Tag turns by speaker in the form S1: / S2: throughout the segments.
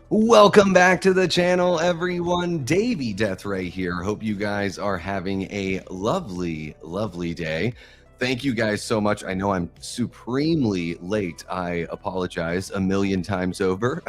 S1: Welcome back to the channel, everyone. Davey Deathray here. Hope you guys are having a lovely, lovely day. Thank you guys so much. I know I'm supremely late. I apologize a million times over.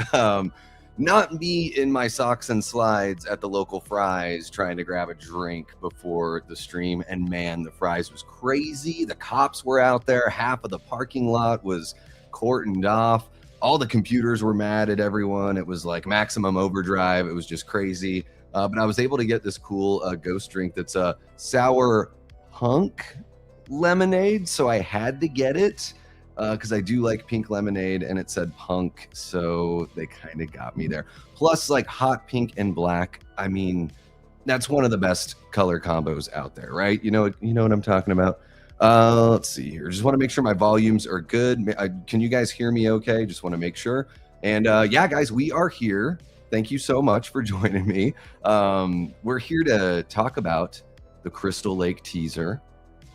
S1: Not me in my socks and slides at the local Fry's trying to grab a drink before the stream. And man, the Fry's was crazy. The cops were out there. Half of the parking lot was cordoned off. All the computers were mad at everyone. It was like maximum overdrive. It was just crazy. But I was able to get this cool ghost drink that's a sour punk lemonade. So I had to get it because I do like pink lemonade, and it said punk. So they kind of got me there. Plus, like hot pink and black. I mean, that's one of the best color combos out there, right? You know what I'm talking about. Let's see here. Just want to make sure my volumes are good. Can you guys hear me okay? Just want to make sure. And yeah, guys, we are here. Thank you so much for joining me. We're here to talk about the Crystal Lake teaser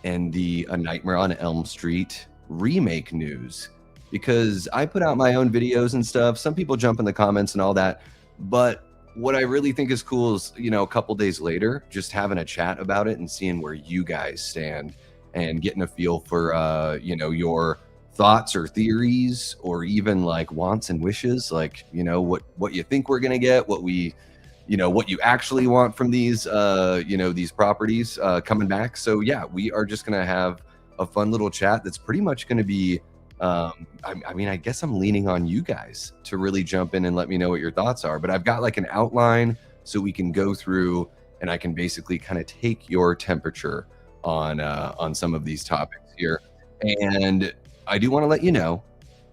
S1: and the A Nightmare on Elm Street remake news, because I put out my own videos and stuff. Some people jump in the comments and all that, but what I really think is cool is, a couple days later, just having a chat about it and seeing where you guys stand and getting a feel for, your thoughts or theories, or even like wants and wishes, like, what you think we're going to get, what you actually want from these, these properties coming back. So yeah, we are just going to have a fun little chat that's pretty much going to be, I guess I'm leaning on you guys to really jump in and let me know what your thoughts are, but I've got like an outline so we can go through and I can basically kind of take your temperature on some of these topics here. And I do want to let you know,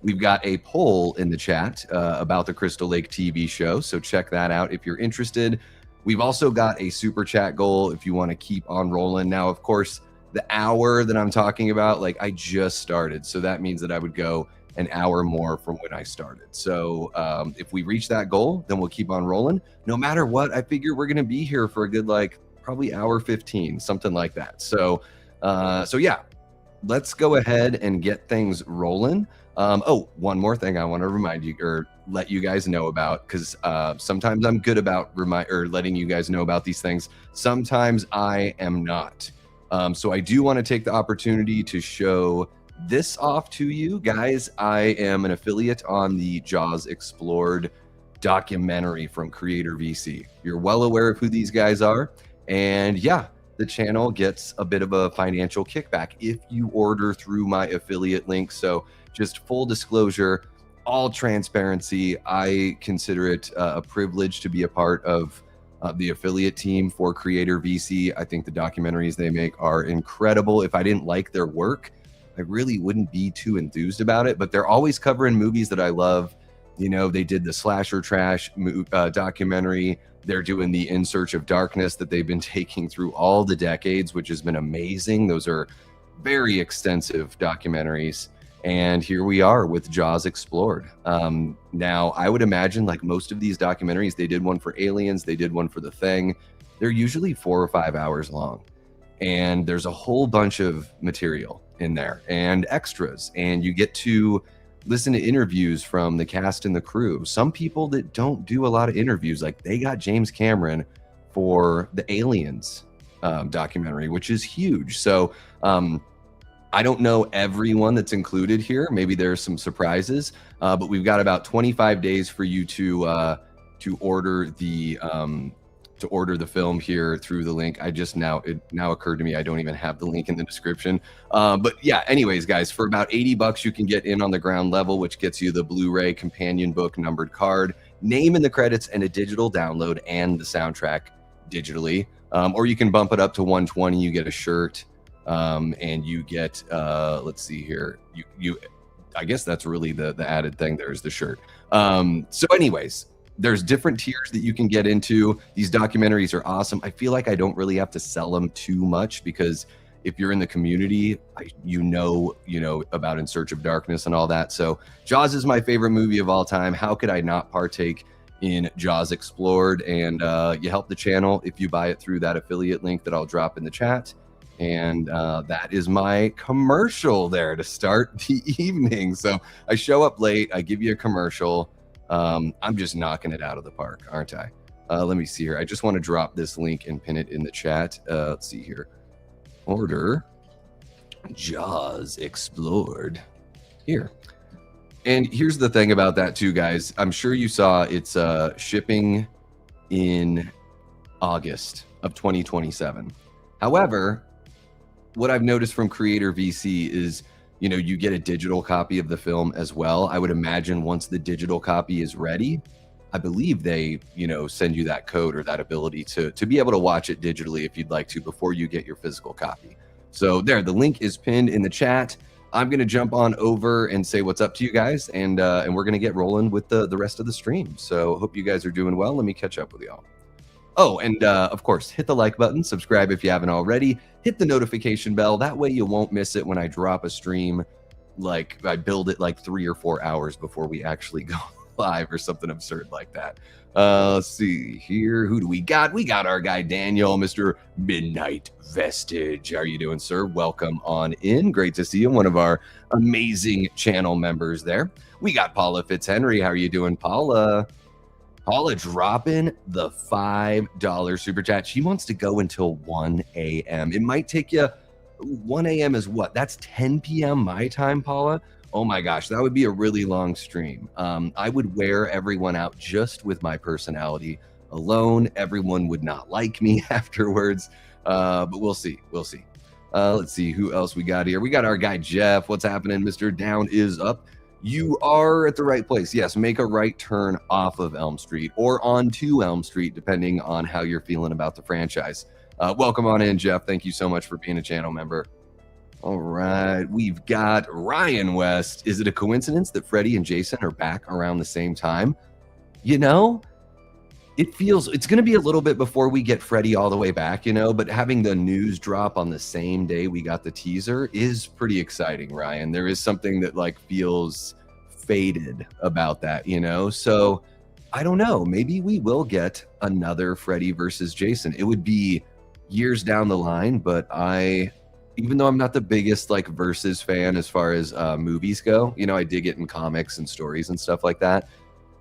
S1: we've got a poll in the chat about the Crystal Lake TV show, so check that out if you're interested. We've also got a super chat goal if you want to keep on rolling. Now, of course, the hour that I'm talking about, like, I just started, so that means that I would go an hour more from when I started. So if we reach that goal, then we'll keep on rolling. No matter what, I figure we're going to be here for a good, probably hour 15, something like that. So yeah, let's go ahead and get things rolling. Oh, one more thing I want to remind you or let you guys know about, because sometimes I'm good about letting you guys know about these things. Sometimes I am not. So I do want to take the opportunity to show this off to you guys. I am an affiliate on the Jaws Explored documentary from Creator VC. You're well aware of who these guys are. And yeah, the channel gets a bit of a financial kickback if you order through my affiliate link. So just full disclosure, all transparency, I consider it a privilege to be a part of the affiliate team for Creator VC. I think the documentaries they make are incredible. If I didn't like their work, I really wouldn't be too enthused about it, but they're always covering movies that I love. They did the Slasher Trash documentary. They're doing the In Search of Darkness that they've been taking through all the decades, which has been amazing. Those are very extensive documentaries. And here we are with Jaws Explored. Now, I would imagine, like most of these documentaries, they did one for Aliens, they did one for The Thing. They're usually 4 or 5 hours long. And there's a whole bunch of material in there and extras. And you get to listen to interviews from the cast and the crew. Some people that don't do a lot of interviews, like they got James Cameron for the Aliens documentary, which is huge. So I don't know everyone that's included here. Maybe there's some surprises, but we've got about 25 days for you to order the film here through the link. It now occurred to me I don't even have the link in the description. But yeah, anyways, guys, for about $80 you can get in on the ground level, which gets you the Blu-ray companion book numbered card, name in the credits, and a digital download and the soundtrack digitally. Or you can bump it up to $120. You get a shirt, and you get let's see here. I guess that's really the added thing. There's the shirt. So anyways, there's different tiers that you can get into. These documentaries are awesome. I feel like I don't really have to sell them too much, because if you're in the community, you know about In Search of Darkness and all that. So Jaws is my favorite movie of all time. How could I not partake in Jaws Explored? And you help the channel if you buy it through that affiliate link that I'll drop in the chat. And that is my commercial there to start the evening. So I show up late, I give you a commercial. I'm just knocking it out of the park, aren't I? Let me see here. I just want to drop this link and pin it in the chat. Let's see here. Order Jaws Explored here. And here's the thing about that too, guys. I'm sure you saw it's shipping in August of 2027. However, what I've noticed from Creator VC is, you know, you get a digital copy of the film as well. I would imagine once the digital copy is ready, I believe they, you know, send you that code or that ability to be able to watch it digitally if you'd like to before you get your physical copy. So there, the link is pinned in the chat. I'm going to jump on over and say what's up to you guys, and we're going to get rolling with the rest of the stream. So hope you guys are doing well. Let me catch up with y'all. Oh, and of course, hit the like button, subscribe if you haven't already, hit the notification bell. That way you won't miss it when I drop a stream. Like I build it like 3 or 4 hours before we actually go live or something absurd like that. Let's see here. Who do we got? We got our guy Daniel, Mr. Midnight Vestige. How are you doing, sir? Welcome on in. Great to see you. One of our amazing channel members there. We got Paula Fitzhenry. How are you doing, Paula? Paula dropping the $5 super chat. She wants to go until 1 a.m. It might take you 1 a.m. is what? That's 10 p.m. my time, Paula. Oh my gosh, that would be a really long stream. I would wear everyone out just with my personality alone. Everyone would not like me afterwards, but we'll see. We'll see. Let's see who else we got here. We got our guy Jeff. What's happening? Mr. Down is up. You are at the right place. Yes, make a right turn off of Elm Street or onto Elm Street, depending on how you're feeling about the franchise. Welcome on in, Jeff. Thank you so much for being a channel member. All right, we've got Ryan West. Is it a coincidence that Freddy and Jason are back around the same time? You know, it feels it's going to be a little bit before we get Freddy all the way back, you know, but having the news drop on the same day we got the teaser is pretty exciting, Ryan. There is something that like feels faded about that, you know? So I don't know, maybe we will get another Freddy versus Jason. It would be years down the line, but even though I'm not the biggest like versus fan as far as movies go, you know, I dig it in comics and stories and stuff like that.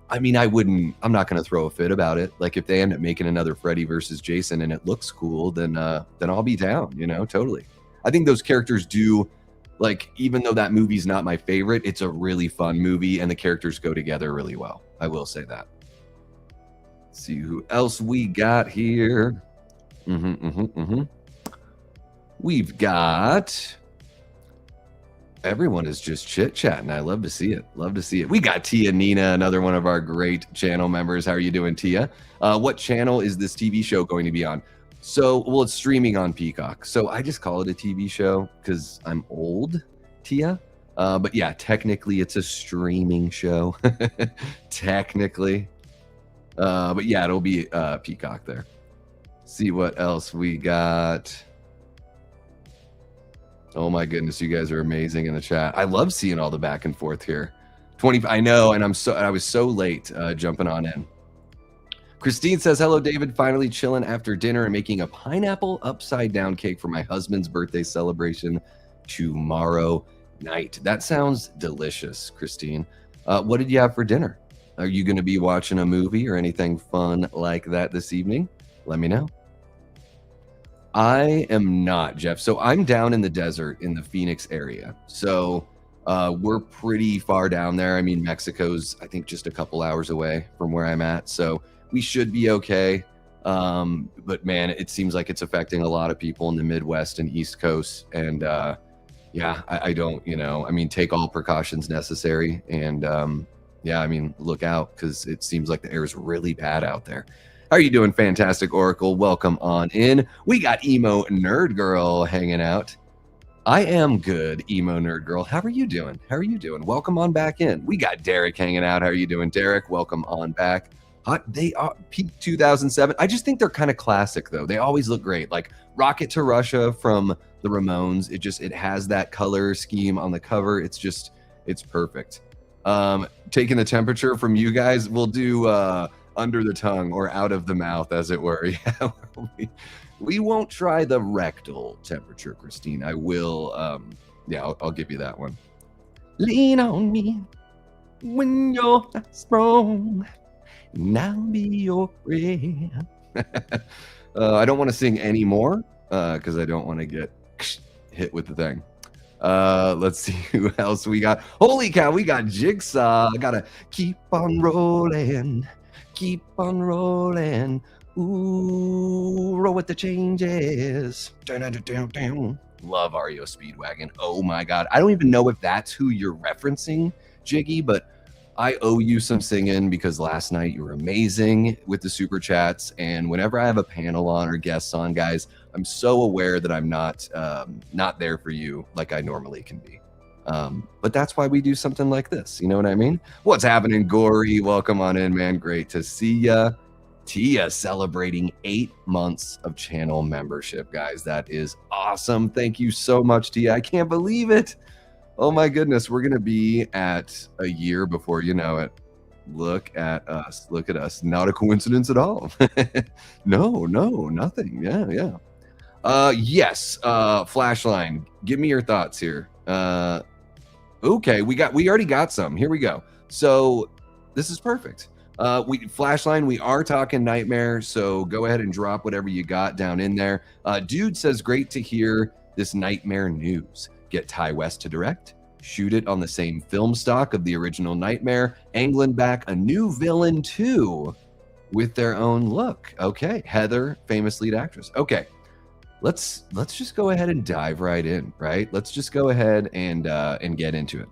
S1: I mean, I'm not going to throw a fit about it. Like if they end up making another Freddy versus Jason and it looks cool, then I'll be down, you know, totally. I think those characters do, like, even though that movie's not my favorite, it's a really fun movie and the characters go together really well. I will say that. Let's see who else we got here. We've got, everyone is just chit-chatting. I love to see it. Love to see it. We got Tia Nina, another one of our great channel members. How are you doing, Tia? What channel is this TV show going to be on? So, well, it's streaming on Peacock. So I just call it a TV show because I'm old, Tia. But yeah, technically it's a streaming show. Technically. But yeah, it'll be Peacock there. See what else we got. Oh my goodness, you guys are amazing in the chat. I love seeing all the back and forth here. I know, and I was so late jumping on in. Christine says, hello, David. Finally chilling after dinner and making a pineapple upside down cake for my husband's birthday celebration tomorrow night. That sounds delicious, Christine. What did you have for dinner? Are you going to be watching a movie or anything fun like that this evening? Let me know. I am not, Jeff. So I'm down in the desert in the Phoenix area. So we're pretty far down there. I mean, Mexico's, I think, just a couple hours away from where I'm at. So we should be okay. But man, it seems like it's affecting a lot of people in the Midwest and East Coast. And yeah, I don't, you know, I mean, take all precautions necessary. And yeah, I mean, look out because it seems like the air is really bad out there. How are you doing, Fantastic Oracle? Welcome on in. We got Emo Nerd Girl hanging out. I am good, Emo Nerd Girl. How are you doing? How are you doing? Welcome on back in. We got Derek hanging out. How are you doing, Derek? Welcome on back. They are peak 2007. I just think they're kind of classic, though. They always look great. Like Rocket to Russia from the Ramones. It has that color scheme on the cover. It's perfect. Taking the temperature from you guys, we'll do under the tongue or out of the mouth, as it were. Yeah, we won't try the rectal temperature, Christine. I will. Yeah, I'll give you that one. Lean on me. When you're not strong, now be your friend. I don't want to sing anymore because I don't want to get hit with the thing. Let's see who else we got. Holy cow, we got Jigsaw. I gotta keep on rolling, keep on rolling. Ooh, roll with the changes. Love REO Speedwagon. Oh my god, I don't even know if that's who you're referencing, Jiggy, but I owe you some singing because last night you were amazing with the super chats. And whenever I have a panel on or guests on, guys, I'm so aware that I'm not there for you like I normally can be. But that's why we do something like this. You know what I mean? What's happening, Gory? Welcome on in, man. Great to see ya. Tia celebrating 8 months of channel membership, guys. That is awesome. Thank you so much, Tia. I can't believe it. Oh my goodness, we're gonna be at a year before you know it. Look at us. Look at us. Not a coincidence at all. No, nothing. Yeah. Yes. Flashline. Give me your thoughts here. Okay, we already got some. Here we go. So this is perfect. Flashline, we are talking Nightmare, so go ahead and drop whatever you got down in there. Dude says, great to hear this Nightmare news. Get Ty West to direct, shoot it on the same film stock of the original Nightmare, angling back a new villain too, with their own look. Okay, Heather, famous lead actress. Okay, let's just go ahead and dive right in. Right, let's just go ahead and get into it.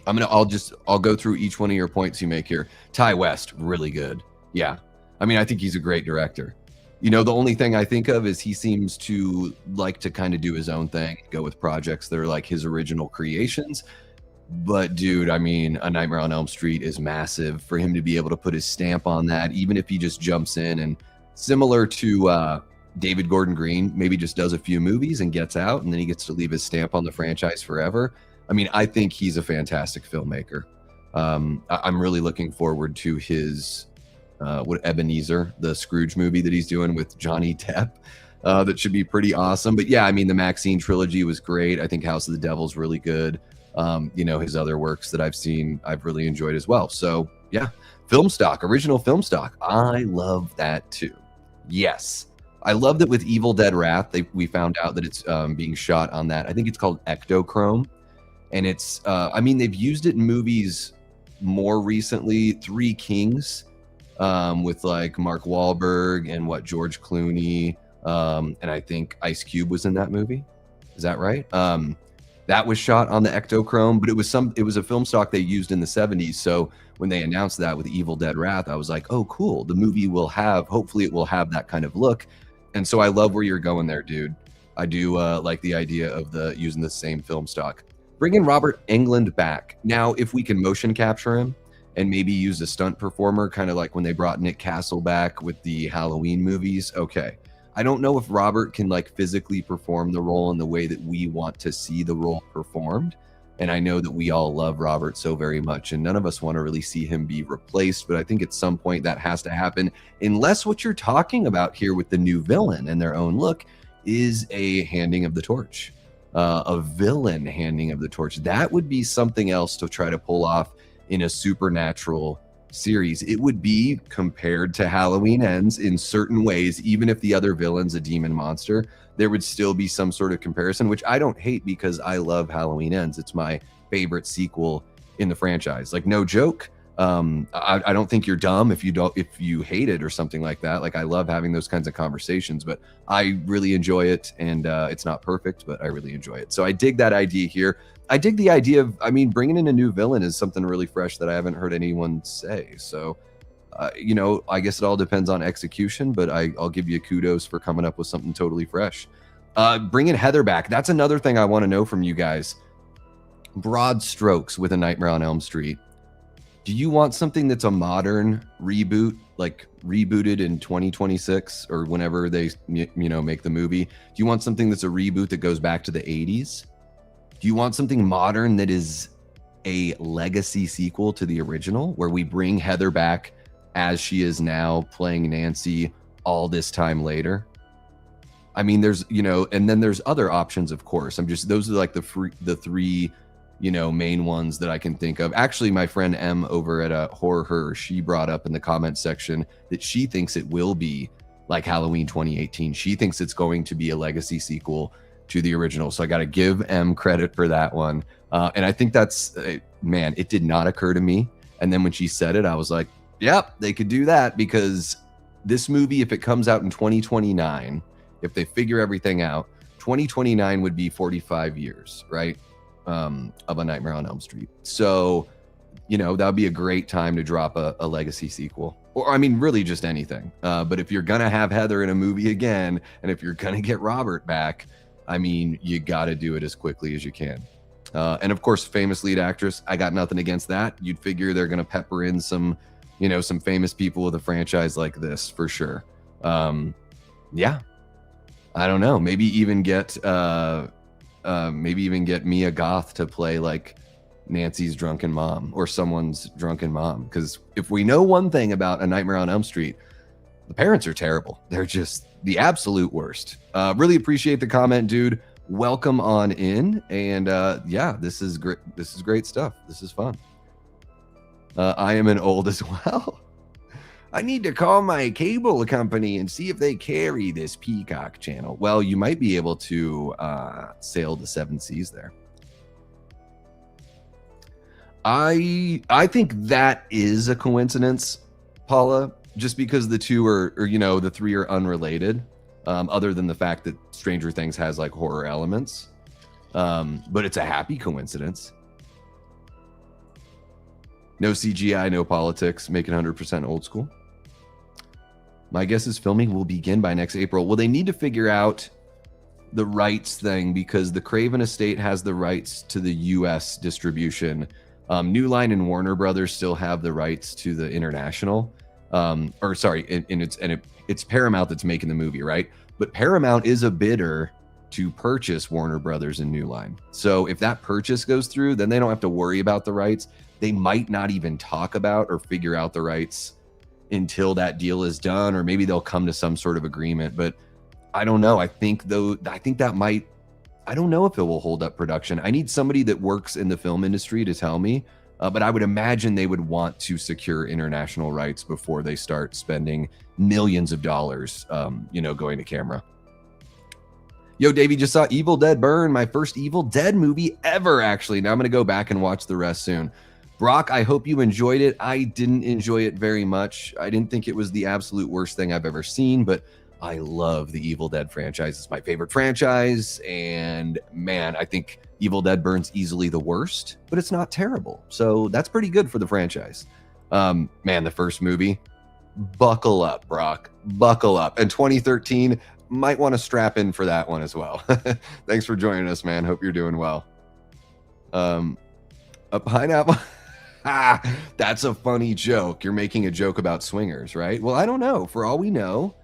S1: I'll go through each one of your points you make here. Ty West, really good. Yeah, I mean, I think he's a great director. You know, the only thing I think of is he seems to like to kind of do his own thing, go with projects that are like his original creations. But dude, I mean, A Nightmare on Elm Street is massive. For him to be able to put his stamp on that, even if he just jumps in and similar to David Gordon Green, maybe just does a few movies and gets out, and then he gets to leave his stamp on the franchise forever. I mean, I think he's a fantastic filmmaker. I'm really looking forward to his Ebenezer, the Scrooge movie that he's doing with Johnny Depp. That should be pretty awesome. But yeah, I mean, the Maxine trilogy was great. I think House of the Devil's really good. You know, his other works that I've seen, I've really enjoyed as well. So yeah, film stock, original film stock. I love that too. Yes. I love that with Evil Dead Wrath, we found out that it's being shot on that. I think it's called Ectochrome. And it's, I mean, they've used it in movies more recently. Three Kings, with like Mark Wahlberg and George Clooney, and I think Ice Cube was in that movie. Is that right? That was shot on the Ectochrome, but it was a film stock they used in the 70s. So when they announced that with Evil Dead Wrath, I was like, oh, cool. The movie hopefully it will have that kind of look. And so I love where you're going there, dude. I do like the idea of using the same film stock. Bringing Robert Englund back. Now, if we can motion capture him and maybe use a stunt performer, kind of like when they brought Nick Castle back with the Halloween movies, okay. I don't know if Robert can like physically perform the role in the way that we want to see the role performed. And I know that we all love Robert so very much, and none of us want to really see him be replaced. But I think at some point that has to happen, unless what you're talking about here with the new villain and their own look is a handing of the torch. A villain handing of the torch. That would be something else to try to pull off in a supernatural series. It would be compared to Halloween Ends in certain ways. Even if the other villain's a demon monster, there would still be some sort of comparison, which I don't hate because I love Halloween Ends. It's my favorite sequel in the franchise. Like, no joke. I don't think you're dumb if you hate it or something like that. Like, I love having those kinds of conversations, but I really enjoy it, and it's not perfect, but I really enjoy it. So I dig that idea here. I dig the idea of, I mean, bringing in a new villain is something really fresh that I haven't heard anyone say. So, you know, I guess it all depends on execution, but I'll give you kudos for coming up with something totally fresh. Bringing Heather back. That's another thing I want to know from you guys. Broad strokes with A Nightmare on Elm Street. Do you want something that's a modern reboot, like rebooted in 2026 or whenever they, you know, make the movie? Do you want something that's a reboot that goes back to the 80s? Do you want something modern that is a legacy sequel to the original, where we bring Heather back as she is now playing Nancy all this time later? I mean, there's, you know, and then there's other options, of course. Those are like the three main ones that I can think of. Actually, my friend M over at Horror Her, she brought up in the comment section that she thinks it will be like Halloween 2018. She thinks it's going to be a legacy sequel to the original. So I got to give M credit for that one. And I think that's, man, it did not occur to me. And then when she said it, I was like, yep, they could do that, because this movie, if it comes out in 2029, if they figure everything out, 2029 would be 45 years, right? Of A Nightmare on Elm Street. So, that would be a great time to drop a legacy sequel. Or, I mean, really just anything. But if you're going to have Heather in a movie again, and if you're going to get Robert back, I mean, you got to do it as quickly as you can. And of course, famous lead actress, I got nothing against that. You'd figure they're going to pepper in some famous people with a franchise like this for sure. Yeah, I don't know. Maybe even get Mia Goth to play like Nancy's drunken mom or someone's drunken mom. Because if we know one thing about A Nightmare on Elm Street, the parents are terrible. They're just the absolute worst. Really appreciate the comment, dude. Welcome on in. And yeah, this is great. This is great stuff. This is fun. I am an old as well. I need to call my cable company and see if they carry this Peacock channel. Well, you might be able to sail the 7 seas there. I think that is a coincidence, Paula, just because the two are, or the three are unrelated, other than the fact that Stranger Things has like horror elements. But it's a happy coincidence. No CGI, no politics, make it 100% old school. My guess is filming will begin by next April. Well, they need to figure out the rights thing, because the Craven estate has the rights to the US distribution. New Line and Warner Brothers still have the rights to the international. It's Paramount that's making the movie, right? But Paramount is a bidder to purchase Warner Brothers and New Line. So if that purchase goes through, then they don't have to worry about the rights. They might not even talk about or figure out the rights until that deal is done, or maybe they'll come to some sort of agreement. But I don't know. I think that might, I don't know if it will hold up production. I need somebody that works in the film industry to tell me, but I would imagine they would want to secure international rights before they start spending millions of dollars, going to camera. Yo, Davey, just saw Evil Dead Burn, my first Evil Dead movie ever, actually. Now I'm going to go back and watch the rest soon. Brock, I hope you enjoyed it. I didn't enjoy it very much. I didn't think it was the absolute worst thing I've ever seen, but I love the Evil Dead franchise. It's my favorite franchise, and man, I think Evil Dead Burn's easily the worst, but it's not terrible. So that's pretty good for the franchise. Man, the first movie, buckle up, Brock, buckle up. And 2013, might want to strap in for that one as well. Thanks for joining us, man. Hope you're doing well. A pineapple. That's a funny joke. You're making a joke about swingers, right? Well, I don't know. For all we know,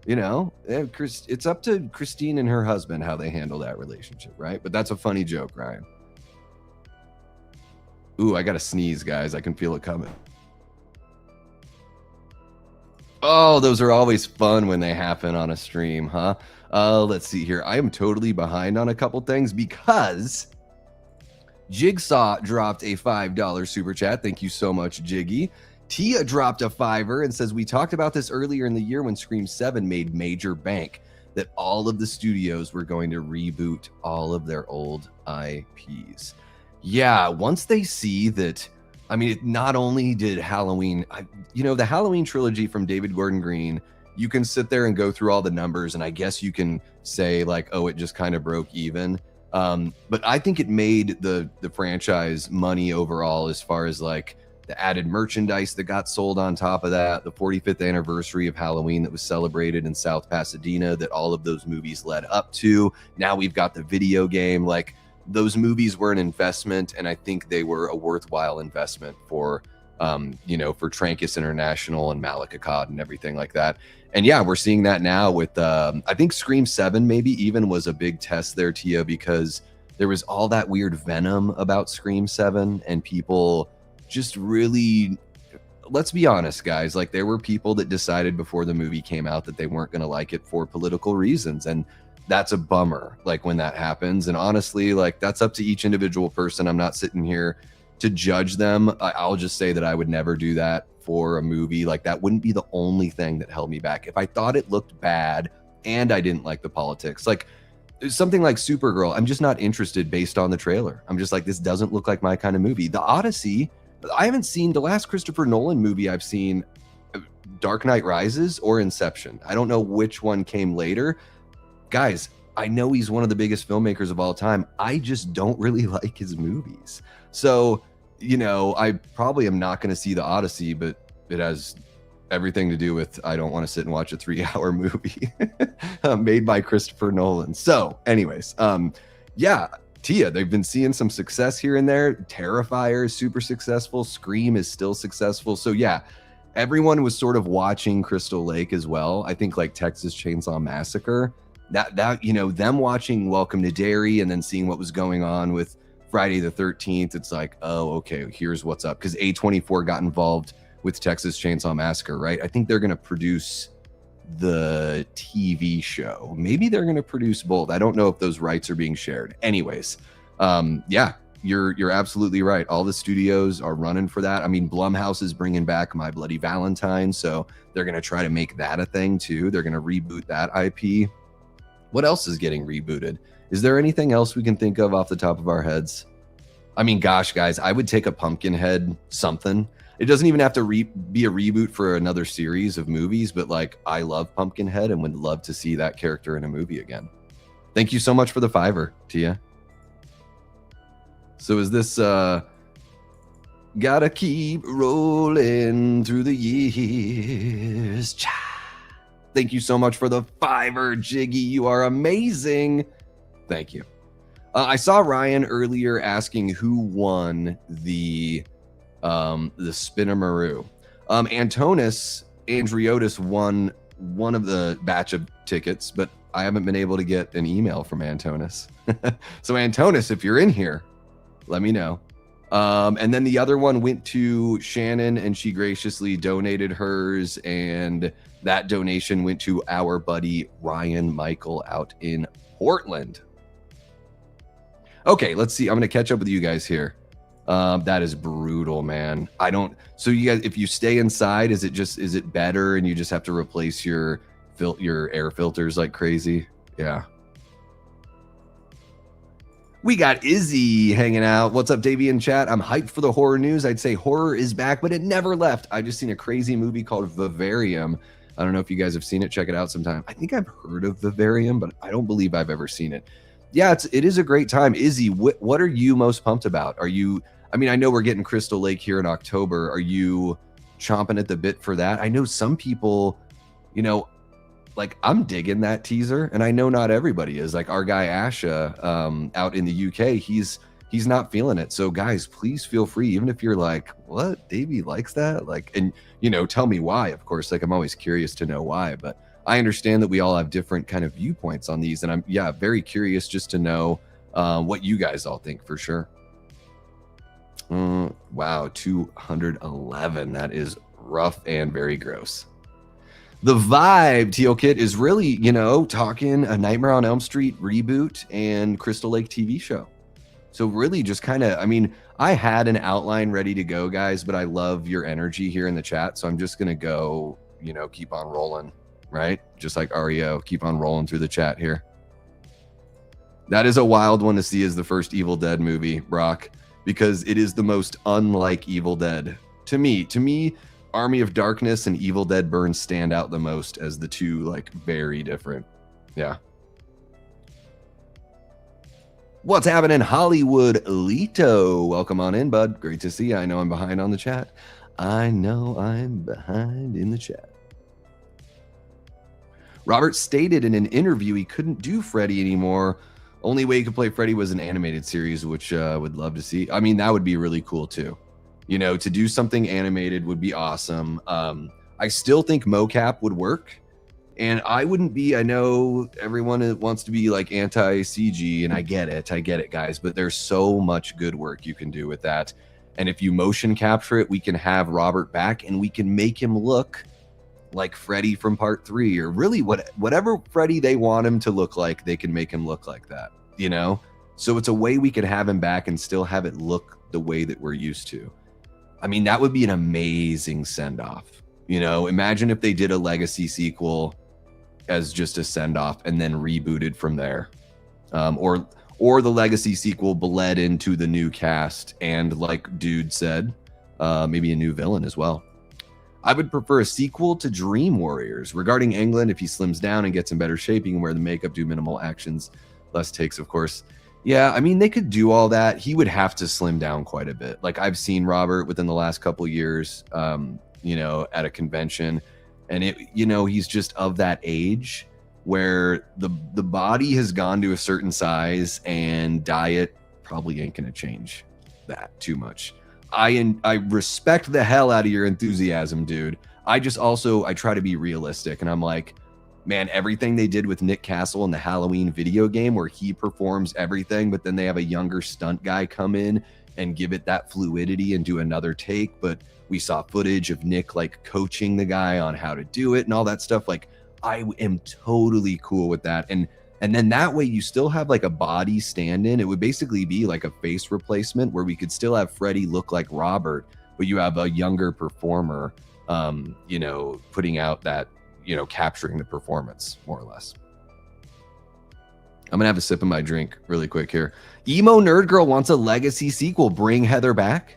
S1: it's up to Christine and her husband how they handle that relationship, right? But that's a funny joke, Ryan. Ooh, I got to sneeze, guys. I can feel it coming. Oh, those are always fun when they happen on a stream, huh? Let's see here. I am totally behind on a couple things because Jigsaw dropped a $5 super chat. Thank you so much, Jiggy. Tia dropped a $5 and says, we talked about this earlier in the year when Scream 7 made major bank, that all of the studios were going to reboot all of their old IPs. Yeah, once they see that, I mean, not only did Halloween, the Halloween trilogy from David Gordon Green, you can sit there and go through all the numbers, and I guess you can say like, oh, it just kind of broke even. But I think it made the franchise money overall, as far as like the added merchandise that got sold on top of that, the 45th anniversary of Halloween that was celebrated in South Pasadena that all of those movies led up to. Now we've got the video game. Like, those movies were an investment, and I think they were a worthwhile investment for Trancas International and Malakakad and everything like that. And yeah, we're seeing that now with, I think Scream 7 maybe even was a big test there, Tia, because there was all that weird venom about Scream 7, and people just really, let's be honest, guys, like there were people that decided before the movie came out that they weren't going to like it for political reasons. And that's a bummer, like when that happens. And honestly, like that's up to each individual person. I'm not sitting here to judge them. I'll just say that I would never do that for a movie. Like that wouldn't be the only thing that held me back. If I thought it looked bad and I didn't like the politics, like something like Supergirl, I'm just not interested based on the trailer. I'm just like, this doesn't look like my kind of movie. The Odyssey, I haven't seen the last Christopher Nolan movie I've seen, Dark Knight Rises or Inception. I don't know which one came later. Guys, I know he's one of the biggest filmmakers of all time. I just don't really like his movies. So, you know, I probably am not going to see the Odyssey, but it has everything to do with I don't want to sit and watch a 3-hour movie made by Christopher Nolan. So anyways, yeah, Tia, they've been seeing some success here and there. Terrifier is super successful. Scream is still successful. So yeah, everyone was sort of watching Crystal Lake as well. I think like Texas Chainsaw Massacre, that you know, them watching Welcome to Derry and then seeing what was going on with Friday the 13th, it's like, oh, okay, here's what's up. Because A24 got involved with Texas Chainsaw Massacre, right? I think they're going to produce the TV show. Maybe they're going to produce both. I don't know if those rights are being shared. Anyways, yeah, you're absolutely right. All the studios are running for that. I mean, Blumhouse is bringing back My Bloody Valentine, so they're going to try to make that a thing too. They're going to reboot that IP. What else is getting rebooted? Is there anything else we can think of off the top of our heads? I mean, gosh, guys, I would take a Pumpkinhead something. It doesn't even have to be a reboot for another series of movies, but like, I love Pumpkinhead and would love to see that character in a movie again. Thank you so much for the $5, Tia. So is this, gotta keep rolling through the years. Thank you so much for the $5, Jiggy. You are amazing. Thank you. I saw Ryan earlier asking who won the Spinamaroo. Antonis Andriotis won one of the batch of tickets, but I haven't been able to get an email from Antonis. So Antonis, if you're in here, let me know. And then the other one went to Shannon, and she graciously donated hers, and that donation went to our buddy Ryan Michael out in Portland. Okay, let's see. I'm going to catch up with you guys here. That is brutal, man. So you guys, if you stay inside, is it better and you just have to replace your air filters like crazy? Yeah. We got Izzy hanging out. What's up, Davey in chat? I'm hyped for the horror news. I'd say horror is back, but it never left. I just seen a crazy movie called Vivarium. I don't know if you guys have seen it. Check it out sometime. I think I've heard of Vivarium, but I don't believe I've ever seen it. Yeah, it is a great time. Izzy, what are you most pumped about? I mean, I know we're getting Crystal Lake here in October. Are you chomping at the bit for that? I know some people, you know, like I'm digging that teaser, and I know not everybody is. Like our guy Asha out in the UK, he's not feeling it. So guys, please feel free, even if you're like, what, Davey likes that? Like, and you know, tell me why, of course. Like I'm always curious to know why, but I understand that we all have different kind of viewpoints on these, and I'm very curious just to know what you guys all think for sure. Wow, 211. That is rough and very gross. The vibe, Teal Kit, is really, you know, talking a Nightmare on Elm Street reboot and Crystal Lake TV show. So really just kind of, I mean, I had an outline ready to go, guys, but I love your energy here in the chat. So I'm just going to go, you know, keep on rolling, right? Just like REO, keep on rolling through the chat here. That is a wild one to see as the first Evil Dead movie, Brock, because it is the most unlike Evil Dead. To me, Army of Darkness and Evil Dead Burns stand out the most as the two, like, very different. Yeah. What's happening, Hollywood Lito? Welcome on in, bud. Great to see you. I know I'm behind on the chat. I know I'm behind in the chat. Robert stated in an interview he couldn't do Freddy anymore. Only way he could play Freddy was an animated series, which would love to see. I mean, that would be really cool too. You know, to do something animated would be awesome. I still think mocap would work. And I wouldn't be, I know everyone wants to be like anti-CG, and I get it, guys, but there's so much good work you can do with that. And if you motion capture it, we can have Robert back and we can make him look like Freddy from part 3, or really whatever Freddy they want him to look like, they can make him look like that, you know? So it's a way we could have him back and still have it look the way that we're used to. I mean, that would be an amazing send-off. You know, imagine if they did a legacy sequel as just a send-off and then rebooted from there. Or the legacy sequel bled into the new cast and, like Dude said, maybe a new villain as well. I would prefer a sequel to Dream Warriors. Regarding England, if he slims down and gets in better shape, he can wear the makeup, do minimal actions, less takes, of course. Yeah, I mean, they could do all that. He would have to slim down quite a bit. Like, I've seen Robert within the last couple years, you know, at a convention, and he's just of that age where the body has gone to a certain size, and diet probably ain't gonna change that too much. I respect the hell out of your enthusiasm, dude. I try to be realistic, and I'm like, man, everything they did with Nick Castle in the Halloween video game where he performs everything, but then they have a younger stunt guy come in and give it that fluidity and do another take. But we saw footage of Nick like coaching the guy on how to do it and all that stuff. Like, I am totally cool with that. And then that way you still have like a body stand-in. It would basically be like a face replacement where we could still have Freddy look like Robert, but you have a younger performer, you know, putting out that, you know, capturing the performance more or less. I'm gonna have a sip of my drink really quick here. Emo Nerd Girl wants a legacy sequel. Bring Heather back.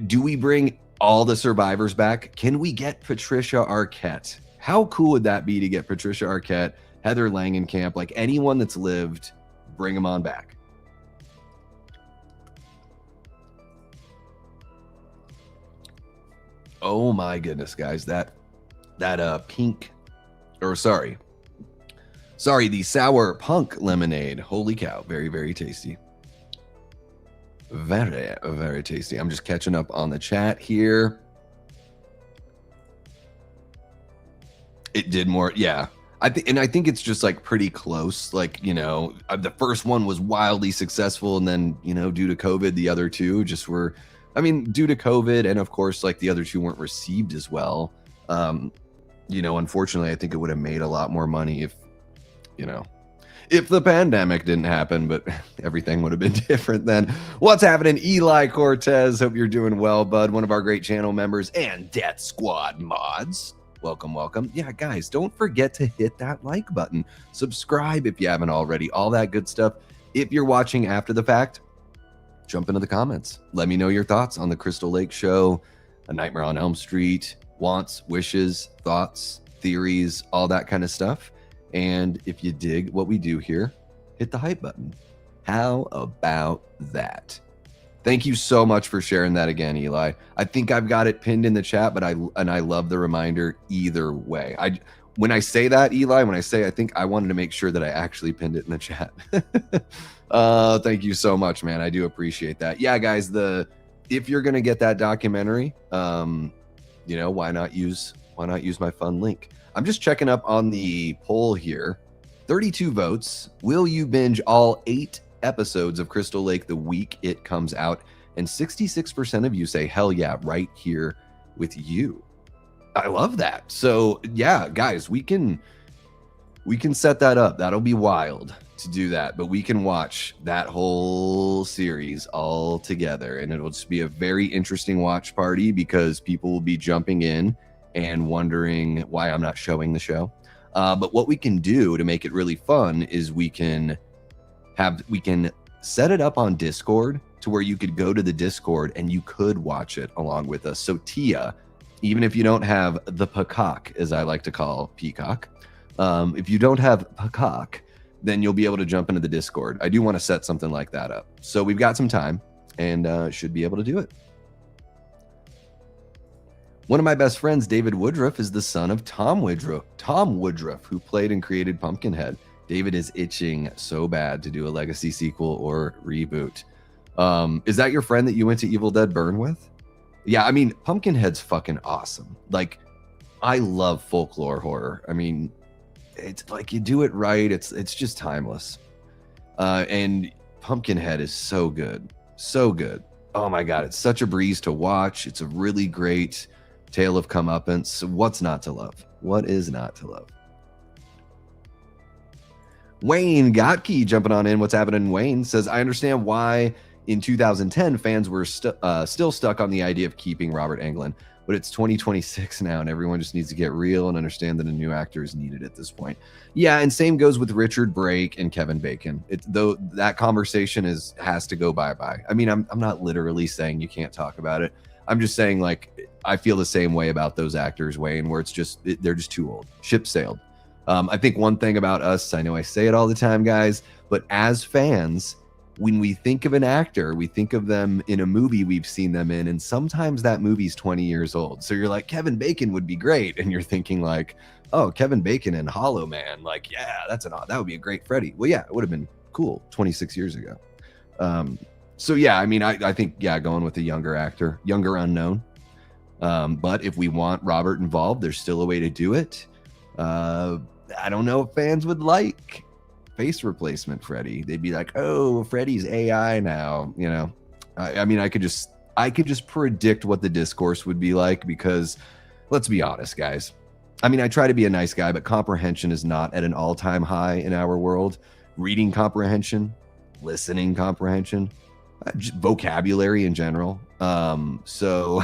S1: Do we bring all the survivors back? Can we get Patricia Arquette? How cool would that be to get Patricia Arquette, Heather Langenkamp, like anyone that's lived, bring them on back. Oh my goodness, guys, the sour punk lemonade. Holy cow, very, very tasty. Very, very tasty. I'm just catching up on the chat here. It did more, yeah. I think it's just like pretty close. Like, you know, the first one was wildly successful, and then, you know, due to COVID, the other two just were, I mean, due to COVID, and of course, like the other two weren't received as well. You know, unfortunately, I think it would have made a lot more money if, you know, if the pandemic didn't happen, but everything would have been different then. What's happening, Eli Cortez? Hope you're doing well, bud. One of our great channel members and Death Squad mods. Welcome, welcome. Yeah, guys, don't forget to hit that like button. Subscribe if you haven't already. All that good stuff. If you're watching after the fact, jump into the comments. Let me know your thoughts on the Crystal Lake show, A Nightmare on Elm Street, wants, wishes, thoughts, theories, all that kind of stuff. And if you dig what we do here, hit the hype button. How about that? Thank you so much for sharing that again, Eli. I think I've got it pinned in the chat, but I love the reminder either way. When I say that, Eli, I think I wanted to make sure that I actually pinned it in the chat. Thank you so much, man. I do appreciate that. Yeah, guys, if you're gonna get that documentary, you know, why not use my fun link? I'm just checking up on the poll here. 32 votes. Will you binge all 8 episodes of Crystal Lake the week it comes out? And 66% of you say hell yeah, right here with you. I love that. So yeah, guys, we can set that up. That'll be wild to do that, but we can watch that whole series all together, and it'll just be a very interesting watch party because people will be jumping in and wondering why I'm not showing the show. But what we can do to make it really fun is we can set it up on Discord to where you could go to the Discord and you could watch it along with us. So Tia, even if you don't have the Peacock, as I like to call Peacock, if you don't have Peacock, then you'll be able to jump into the Discord. I do want to set something like that up. So we've got some time and should be able to do it. One of my best friends, David Woodruff, is the son of Tom Woodruff, who played and created Pumpkinhead. David is itching so bad to do a legacy sequel or reboot. Is that your friend that you went to Evil Dead Burn with? Yeah, I mean, Pumpkinhead's fucking awesome. Like, I love folklore horror. I mean, it's like you do it right. It's just timeless. And Pumpkinhead is so good. So good. Oh my God, it's such a breeze to watch. It's a really great Tale of comeuppance. What's not to love? What is not to love? Wayne Gottke jumping on in. What's happening? Wayne says, I understand why in 2010 fans were still stuck on the idea of keeping Robert Englund, but it's 2026 now and everyone just needs to get real and understand that a new actor is needed at this point. Yeah, and same goes with Richard Brake and Kevin Bacon. Though that conversation has to go bye-bye. I mean, I'm not literally saying you can't talk about it. I'm just saying, like, I feel the same way about those actors, Wayne, where they're just too old. Ship sailed. I think one thing about us, I know I say it all the time, guys, but as fans, when we think of an actor, we think of them in a movie we've seen them in, and sometimes that movie's 20 years old. So you're like, Kevin Bacon would be great, and you're thinking like, oh, Kevin Bacon in Hollow Man, like, yeah, that would be a great Freddy. Well, yeah, it would have been cool 26 years ago. So yeah, I mean, I think, yeah, going with a younger actor, younger unknown. But if we want Robert involved, there's still a way to do it. I don't know if fans would like face replacement Freddy. They'd be like, oh, Freddy's AI now, you know. I mean, I could just predict what the discourse would be like, because let's be honest, guys. I mean, I try to be a nice guy, but comprehension is not at an all-time high in our world. Reading comprehension, listening comprehension, vocabulary in general. So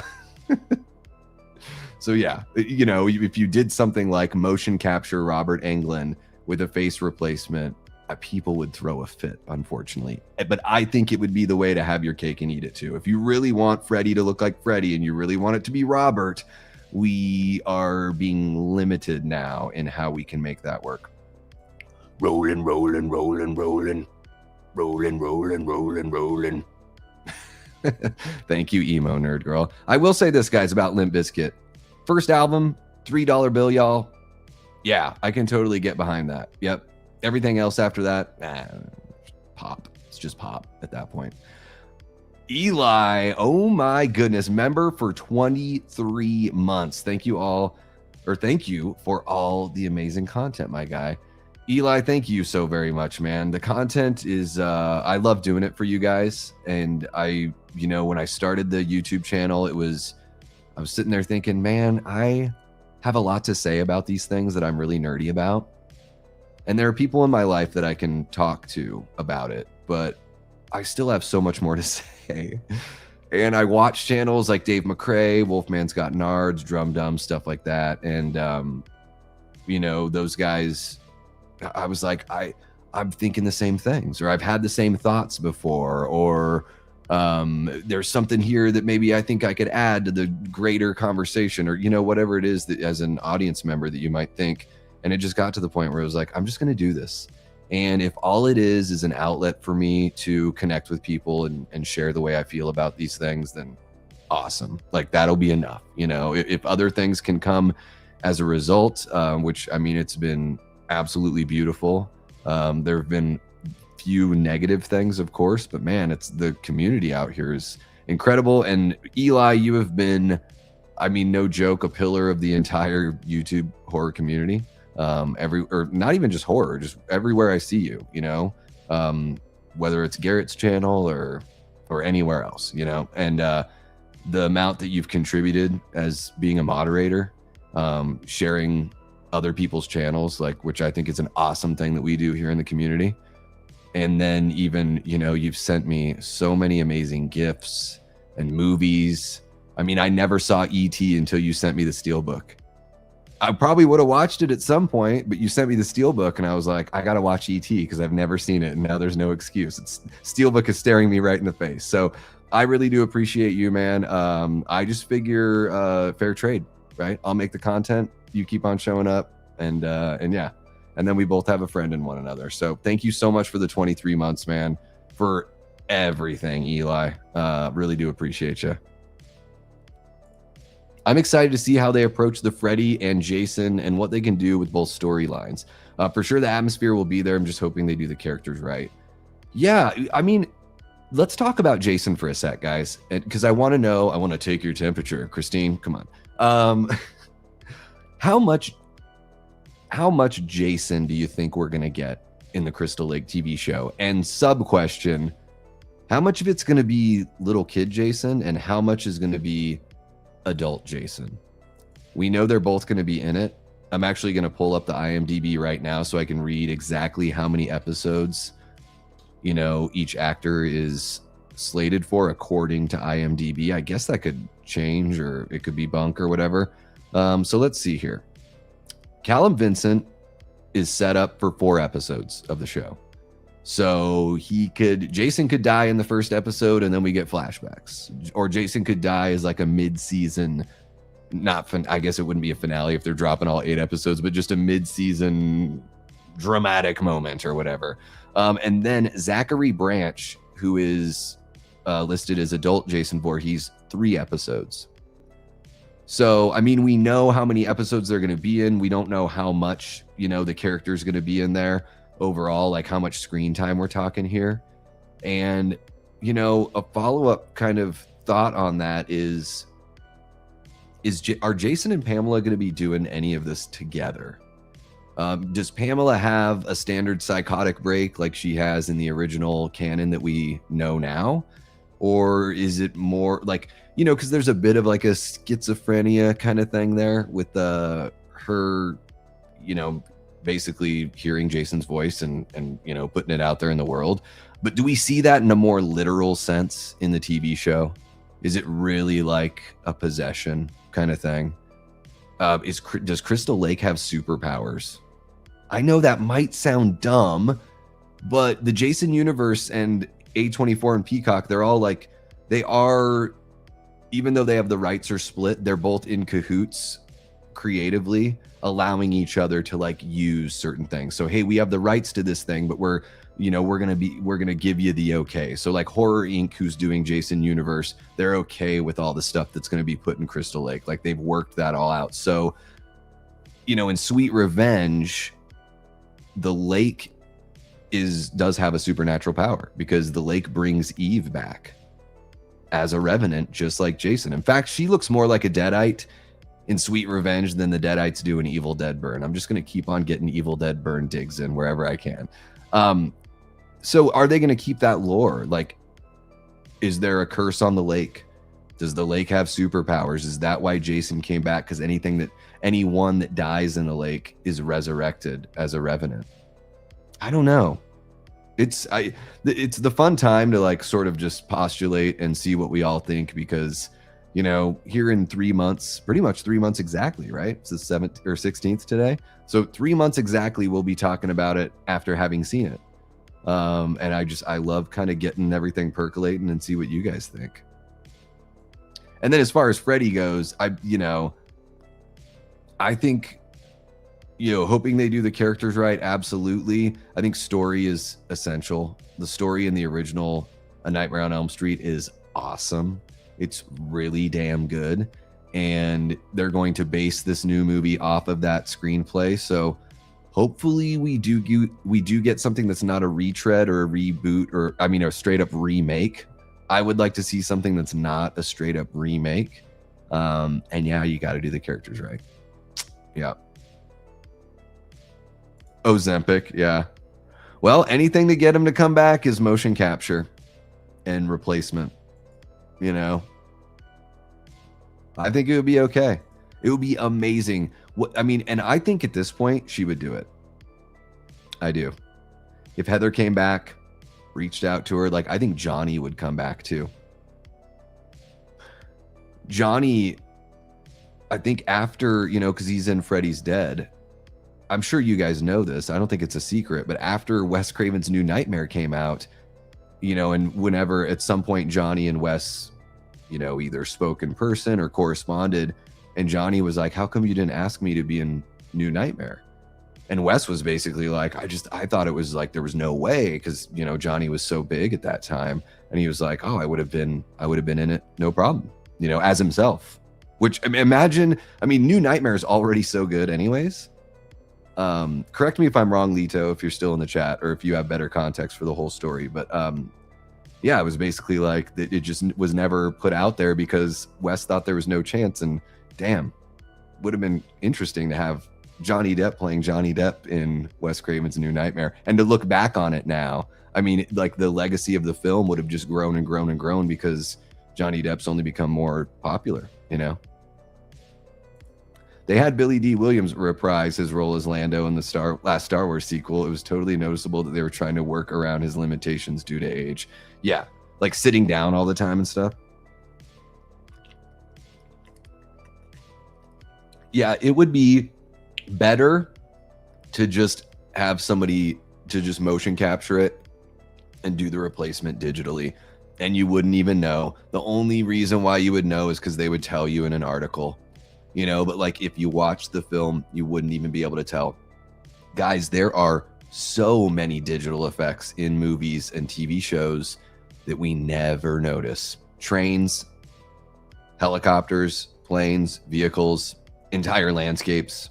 S1: yeah, you know, if you did something like motion capture Robert Englund with a face replacement, people would throw a fit, unfortunately. But I think it would be the way to have your cake and eat it too. If you really want Freddy to look like Freddy and you really want it to be Robert, we are being limited now in how we can make that work. Rolling, rolling, rolling, rolling. Rolling, rolling, rolling, rolling. Thank you, emo nerd girl. I will say this, guys, about Limp Bizkit. First album, $3 bill, y'all. Yeah, I can totally get behind that. Yep. Everything else after that, pop. It's just pop at that point. Eli, oh my goodness, member for 23 months. Thank you for all the amazing content, my guy. Eli, thank you so very much, man. The content is, I love doing it for you guys. And when I started the YouTube channel, I was sitting there thinking, man, I have a lot to say about these things that I'm really nerdy about. And there are people in my life that I can talk to about it, but I still have so much more to say. And I watch channels like Dave McCrae, Wolfman's Got Nards, Drum Dum, stuff like that. And, those guys, I was like, I'm thinking the same things, or I've had the same thoughts before, or there's something here that maybe I think I could add to the greater conversation, or, whatever it is that as an audience member that you might think. And it just got to the point where it was like, I'm just going to do this. And if all it is an outlet for me to connect with people and share the way I feel about these things, then awesome. Like, that'll be enough. If other things can come as a result, which, I mean, it's been absolutely beautiful. There have been few negative things, of course, but man, it's the community out here is incredible. And Eli, you have been, I mean, no joke, a pillar of the entire YouTube horror community. Or not even just horror, just everywhere I see you, whether it's Garrett's channel or anywhere else, and the amount that you've contributed as being a moderator, sharing other people's channels, which I think is an awesome thing that we do here in the community. And then even, you've sent me so many amazing gifts and movies. I mean, I never saw E.T. until you sent me the Steelbook. I probably would have watched it at some point, but you sent me the Steelbook and I was like, I got to watch E.T. because I've never seen it. And now there's no excuse. Steelbook is staring me right in the face. So I really do appreciate you, man. I just figure fair trade, right? I'll make the content. You keep on showing up and yeah. And then we both have a friend in one another. So thank you so much for the 23 months, man, for everything, Eli. Really do appreciate you. I'm excited to see how they approach the Freddy and Jason and what they can do with both storylines. For sure, the atmosphere will be there. I'm just hoping they do the characters right. Yeah, I mean, let's talk about Jason for a sec, guys, because I want to take your temperature. Christine, come on. How much Jason do you think we're going to get in the Crystal Lake TV show? And sub question, how much of it's going to be little kid Jason and how much is going to be adult Jason? We know they're both going to be in it. I'm actually going to pull up the IMDb right now so I can read exactly how many episodes, you know, each actor is slated for according to IMDb. I guess that could change, or it could be bunk or whatever. So let's see here. Callum Vincent is set up for 4 episodes of the show. So Jason could die in the first episode and then we get flashbacks, or Jason could die as like a mid-season, I guess it wouldn't be a finale if they're dropping all 8 episodes, but just a mid-season dramatic moment or whatever. And then Zachary Branch, who is listed as adult Jason Voorhees, 3 episodes. So, I mean, we know how many episodes they're going to be in. We don't know how much, you know, the character's going to be in there overall, like how much screen time we're talking here. And, you know, a follow-up kind of thought on that are Jason and Pamela going to be doing any of this together? Does Pamela have a standard psychotic break like she has in the original canon that we know now? Or is it more like, you know, because there's a bit of like a schizophrenia kind of thing there with her, you know, basically hearing Jason's voice and, you know, putting it out there in the world. But do we see that in a more literal sense in the TV show? Is it really like a possession kind of thing? Does Crystal Lake have superpowers? I know that might sound dumb, but the Jason universe and A24 and Peacock, they're all like, they are, even though they have the rights are split, they're both in cahoots creatively, allowing each other to like use certain things. So, hey, we have the rights to this thing, but we're going to give you the okay. So like Horror Inc., who's doing Jason universe, they're okay with all the stuff that's going to be put in Crystal Lake. Like they've worked that all out. So, you know, in Sweet Revenge, the lake does have a supernatural power because the lake brings Eve back as a revenant, just like Jason. In fact, she looks more like a Deadite in Sweet Revenge than the Deadites do in Evil Dead Burn. I'm just going to keep on getting Evil Dead Burn digs in wherever I can. So are they going to keep that lore? Like, is there a curse on the lake? Does the lake have superpowers? Is that why Jason came back? Because anyone that dies in the lake is resurrected as a revenant. I don't know. It's the fun time to like sort of just postulate and see what we all think, because, you know, here in 3 months, pretty much 3 months exactly, right? It's the 7th or 16th today. So 3 months exactly, we'll be talking about it after having seen it. And I love kind of getting everything percolating and see what you guys think. And then as far as Freddy goes, I think, you know, hoping they do the characters right. Absolutely. I think story is essential. The story in the original A Nightmare on Elm Street is awesome. It's really damn good. And they're going to base this new movie off of that screenplay. So hopefully we do get something that's not a retread or a reboot, or a straight up remake. I would like to see something that's not a straight up remake. And yeah, you got to do the characters right. Yeah. Ozempic, yeah. Well, anything to get him to come back is motion capture and replacement. You know, I think it would be okay. It would be amazing. And I think at this point she would do it. I do. If Heather came back, reached out to her, like I think Johnny would come back too. Johnny, I think after, you know, because he's in Freddy's Dead. I'm sure you guys know this. I don't think it's a secret, but after Wes Craven's New Nightmare came out, you know, and whenever at some point Johnny and Wes, you know, either spoke in person or corresponded, and Johnny was like, how come you didn't ask me to be in New Nightmare? And Wes was basically like, I thought it was like there was no way, because, you know, Johnny was so big at that time. And he was like, oh, I would have been in it, no problem, you know, as himself. Which, imagine, New Nightmare is already so good anyways. Correct me if I'm wrong, Lito, if you're still in the chat, or if you have better context for the whole story. But yeah, it was basically like it just was never put out there because Wes thought there was no chance. And damn, would have been interesting to have Johnny Depp playing Johnny Depp in Wes Craven's New Nightmare. And to look back on it now, like the legacy of the film would have just grown and grown and grown because Johnny Depp's only become more popular, you know? They had Billy D. Williams reprise his role as Lando in the last Star Wars sequel. It was totally noticeable that they were trying to work around his limitations due to age. Yeah, like sitting down all the time and stuff. Yeah, it would be better to just have somebody to just motion capture it and do the replacement digitally, and you wouldn't even know. The only reason why you would know is because they would tell you in an article, you know. But like if you watch the film, you wouldn't even be able to tell. Guys, there are so many digital effects in movies and TV shows that we never notice. Trains, helicopters, planes, vehicles, entire landscapes,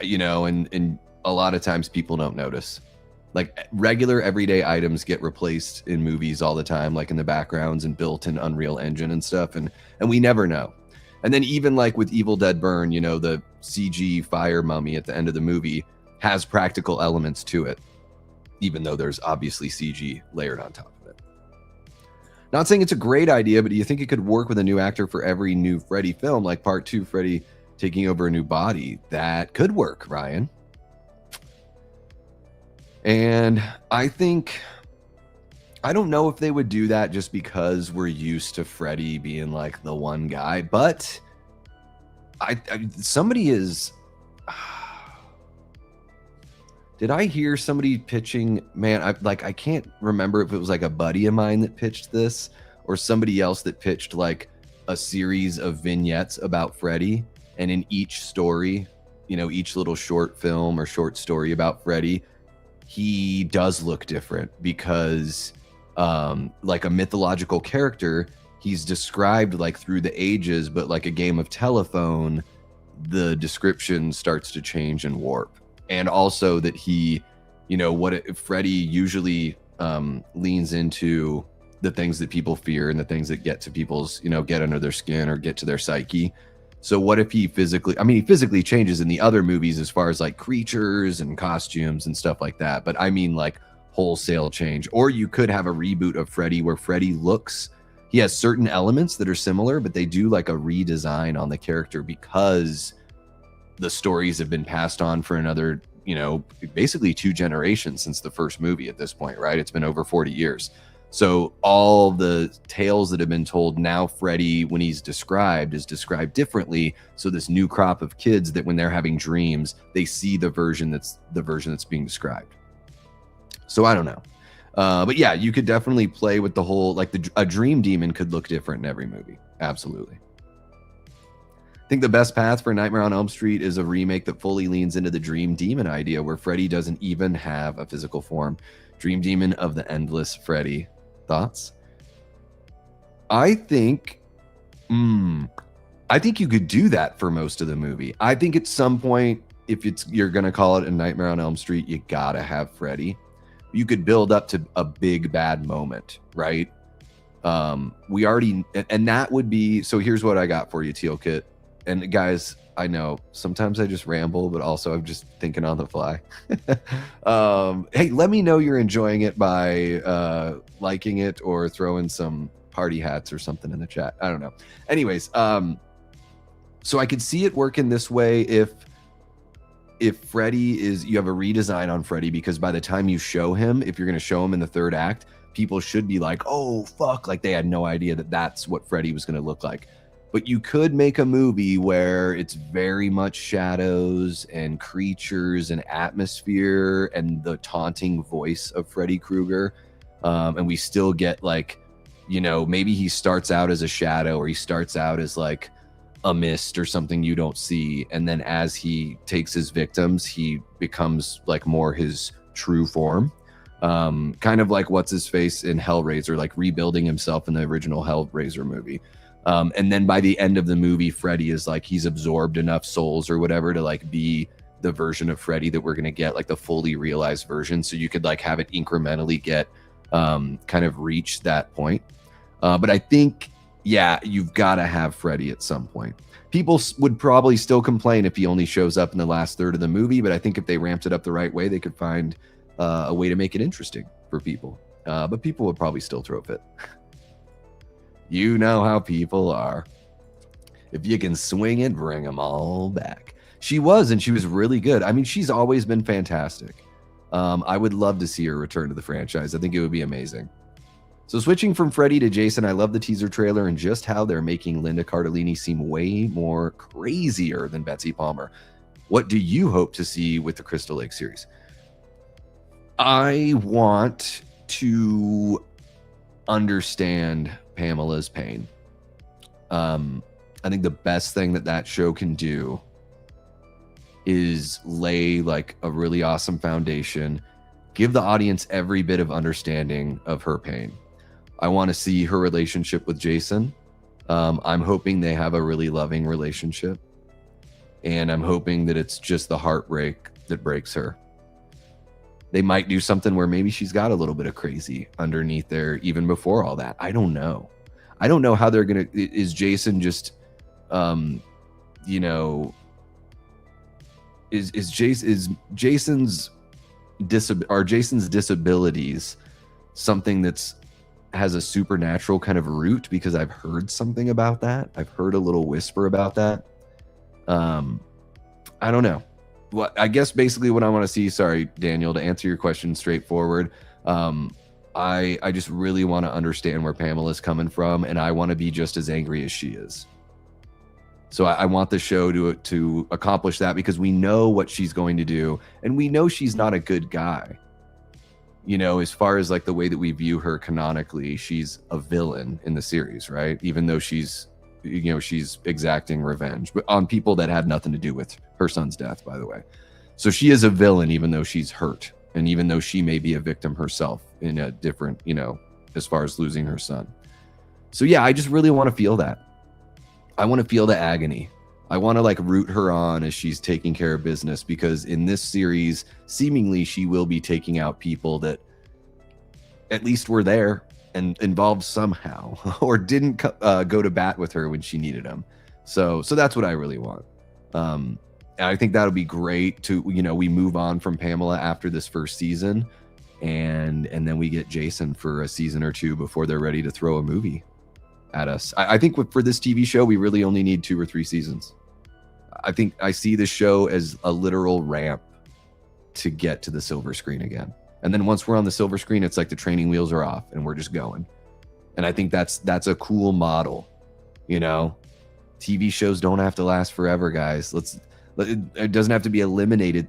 S1: you know, and a lot of times people don't notice. Like regular everyday items get replaced in movies all the time, like in the backgrounds and built in Unreal Engine and stuff, and we never know. And then even like with Evil Dead Burn, you know, the CG fire mummy at the end of the movie has practical elements to it, even though there's obviously CG layered on top of it. Not saying it's a great idea, but do you think it could work with a new actor for every new Freddy film, like Part 2 Freddy taking over a new body? That could work, Ryan. And I think, I don't know if they would do that just because we're used to Freddy being like the one guy, but somebody is, did I hear somebody pitching, man, I can't remember if it was like a buddy of mine that pitched this or somebody else that pitched like a series of vignettes about Freddy, and in each story, you know, each little short film or short story about Freddy, he does look different because like a mythological character, he's described like through the ages, but like a game of telephone, the description starts to change and warp. And also that he, you know, Freddy usually leans into the things that people fear and the things that get to people's, you know, get under their skin or get to their psyche. So what if he physically, I mean, he physically changes in the other movies as far as like creatures and costumes and stuff like that. But I mean like wholesale change. Or you could have a reboot of Freddy where Freddy he has certain elements that are similar, but they do like a redesign on the character because the stories have been passed on for another, you know, basically 2 generations since the first movie at this point, right? It's been over 40 years. So all the tales that have been told now, Freddy, when he's described, is described differently. So this new crop of kids that when they're having dreams, they see the version that's being described. So I don't know. But yeah, you could definitely play with the whole, like a dream demon could look different in every movie. Absolutely. I think the best path for Nightmare on Elm Street is a remake that fully leans into the dream demon idea where Freddy doesn't even have a physical form. Dream demon of the endless Freddy. Thoughts? I think you could do that for most of the movie. I think at some point, if you're gonna call it a Nightmare on Elm Street, you gotta have Freddy. You could build up to a big bad moment, right? We already, and that would be, so here's what I got for you, Teal Kit. And guys, I know sometimes I just ramble, but also I'm just thinking on the fly. Hey, let me know you're enjoying it by liking it or throwing some party hats or something in the chat. I don't know. Anyways, so I could see it working this way if Freddy you have a redesign on Freddy, because by the time you show him, if you're going to show him in the 3rd act, people should be like, oh, fuck, like they had no idea that that's what Freddy was going to look like. But you could make a movie where it's very much shadows and creatures and atmosphere and the taunting voice of Freddy Krueger. And we still get like, you know, maybe he starts out as a shadow or he starts out as like a mist or something you don't see. And then as he takes his victims, he becomes like more his true form. Kind of like what's his face in Hellraiser, like rebuilding himself in the original Hellraiser movie. And then by the end of the movie, Freddy is like, he's absorbed enough souls or whatever to like be the version of Freddy that we're going to get, like the fully realized version. So you could like have it incrementally get kind of reach that point. But I think, yeah, you've got to have Freddy at some point. People would probably still complain if he only shows up in the last third of the movie. But I think if they ramped it up the right way, they could find a way to make it interesting for people. But people would probably still throw a fit. You know how people are. If you can swing it, bring them all back. She was, and she was really good. I mean, she's always been fantastic. I would love to see her return to the franchise. I think it would be amazing. So switching from Freddy to Jason, I love the teaser trailer and just how they're making Linda Cardellini seem way more crazier than Betsy Palmer. What do you hope to see with the Crystal Lake series? I want to understand Pamela's pain. I think the best thing that show can do is lay like a really awesome foundation, give the audience every bit of understanding of her pain. I want to see her relationship with Jason. I'm hoping they have a really loving relationship, and I'm hoping that it's just the heartbreak that breaks her. They might do something where maybe she's got a little bit of crazy underneath there even before all that. I don't know. I don't know how they're gonna. Is Jason just, you know, is Jason's disabilities something that's has a supernatural kind of root? Because I've heard something about that. I've heard a little whisper about that. I don't know. Well, I guess basically what I want to see, sorry, Daniel, to answer your question straightforward, I just really want to understand where Pamela's coming from, and I want to be just as angry as she is. So I want the show to accomplish that, because we know what she's going to do, and we know she's not a good guy. You know, as far as like the way that we view her canonically, she's a villain in the series, right? Even though she's, you know, she's exacting revenge, but on people that had nothing to do with her son's death, by the way. So she is a villain, even though she's hurt, and even though she may be a victim herself in a different, you know, as far as losing her son. So yeah, I just really want to feel that. I want to feel the agony. I want to like root her on as she's taking care of business, because in this series, seemingly she will be taking out people that at least were there and involved somehow, or didn't go to bat with her when she needed them. So that's what I really want. And I think that'll be great to, you know, we move on from Pamela after this first season, and then we get Jason for a season or two before they're ready to throw a movie at us. I think for this TV show, we really only need 2 or 3 seasons. I think I see this show as a literal ramp to get to the silver screen again. And then once we're on the silver screen, it's like the training wheels are off and we're just going. And I think that's a cool model. You know, TV shows don't have to last forever, guys. It doesn't have to be a limited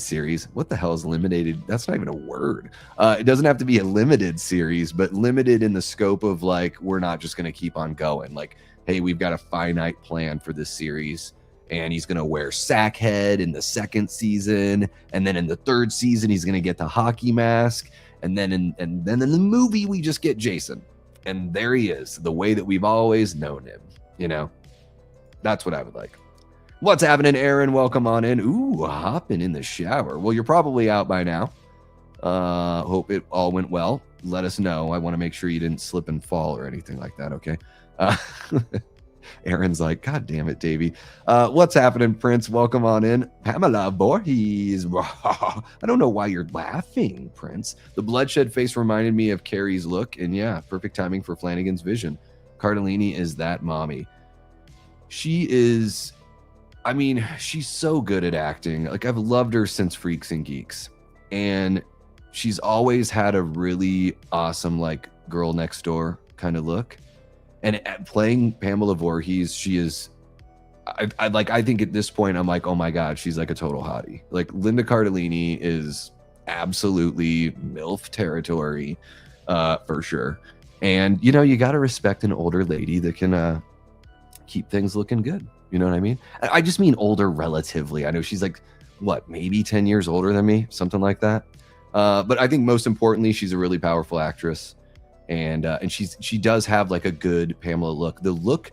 S1: series. What the hell is limited? That's not even a word. It doesn't have to be a limited series, but limited in the scope of like, we're not just going to keep on going. Like, hey, we've got a finite plan for this series, and he's going to wear Sackhead in the 2nd season, and then in the 3rd season he's going to get the hockey mask, and then in the movie we just get Jason, and there he is, the way that we've always known him. You know, that's what I would like. What's happening, Aaron? Welcome on in. Ooh, hopping in the shower. Well, you're probably out by now. Hope it all went well. Let us know. I want to make sure you didn't slip and fall or anything like that, okay? Aaron's like, God damn it, Davey. What's happening, Prince? Welcome on in. Pamela Voorhees. I don't know why you're laughing, Prince. The bloodshed face reminded me of Carrie's look, and yeah, perfect timing for Flanagan's vision. Cardellini is that mommy. She is... I mean, she's so good at acting. Like, I've loved her since Freaks and Geeks. And she's always had a really awesome, like, girl next door kind of look. And playing Pamela Voorhees, she is... I think at this point, I'm like, oh my God, she's like a total hottie. Like, Linda Cardellini is absolutely MILF territory, for sure. And, you know, you got to respect an older lady that can keep things looking good. You know what I mean? I just mean older relatively. I know she's like, what, maybe 10 years older than me, something like that. But I think most importantly, she's a really powerful actress, and she does have like a good Pamela look. The look,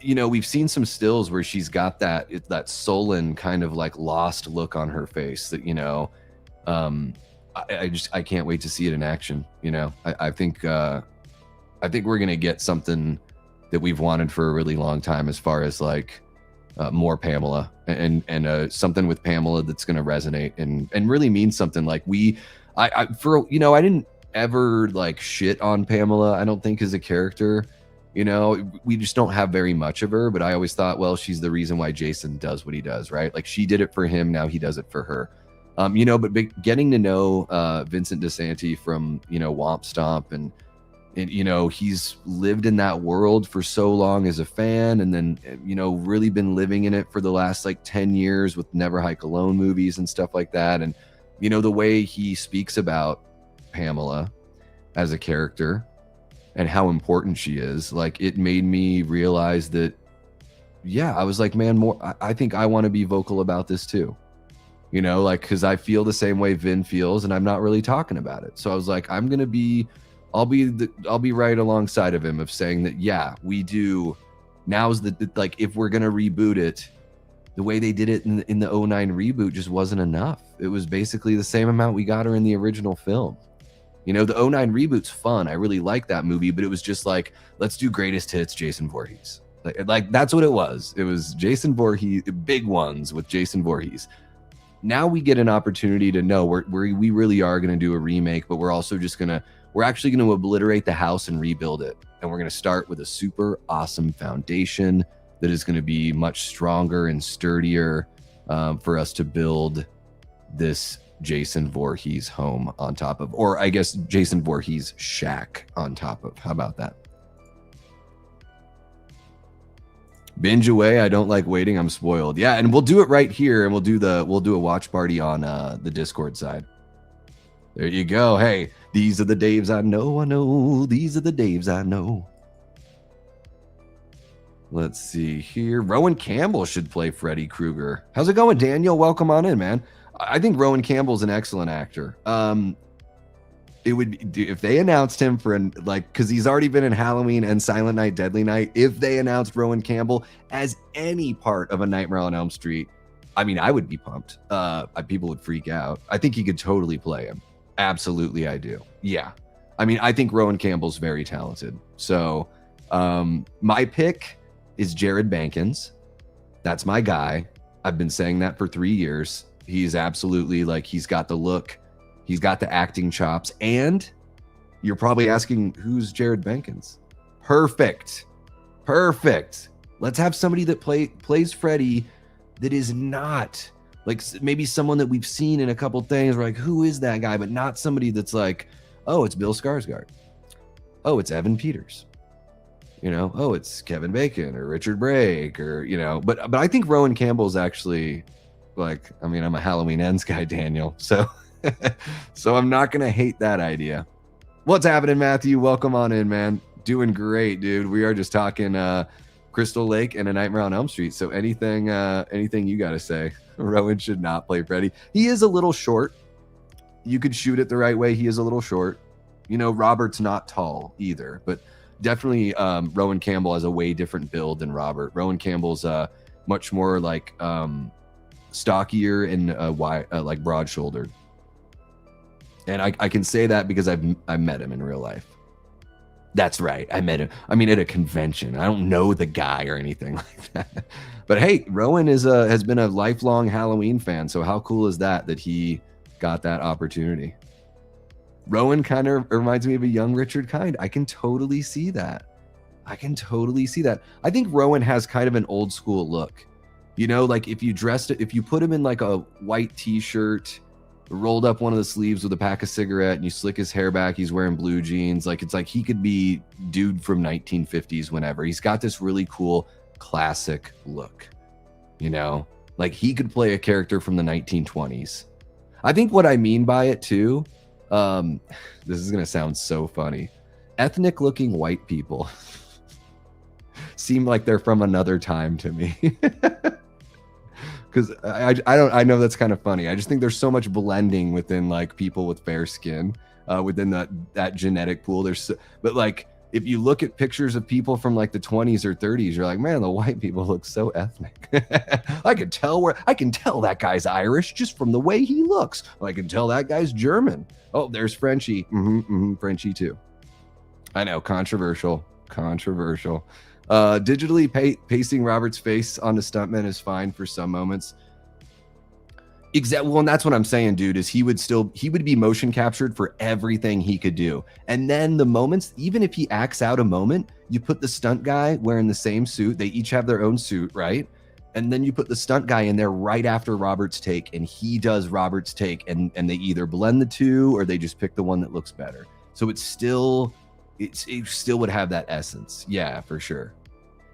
S1: you know, we've seen some stills where she's got that sullen kind of like lost look on her face that, you know, I can't wait to see it in action. You know, I think we're gonna get something that we've wanted for a really long time, as far as like more Pamela and something with Pamela that's going to resonate and really mean something. Like I didn't ever like shit on Pamela, I don't think, as a character. You know, we just don't have very much of her, but I always thought, well, she's the reason why Jason does what he does, right? Like she did it for him, now he does it for her. You know, but getting to know Vincent DeSanti from, you know, Womp Stomp, and you know, he's lived in that world for so long as a fan, and then, you know, really been living in it for the last like 10 years with Never Hike Alone movies and stuff like that. And, you know, the way he speaks about Pamela as a character and how important she is, like, it made me realize that, yeah, I was like, man, I think I want to be vocal about this too. You know, like, because I feel the same way Vin feels, and I'm not really talking about it. So I was like, I'll be right alongside of him of saying that, yeah, we do. Now's like, if we're gonna reboot it, the way they did it in the 09 reboot just wasn't enough. It was basically the same amount we got her in the original film. You know, the 09 reboot's fun. I really like that movie, but it was just like, let's do greatest hits Jason Voorhees. Like that's what it was. It was Jason Voorhees, big ones with Jason Voorhees. Now we get an opportunity to know we really are going to do a remake, but we're actually going to obliterate the house and rebuild it. And we're going to start with a super awesome foundation that is going to be much stronger and sturdier for us to build this Jason Voorhees home on top of, or I guess Jason Voorhees shack on top of. How about that? Binge away. I don't like waiting. I'm spoiled. Yeah, and we'll do it right here, and we'll do a watch party on the Discord side. There you go. Hey, these are the Daves I know. These are the Daves I know. Let's see here. Rowan Campbell should play Freddy Krueger. How's it going, Daniel? Welcome on in, man. I think Rowan Campbell's an excellent actor. It would be, if they announced him for because he's already been in Halloween and Silent Night, Deadly Night. If they announced Rowan Campbell as any part of A Nightmare on Elm Street, I mean, I would be pumped. People would freak out. I think he could totally play him. Absolutely, I do. Yeah. I mean, I think Rowan Campbell's very talented. So my pick is Jared Bankins. That's my guy. I've been saying that for 3 years. He's absolutely, like, he's got the look. He's got the acting chops. And you're probably asking, who's Jared Bankins? Perfect. Let's have somebody that plays Freddy that is not, like, maybe someone that we've seen in a couple things. We're like, who is that guy? But not somebody that's like, oh, it's Bill Skarsgård. Oh, it's Evan Peters. You know, oh, it's Kevin Bacon or Richard Brake, or, you know, but I think Rowan Campbell's actually, like, I mean, I'm a Halloween Ends guy, Daniel. So so I'm not going to hate that idea. What's happening, Matthew? Welcome on in, man. Doing great, dude. We are just talking Crystal Lake and A Nightmare on Elm Street. So anything you got to say? Rowan should not play Freddy. He is a little short. You could shoot it the right way. He is a little short. You know, Robert's not tall either, but definitely Rowan Campbell has a way different build than Robert. Rowan Campbell's much more like stockier and like broad-shouldered. And I can say that because I met him in real life. That's right. I met him. I mean, at a convention. I don't know the guy or anything like that. But hey, Rowan has been a lifelong Halloween fan. So how cool is that he got that opportunity? Rowan kind of reminds me of a young Richard Kind. I can totally see that. I think Rowan has kind of an old school look. You know, like if you put him in like a white t-shirt, rolled up one of the sleeves with a pack of cigarette, and you slick his hair back, he's wearing blue jeans. Like, it's like he could be dude from 1950s whenever. He's got this really cool classic look, you know, like he could play a character from the 1920s. I think what I mean by it too, this is going to sound so funny. Ethnic looking white people seem like they're from another time to me. Because I know that's kind of funny. I just think there's so much blending within like people with fair skin within that genetic pool. But like if you look at pictures of people from like the 20s or 30s, you're like, man, the white people look so ethnic. I can tell that guy's Irish just from the way he looks. I can tell that guy's German. Oh, there's Frenchie. Frenchie too. I know, controversial. Digitally pasting Robert's face on the stuntman is fine for some moments. Exactly. Well, and that's what I'm saying, dude, is he would be motion captured for everything he could do. And then the moments, even if he acts out a moment, you put the stunt guy wearing the same suit. They each have their own suit, right? And then you put the stunt guy in there right after Robert's take, and he does Robert's take, and they either blend the two or they just pick the one that looks better. So it still would have that essence. Yeah, for sure.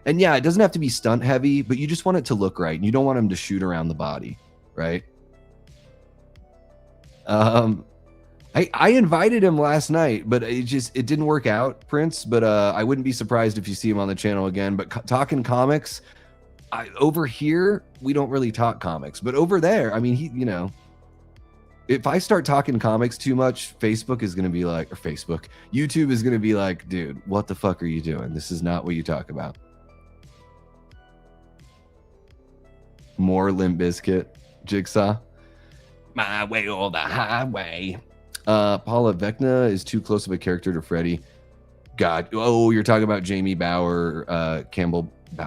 S1: And yeah, it doesn't have to be stunt heavy, but you just want it to look right. You don't want him to shoot around the body, right? I invited him last night, but it didn't work out, Prince. But I wouldn't be surprised if you see him on the channel again. But talking comics, over here we don't really talk comics, but over there, I mean, if I start talking comics too much, Facebook is gonna be like, or YouTube is gonna be like, dude, what the fuck are you doing? This is not what you talk about. More Limp Bizkit, Jigsaw. My way or the highway. Paula Vecna is too close of a character to Freddy. God. Oh, you're talking about Jamie Bauer, Campbell. I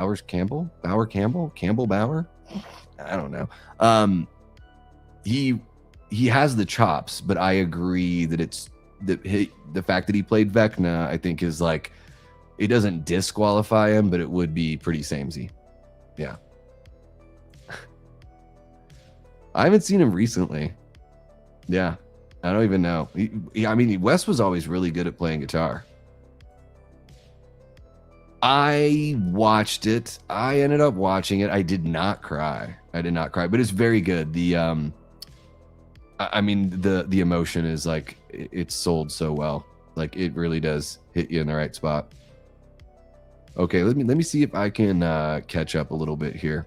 S1: don't know. He has the chops, but I agree that it's the fact that he played Vecna, I think, is like, it doesn't disqualify him, but it would be pretty samey. Yeah. I haven't seen him recently. Yeah, I don't even know. I mean, Wes was always really good at playing guitar. I watched it. I ended up watching it. I did not cry. But it's very good. I mean, the emotion is like, it's sold so well. Like, it really does hit you in the right spot. Okay, let me see if I can catch up a little bit here.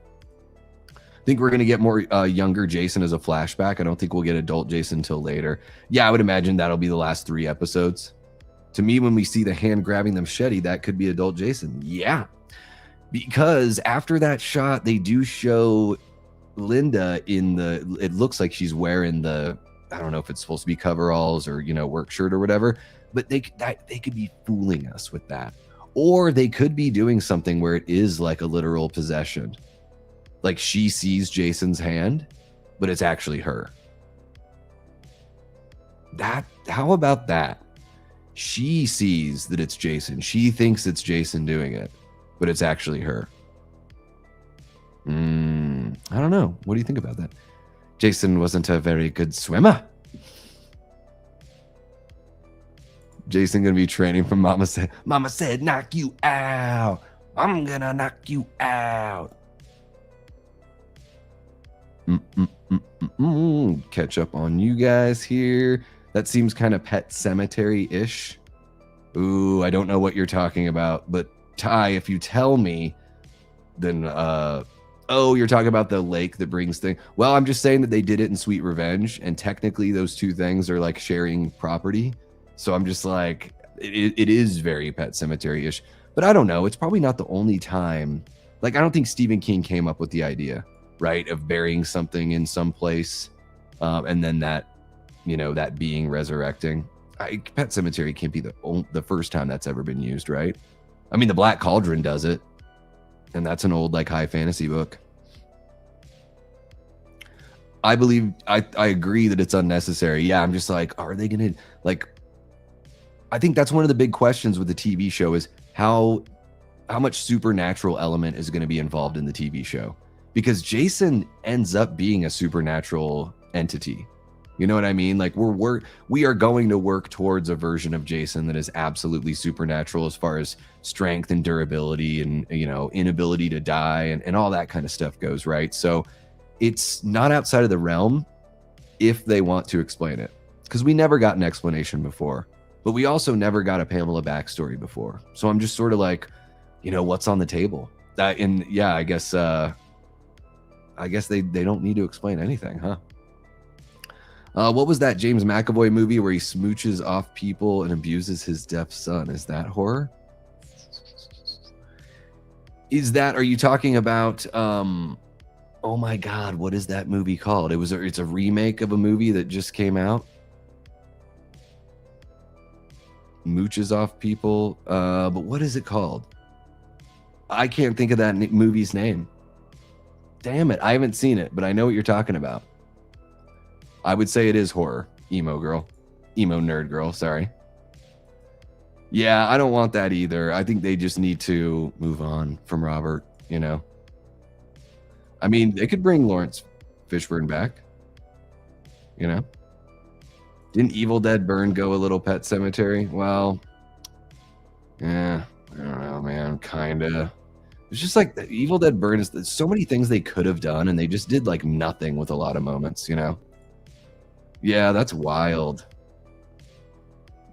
S1: I think we're going to get more younger Jason as a flashback. I don't think we'll get adult Jason until later. Yeah, I would imagine that'll be the last 3 episodes. To me, when we see the hand grabbing the machete, that could be adult Jason. Yeah, because after that shot, they do show Linda it looks like she's wearing the, I don't know if it's supposed to be coveralls or, work shirt or whatever, but they could be fooling us with that. Or they could be doing something where it is like a literal possession. Like she sees Jason's hand, but it's actually her. How about that? She sees that it's Jason. She thinks it's Jason doing it, but it's actually her. I don't know. What do you think about that? Jason wasn't a very good swimmer. Jason gonna be training from Mama said knock you out. I'm gonna knock you out. Catch up on you guys here. That seems kind of Pet Cemetery-ish. Ooh, I don't know what you're talking about, but Ty, if you tell me, then oh, you're talking about the lake that brings things. Well, I'm just saying that they did it in Sweet Revenge, and technically those two things are like sharing property. So I'm just like, it is very Pet Cemetery-ish, but I don't know. It's probably not the only time. Like, I don't think Stephen King came up with the idea, right, of burying something in some place, and then that, that being resurrecting. Pet Cemetery can't be the first time that's ever been used, right? I mean, the Black Cauldron does it, and that's an old like high fantasy book. I believe I agree that it's unnecessary. Yeah, I'm just like, are they gonna like? I think that's one of the big questions with the TV show is how much supernatural element is going to be involved in the TV show, because Jason ends up being a supernatural entity. You know what I mean? Like we are going to work towards a version of Jason that is absolutely supernatural as far as strength and durability and, inability to die and all that kind of stuff goes, right? So it's not outside of the realm if they want to explain it, because we never got an explanation before, but we also never got a Pamela backstory before. So I'm just sort of like, what's on the table? And yeah, I guess they don't need to explain anything, huh? What was that James McAvoy movie where he smooches off people and abuses his deaf son? Is that horror? Are you talking about, oh my God, what is that movie called? It's a remake of a movie that just came out. Mooches off people. But what is it called? I can't think of that movie's name. Damn it. I haven't seen it, but I know what you're talking about. I would say it is horror. Emo nerd girl, sorry. Yeah, I don't want that either. I think they just need to move on from Robert, you know. I mean, they could bring Lawrence Fishburne back, you know. Didn't Evil Dead Burn go a little Pet Cemetery? Well, yeah, I don't know, man, kinda. It's just like the Evil Dead Burn is so many things they could have done, and they just did like nothing with a lot of moments, you know. Yeah, that's wild.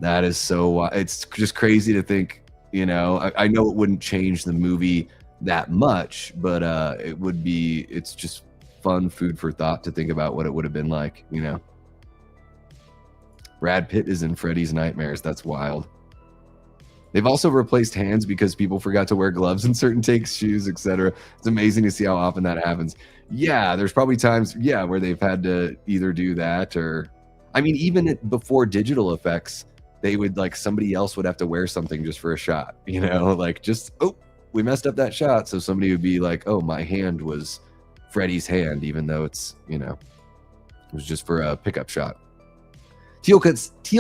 S1: That is so wild. It's just crazy to think, you know. I know it wouldn't change the movie that much, but it would be. It's just fun food for thought to think about what it would have been like, you know. Brad Pitt is in Freddy's Nightmares. That's wild. They've also replaced hands because people forgot to wear gloves in certain takes, shoes, etc. It's amazing to see how often that happens. Yeah, there's probably times, yeah, where they've had to either do that or, I mean, even before digital effects, they would like somebody else would have to wear something just for a shot, you know, like just, oh, we messed up that shot. So somebody would be like, oh, my hand was Freddy's hand, even though it's, you know, it was just for a pickup shot. Teal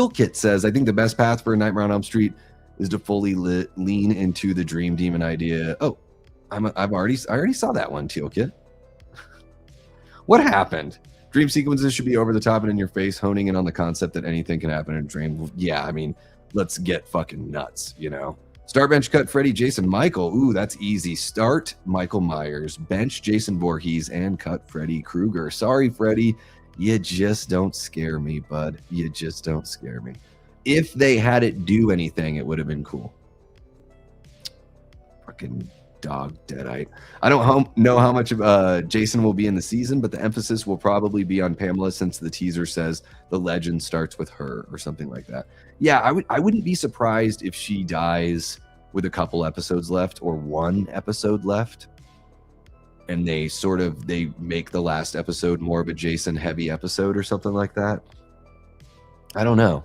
S1: Kit says, I think the best path for Nightmare on Elm Street is to fully lean into the Dream Demon idea. Oh, I already saw that one, Teal Kit. What happened? Dream sequences should be over the top and in your face, honing in on the concept that anything can happen in a dream. Yeah, I mean, let's get fucking nuts, you know. Start, bench, cut Freddy, Jason, Michael. Ooh, that's easy. Start Michael Myers, bench Jason Voorhees, and cut Freddy Krueger. Sorry, Freddy. You just don't scare me, bud. You just don't scare me. If they had it do anything, it would have been cool. Fucking dog deadite. I don't know how much of Jason will be in the season, but the emphasis will probably be on Pamela since the teaser says the legend starts with her or something like that. Yeah, I wouldn't be surprised if she dies with a couple episodes left or one episode left. And they make the last episode more of a Jason heavy episode or something like that. I don't know.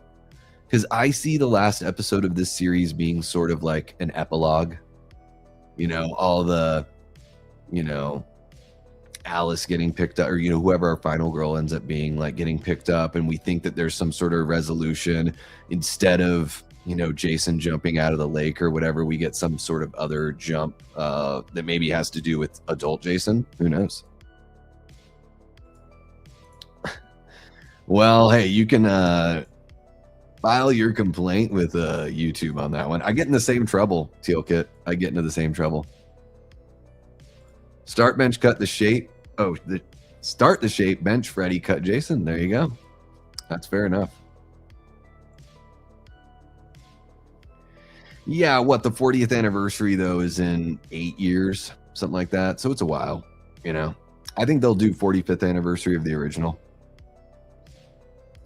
S1: Because I see the last episode of this series being sort of like an epilogue. You know, all the, you know, Alice getting picked up, or, you know, whoever our final girl ends up being, like, getting picked up. And we think that there's some sort of resolution. Instead of, you know, Jason jumping out of the lake or whatever, we get some sort of other jump that maybe has to do with adult Jason. Who knows? Well, hey, you can file your complaint with YouTube on that one. I get in the same trouble, Teal Kit. I get into the same trouble. Start, bench, cut the shape. Oh, start the shape, bench Freddy, cut Jason. There you go. That's fair enough. Yeah, what, the 40th anniversary, though, is in 8 years, something like that. So it's a while, you know. I think they'll do 45th anniversary of the original.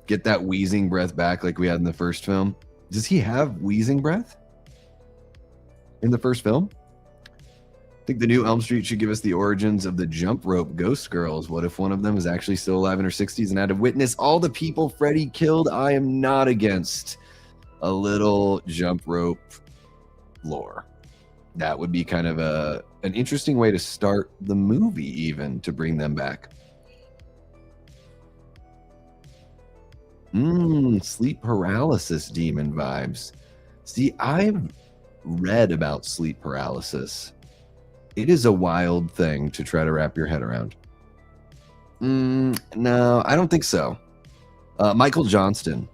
S1: Get that wheezing breath back like we had in the first film. Does he have wheezing breath in the first film? I think the new Elm Street should give us the origins of the jump rope ghost girls. What if one of them is actually still alive in her 60s and had to witness all the people Freddy killed? I am not against a little jump rope lore. That would be kind of an interesting way to start the movie, even, to bring them back. Sleep paralysis demon vibes. See, I've read about sleep paralysis. It is a wild thing to try to wrap your head around. No, I don't think so. Michael Johnston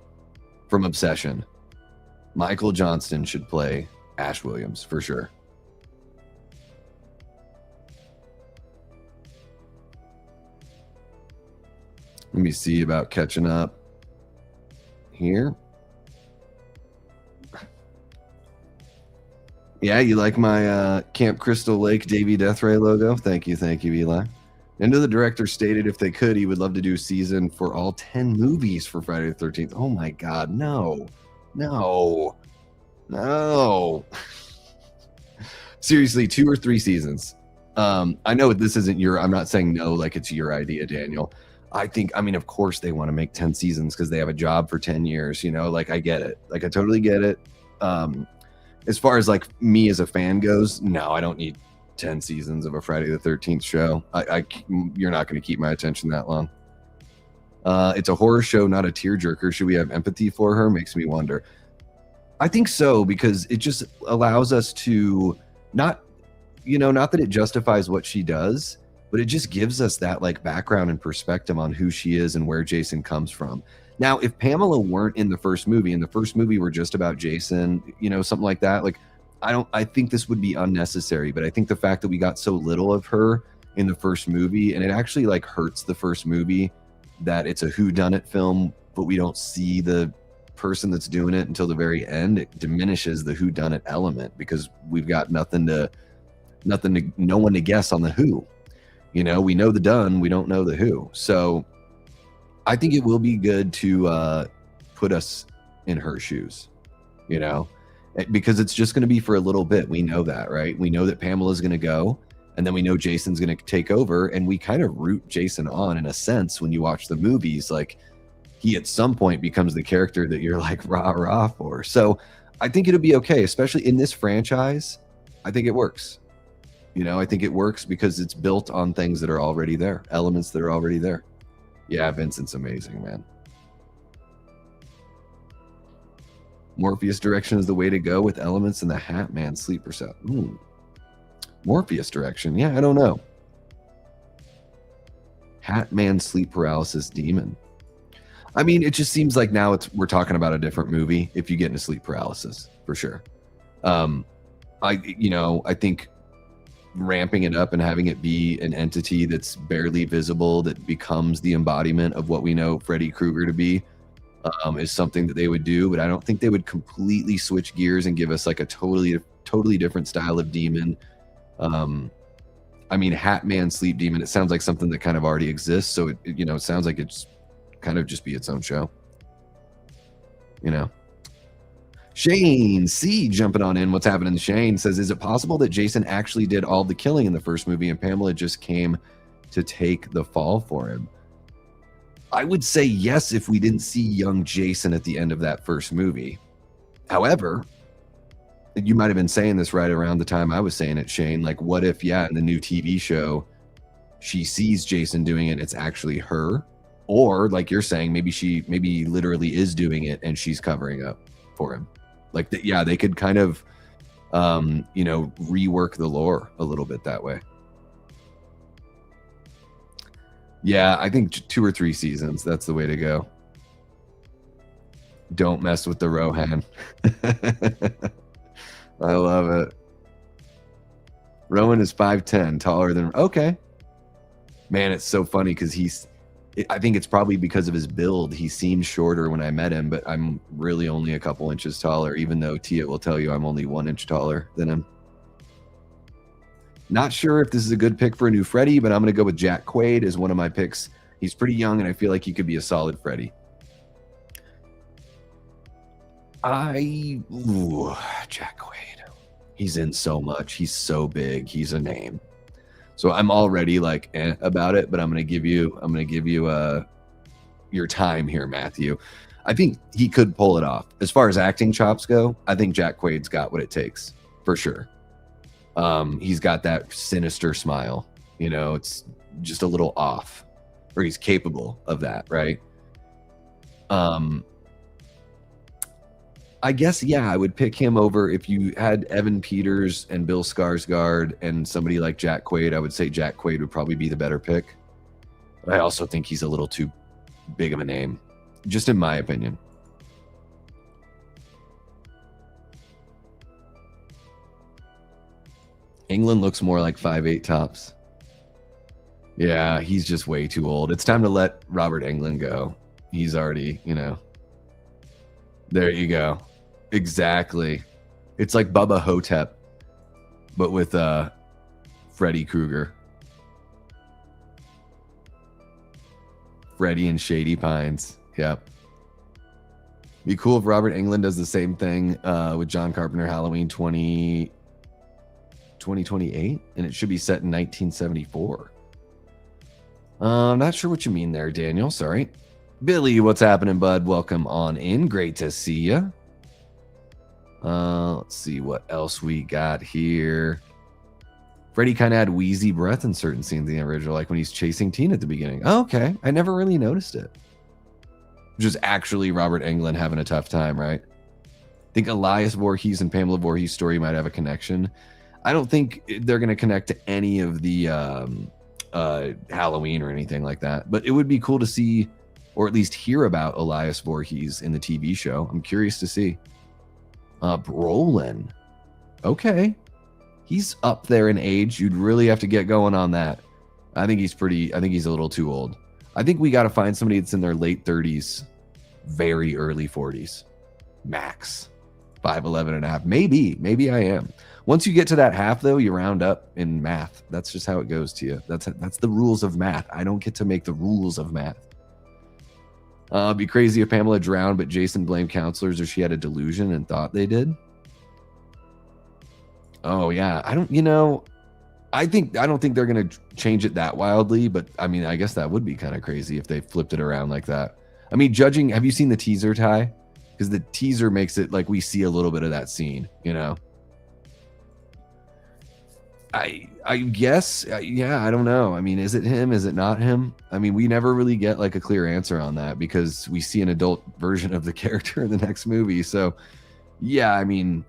S1: from Obsession. Michael Johnston should play Ash Williams for sure. Let me see about catching up here. Yeah, you like my Camp Crystal Lake Davey Deathray logo? Thank you, Eli. And the director stated if they could, he would love to do a season for all 10 movies for Friday the 13th. Oh my God, no. Seriously, 2 or 3 seasons. I know this isn't I'm not saying no like it's your idea, Daniel. I mean, of course they want to make 10 seasons because they have a job for 10 years, you know, like I get it. Like I totally get it. As far as like me as a fan goes, no, I don't need 10 seasons of a Friday the 13th show. You're not going to keep my attention that long. It's a horror show, not a tearjerker. Should we have empathy for her? Makes me wonder. I think so, because it just allows us to not that it justifies what she does, but it just gives us that like background and perspective on who she is and where Jason comes from. Now, if Pamela weren't in the first movie and the first movie were just about Jason, something like that, like I think this would be unnecessary, but I think the fact that we got so little of her in the first movie, and it actually like hurts the first movie that it's a whodunit film, but we don't see the person that's doing it until the very end. It diminishes the whodunit element because we've got no one to guess on the who. We know the done, we don't know the who. So I think it will be good to put us in her shoes, because it's just going to be for a little bit. We know that, right? We know that Pamela's going to go, and then we know Jason's going to take over, and we kind of root Jason on in a sense when you watch the movies. Like, he at some point becomes the character that you're like rah for. So I think it'll be okay, especially in this franchise. I think it works. I think it works because it's built on things that are already there, elements that are already there. Yeah, Vincent's amazing, man. Morpheus direction is the way to go with elements in the Hat Man sleeper set. Morpheus direction. Yeah, I don't know. Hat Man sleep paralysis demon. I mean, it just seems like now we're talking about a different movie if you get into sleep paralysis, for sure. I think ramping it up and having it be an entity that's barely visible, that becomes the embodiment of what we know Freddy Krueger to be, is something that they would do, but I don't think they would completely switch gears and give us like a totally different style of demon. I mean, Hat Man sleep demon, it sounds like something that kind of already exists, so it sounds like it's kind of just be its own show. Shane C jumping on in. What's happening? Shane says, is it possible that Jason actually did all the killing in the first movie and Pamela just came to take the fall for him? I would say yes if we didn't see young Jason at the end of that first movie. However, you might have been saying this right around the time I was saying it, Shane. Like, what if, in the new TV show, she sees Jason doing it, it's actually her? Or, like you're saying, maybe literally is doing it and she's covering up for him. Like, they could kind of, rework the lore a little bit that way. Yeah, I think 2 or 3 seasons. That's the way to go. Don't mess with the Rohan. I love it. Rowan is 5'10", taller than... Okay. Man, it's so funny because I think it's probably because of his build. He seemed shorter when I met him, but I'm really only a couple inches taller, even though Tia will tell you I'm only 1 inch taller than him. Not sure if this is a good pick for a new Freddy, but I'm going to go with Jack Quaid as one of my picks. He's pretty young, and I feel like he could be a solid Freddy. Jack Quaid. He's in so much. He's so big. He's a name. So I'm already like about it, but I'm gonna give you your time here, Matthew. I think he could pull it off. As far as acting chops go, I think Jack Quaid's got what it takes for sure. He's got that sinister smile. It's just a little off, or he's capable of that, right? I guess, I would pick him over if you had Evan Peters and Bill Skarsgård and somebody like Jack Quaid. I would say Jack Quaid would probably be the better pick. But I also think he's a little too big of a name, just in my opinion. England looks more like 5'8" tops. Yeah, he's just way too old. It's time to let Robert Englund go. He's already, There you go. Exactly. It's like Bubba Hotep, but with Freddy Krueger. Freddy and Shady Pines. Yep. Be cool if Robert Englund does the same thing with John Carpenter Halloween 2028, and it should be set in 1974. I'm not sure what you mean there, Daniel. Sorry. Billy, what's happening, bud? Welcome on in. Great to see you. Let's see what else we got here. Freddy kind of had wheezy breath in certain scenes in the original, like when he's chasing Teen at the beginning. Oh, okay. I never really noticed it. Just actually Robert Englund having a tough time, right? I think Elias Voorhees and Pamela Voorhees' story might have a connection. I don't think they're going to connect to any of the Halloween or anything like that, but it would be cool to see, or at least hear about Elias Voorhees in the TV show. I'm curious to see. Brolin. Okay. He's up there in age. You'd really have to get going on that. I think he's a little too old. I think we got to find somebody that's in their late 30s, very early 40s. Max. 5'11 and a half. Maybe I am. Once you get to that half, though, you round up in math. That's just how it goes to you. That's the rules of math. I don't get to make the rules of math. It'd be crazy if Pamela drowned, but Jason blamed counselors or she had a delusion and thought they did. Oh, yeah. I don't think they're going to change it that wildly, but I mean, I guess that would be kind of crazy if they flipped it around like that. I mean, have you seen the teaser, Ty? Because the teaser makes it like we see a little bit of that scene, you know? I guess, yeah, I don't know. I mean, is it him? Is it not him? I mean, we never really get like a clear answer on that because we see an adult version of the character in the next movie. So, yeah, I mean,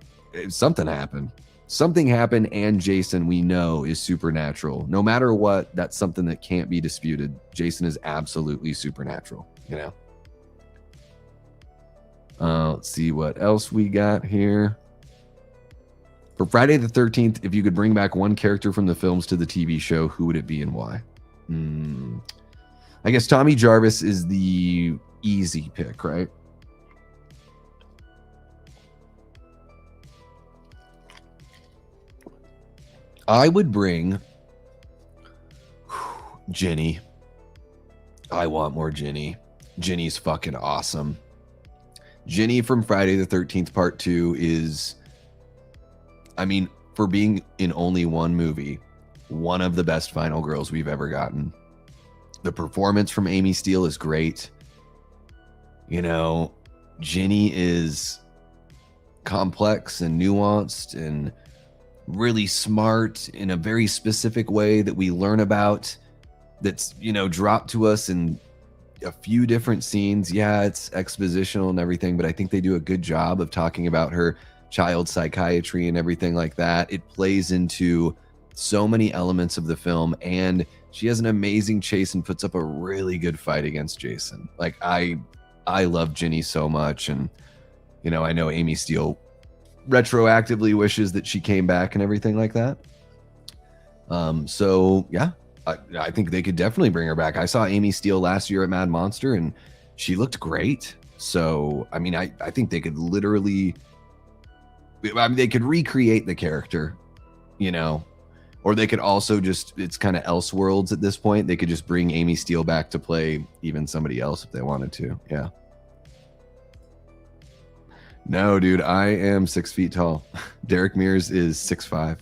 S1: something happened. Something happened, and Jason, we know, is supernatural. No matter what, that's something that can't be disputed. Jason is absolutely supernatural, you know? Let's see what else we got here. For Friday the 13th, if you could bring back one character from the films to the TV show, who would it be and why? I guess Tommy Jarvis is the easy pick, right? I would bring Ginny. I want more Ginny. Ginny's fucking awesome. Ginny from Friday the 13th Part 2 is, I mean, for being in only one movie, one of the best final girls we've ever gotten. The performance from Amy Steele is great. You know, Ginny is complex and nuanced and really smart in a very specific way that we learn about, that's, you know, dropped to us in a few different scenes. Yeah, it's expositional and everything, but I think they do a good job of talking about her child psychiatry and everything like that. It plays into so many elements of the film, and she has an amazing chase and puts up a really good fight against Jason. Like, I love Ginny so much, and, you know, I know Amy Steele retroactively wishes that she came back and everything like that. So yeah, I think they could definitely bring her back. I saw Amy Steele last year at Mad Monster and she looked great. So, I mean, I think they could literally, I mean, they could recreate the character, you know, or they could also just, it's kind of Elseworlds at this point. They could just bring Amy Steele back to play even somebody else if they wanted to. Yeah. No, dude, I am 6 feet tall. Derek Mears is 6'5".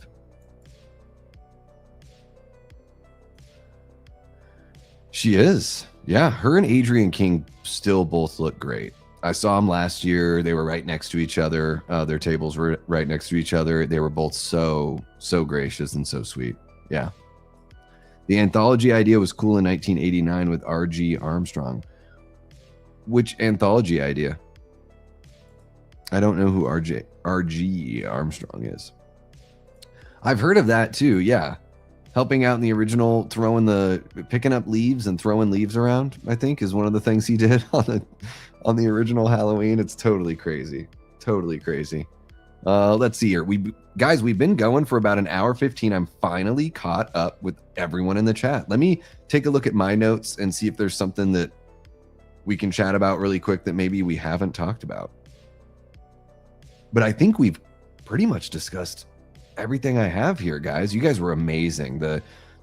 S1: She is. Yeah, her and Adrienne King still both look great. I saw them last year. They were right next to each other. Their tables were right next to each other. They were both so gracious and so sweet. Yeah. The anthology idea was cool in 1989 with R.G. Armstrong. Which anthology idea? I don't know who R.G. Armstrong is. I've heard of that too. Yeah. Helping out in the original, picking up leaves and throwing leaves around, I think, is one of the things he did on the original Halloween. It's totally crazy. Totally crazy. Let's see here. We've been going for about an hour 15. I'm finally caught up with everyone in the chat. Let me take a look at my notes and see if there's something that we can chat about really quick that maybe we haven't talked about. But I think we've pretty much discussed everything I have here, guys. You guys were amazing.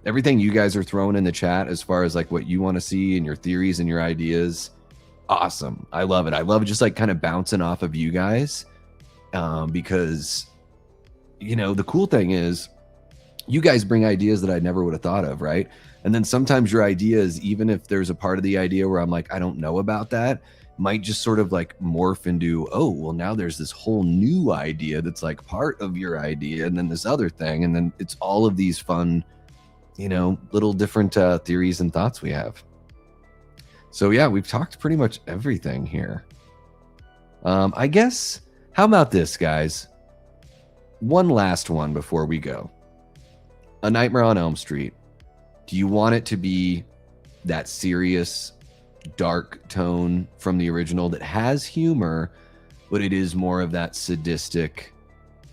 S1: Everything you guys are throwing in the chat as far as like what you want to see and your theories and your ideas. Awesome. I love it. I love just like kind of bouncing off of you guys. Because, you know, the cool thing is you guys bring ideas that I never would have thought of, right? And then sometimes your ideas, even if there's a part of the idea where I'm like, I don't know about that, might just sort of like morph into, oh, well, now there's this whole new idea that's like part of your idea, and then this other thing, and then it's all of these fun, you know, little different theories and thoughts we have. So yeah, we've talked pretty much everything here. I guess, how about this, guys? One last one before we go. A Nightmare on Elm Street. Do you want it to be that serious, dark tone from the original that has humor, but it is more of that sadistic,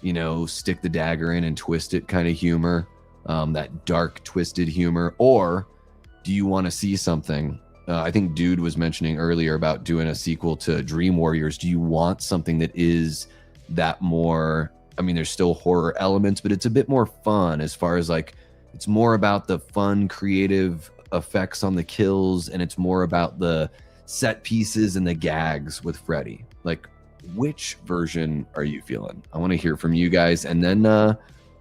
S1: you know, stick the dagger in and twist it kind of humor, that dark, twisted humor? Or do you want to see something? I think Dude was mentioning earlier about doing a sequel to Dream Warriors. Do you want something that is that more, I mean, there's still horror elements, but it's a bit more fun as far as like, it's more about the fun, creative effects on the kills, and it's more about the set pieces and the gags with Freddy? Like, which version are you feeling? I want to hear from you guys, and then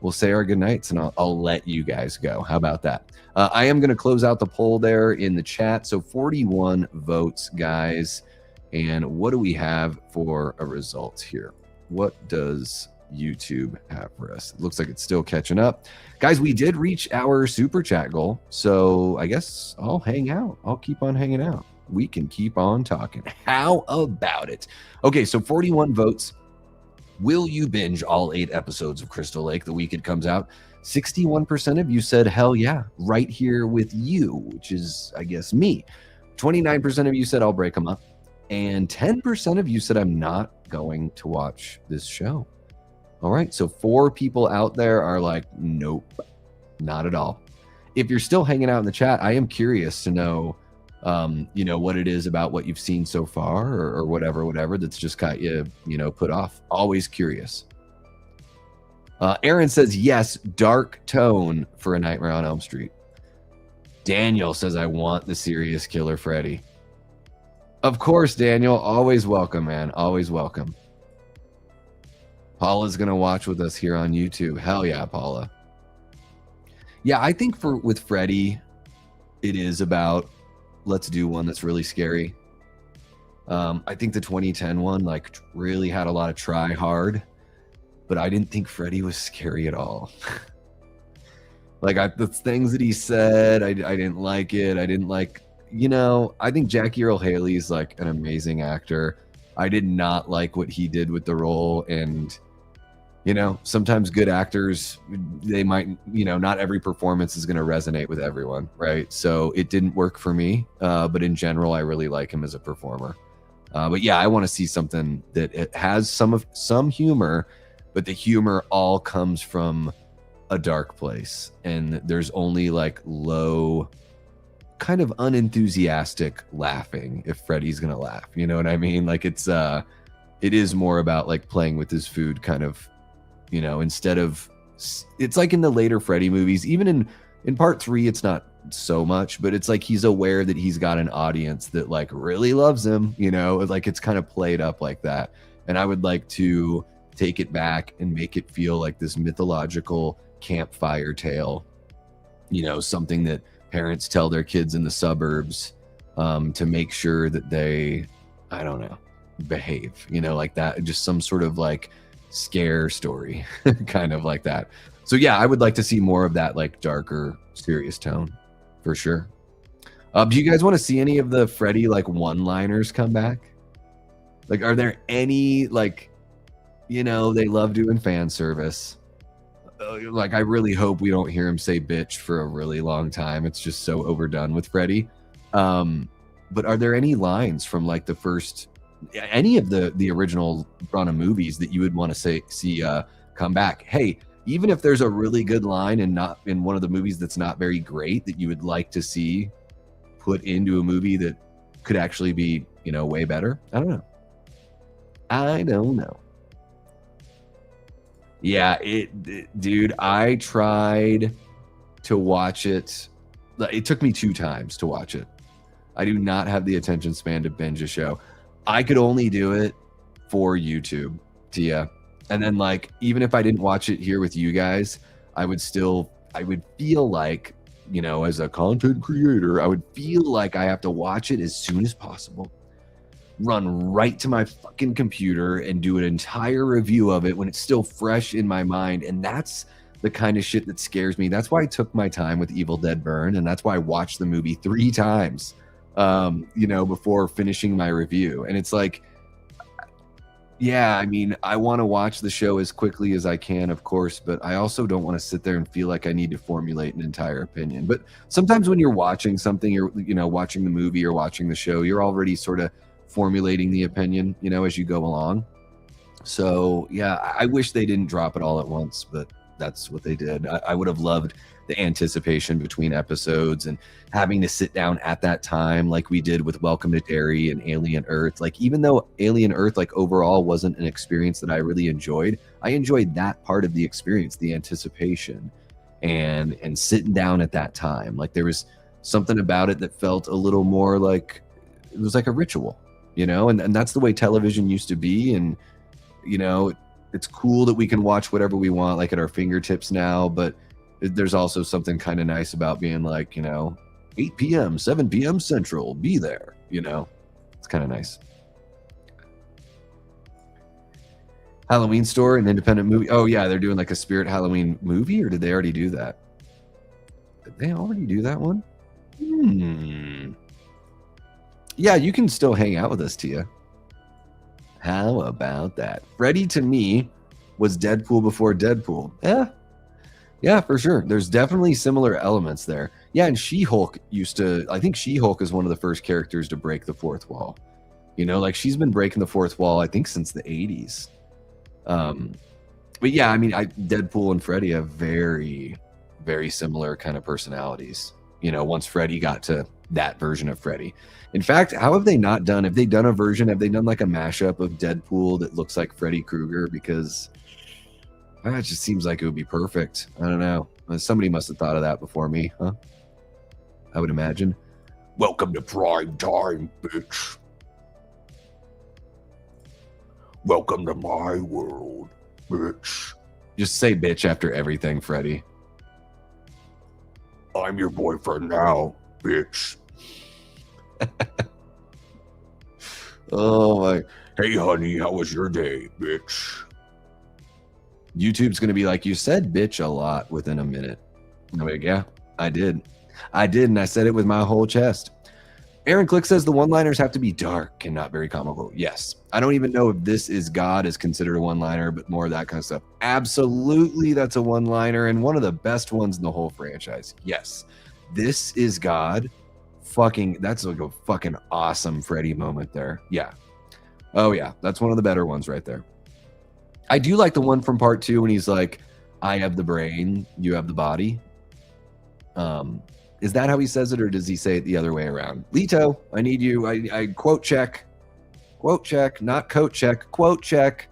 S1: we'll say our goodnights, and I'll let you guys go. How about that? I am going to close out the poll there in the chat. So 41 votes, guys. And what do we have for a result here? What does YouTube have for us? It looks like it's still catching up. Guys, we did reach our super chat goal. So I guess I'll hang out. I'll keep on hanging out. We can keep on talking. How about it? Okay, so 41 votes. Will you binge all 8 episodes of Crystal Lake the week it comes out? 61% of you said, hell yeah, right here with you, which is, I guess, me. 29% of you said, I'll break them up. And 10% of you said, I'm not going to watch this show. All right, so 4 people out there are like, nope, not at all. If you're still hanging out in the chat, I am curious to know, you know, what it is about what you've seen so far, or whatever that's just got you, you know, put off. Always curious. Aaron says, yes, dark tone for A Nightmare on Elm Street. Daniel says, I want the serious killer Freddy. Of course, Daniel, always welcome, man. Always welcome. Paula's going to watch with us here on YouTube. Hell yeah, Paula. Yeah, I think with Freddy, it is about, let's do one that's really scary. I think the 2010 one, like, really had a lot of try hard, but I didn't think Freddy was scary at all. Like, the things that he said, I didn't like it. I didn't like, you know, I think Jackie Earle Haley's like an amazing actor. I did not like what he did with the role. And, you know, sometimes good actors, they might, you know, not every performance is going to resonate with everyone, right? So it didn't work for me. But in general, I really like him as a performer. But yeah, I want to see something that it has some humor, but the humor all comes from a dark place, and there's only like low, kind of unenthusiastic laughing if Freddy's gonna laugh. You know what I mean? Like, it is more about like playing with his food, kind of, you know, instead of, it's like in the later Freddy movies, even in part 3, it's not so much, but it's like he's aware that he's got an audience that like really loves him, you know, like it's kind of played up like that. And I would like to take it back and make it feel like this mythological campfire tale, you know, something that parents tell their kids in the suburbs to make sure that they, I don't know, behave, you know, like that, just some sort of like scare story kind of like that. So yeah, I would like to see more of that like darker, serious tone for sure. Do you guys want to see any of the Freddy like one-liners come back? Like, are there any, like, you know, they love doing fan service. Like, I really hope we don't hear him say bitch for a really long time. It's just so overdone with Freddy. But are there any lines from like the first, any of the original run of movies that you would want to see come back? Hey, even if there's a really good line and not in one of the movies that's not very great, that you would like to see put into a movie that could actually be, you know, way better. I don't know. Yeah, dude, I tried to watch it. It took me 2 times to watch it. I do not have the attention span to binge a show. I could only do it for YouTube, Tia. And then, like, even if I didn't watch it here with you guys, I would feel like, you know, as a content creator, I would feel like I have to watch it as soon as possible, run right to my fucking computer and do an entire review of it when it's still fresh in my mind. And that's the kind of shit that scares me. That's why I took my time with Evil Dead Burn, and that's why I watched the movie 3 times. you know, before finishing my review. And it's like, yeah, I mean, I want to watch the show as quickly as I can, of course, but I also don't want to sit there and feel like I need to formulate an entire opinion. But sometimes when you're watching something, you're, you know, watching the movie or watching the show, you're already sort of formulating the opinion, you know, as you go along. So yeah, I wish they didn't drop it all at once, but that's what they did. I would have loved the anticipation between episodes and having to sit down at that time like we did with Welcome to Derry and Alien Earth. Like, even though Alien Earth, like, overall wasn't an experience that I really enjoyed, I enjoyed that part of the experience, the anticipation and sitting down at that time. Like, there was something about it that felt a little more like it was like a ritual, you know, and that's the way television used to be. And you know, it's cool that we can watch whatever we want, like, at our fingertips now, but there's also something kind of nice about being like, you know, 8 p.m., 7 p.m. Central, be there, you know, it's kind of nice. Halloween Store, an independent movie. Oh yeah, they're doing like a Spirit Halloween movie, or did they already do that? Did they already do that one? Yeah, you can still hang out with us, Tia. How about that? Freddy, to me, was Deadpool before Deadpool. Yeah, for sure. There's definitely similar elements there. Yeah, and She-Hulk I think She-Hulk is one of the first characters to break the fourth wall. You know, like, she's been breaking the fourth wall, I think, since the 80s. But yeah, I mean, Deadpool and Freddy have very, very similar kind of personalities. You know, once Freddy got to that version of Freddy. In fact, have they done a version, have they done like a mashup of Deadpool that looks like Freddy Krueger? Because it just seems like it would be perfect. I don't know. Somebody must have thought of that before me, huh? I would imagine. Welcome to prime time, bitch. Welcome to my world, bitch. Just say bitch after everything, Freddy. I'm your boyfriend now, bitch. Oh my. Hey honey, how was your day, bitch? YouTube's gonna be like, you said bitch a lot within a minute. I'm like, yeah, I did, and I said it with my whole chest. Aaron Click says the one-liners have to be dark and not very comical. Yes. I don't even know if This Is God is considered a one-liner, but more of that kind of stuff. Absolutely, that's a one-liner, and one of the best ones in the whole franchise. Yes. This Is God. That's like a fucking awesome Freddy moment there. Yeah. Oh yeah, that's one of the better ones right there. I do like the one from part 2 when he's like, I have the brain, you have the body. Is that how he says it, or does he say it the other way around? Lito, I need you. I quote check, not coat check, quote check.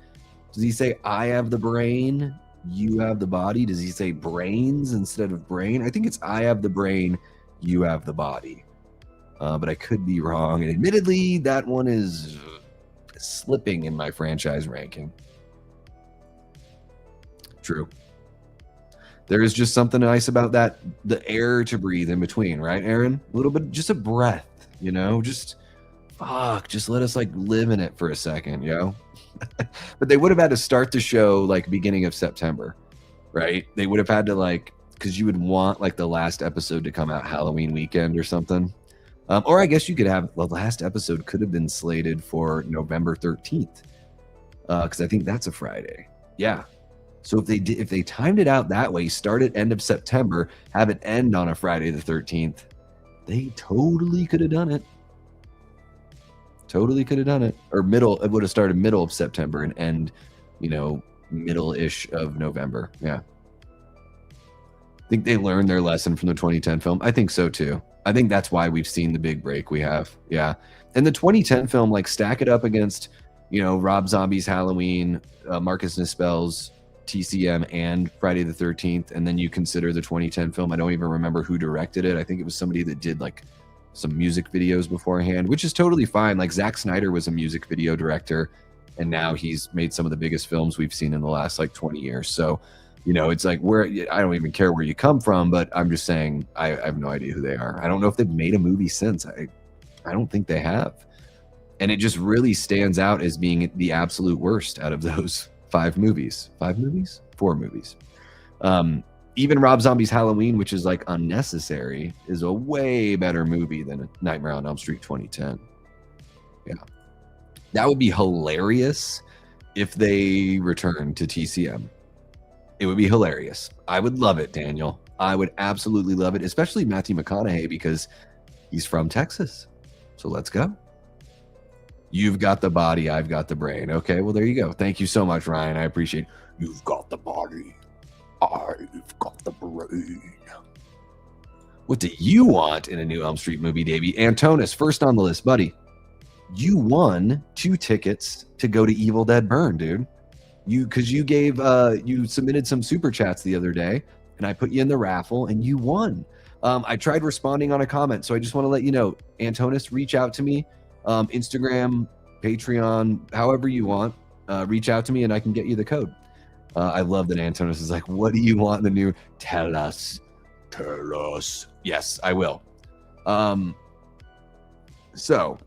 S1: Does he say I have the brain, you have the body? Does he say brains instead of brain? I think it's I have the brain, you have the body. But I could be wrong. And admittedly, that one is slipping in my franchise ranking. True. There is just something nice about that, the air to breathe in between, right, Aaron? A little bit, just a breath, you know? Just let us like live in it for a second, you know? But they would have had to start the show like beginning of September, right? They would have had to like, because you would want like the last episode to come out Halloween weekend or something. Or I guess you could have, the last episode could have been slated for November 13th. Because I think that's a Friday. Yeah. So if they timed it out that way, start at end of September, have it end on a Friday the 13th, they totally could have done it. Totally could have done it. Or it would have started middle of September and end, middle-ish of November. Yeah. I think they learned their lesson from the 2010 film. I think so too. I think that's why we've seen the big break we have. Yeah. And the 2010 film, like, stack it up against, Rob Zombie's Halloween, Marcus Nispel's TCM, and Friday the 13th. And then you consider the 2010 film. I don't even remember who directed it. I think it was somebody that did like some music videos beforehand, which is totally fine. Like, Zack Snyder was a music video director, and now he's made some of the biggest films we've seen in the last like 20 years. So, it's like, I don't even care where you come from, but I'm just saying, I have no idea who they are. I don't know if they've made a movie since. I don't think they have. And it just really stands out as being the absolute worst out of those 4 movies. even Rob Zombie's Halloween, which is like unnecessary, is a way better movie than Nightmare on Elm Street 2010. Yeah. That would be hilarious if they returned to TCM. It would be hilarious. I would love it, Daniel. I would absolutely love it, especially Matthew McConaughey, because he's from Texas. So let's go. You've got the body, I've got the brain. Okay, well, there you go. Thank you so much, Ryan. I appreciate it. You've got the body, I've got the brain. What do you want in a new Elm Street movie, Davey? Antonis, first on the list, buddy. You won 2 tickets to go to Evil Dead Burn, dude. Because you gave, you submitted some super chats the other day, and I put you in the raffle, and you won. I tried responding on a comment, so I just want to let you know, Antonis, reach out to me. Instagram, Patreon, however you want, reach out to me and I can get you the code. I love that Antonis is like, what do you want in the new? Tell us. Yes, I will. So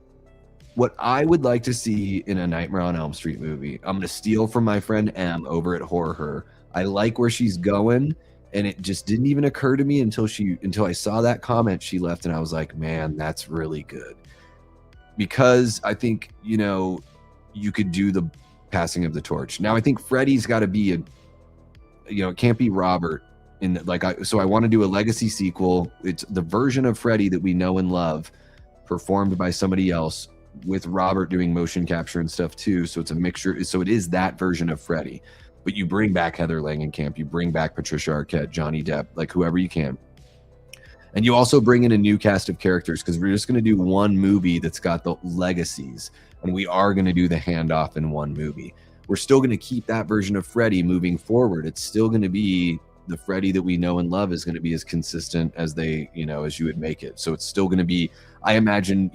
S1: what I would like to see in a Nightmare on Elm Street movie, I'm going to steal from my friend M over at Horror Her. I like where she's going, and it just didn't even occur to me until I saw that comment she left, and I was like, man, that's really good. Because I think, you know, you could do the passing of the torch. Now, I think Freddy's got to be it can't be Robert. So I want to do a legacy sequel. It's the version of Freddy that we know and love, performed by somebody else, with Robert doing motion capture and stuff too. So it's a mixture. So it is that version of Freddy. But you bring back Heather Langenkamp, you bring back Patricia Arquette, Johnny Depp, like whoever you can. And you also bring in a new cast of characters, because we're just going to do one movie that's got the legacies, and we are going to do the handoff in one movie. We're still going to keep that version of Freddy moving forward. It's still going to be the Freddy that we know and love is going to be as consistent as as you would make it. So it's still going to be, I imagine,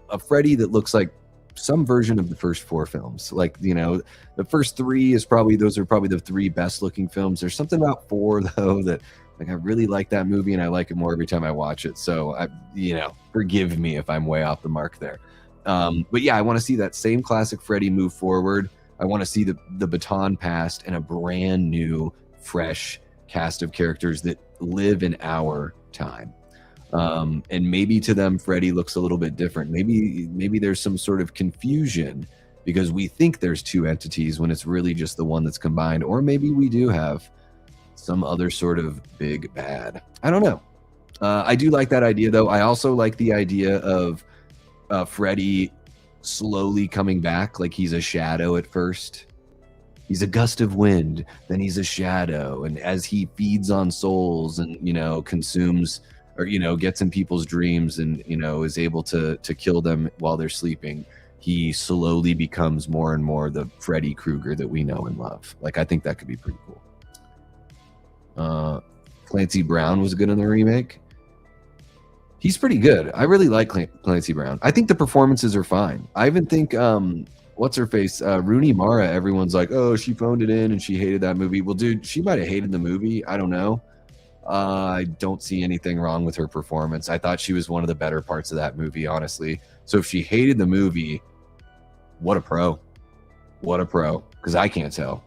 S1: a Freddy that looks like some version of the first 4 films. Like, the first 3 those are probably the 3 best looking films. There's something about 4 though that, like, I really like that movie and I like it more every time I watch it. So forgive me if I'm way off the mark there. But yeah, I want to see that same classic Freddy move forward. I want to see the baton passed and a brand new, fresh cast of characters that live in our time. And maybe to them, Freddy looks a little bit different. Maybe there's some sort of confusion because we think there's 2 entities when it's really just the one that's combined. Or maybe we do have some other sort of big bad. I don't know. I do like that idea, though. I also like the idea of Freddy slowly coming back, like he's a shadow at first. He's a gust of wind, then he's a shadow. And as he feeds on souls and, consumes or, gets in people's dreams and, is able to kill them while they're sleeping, he slowly becomes more and more the Freddy Krueger that we know and love. Like, I think that could be pretty cool. Clancy Brown was good in the remake. He's pretty good. I really like Clancy Brown. I think the performances are fine. I even think what's her face, Rooney Mara, everyone's like, oh, she phoned it in and she hated that movie. Well, dude, she might have hated the movie. I don't know. I don't see anything wrong with her performance. I thought she was one of the better parts of that movie, honestly. So if she hated the movie, what a pro. What a pro. Because I can't tell.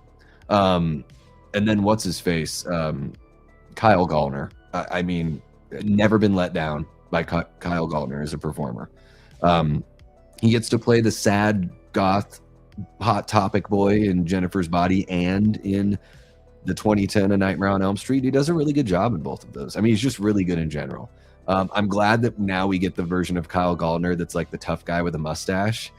S1: And then what's his face? Kyle Gallner. I mean, never been let down by Kyle Gallner as a performer. He gets to play the sad goth hot topic boy in Jennifer's Body and in the 2010 A Nightmare on Elm Street. He does a really good job in both of those. I mean, he's just really good in general. I'm glad that now we get the version of Kyle Gallner that's like the tough guy with a mustache,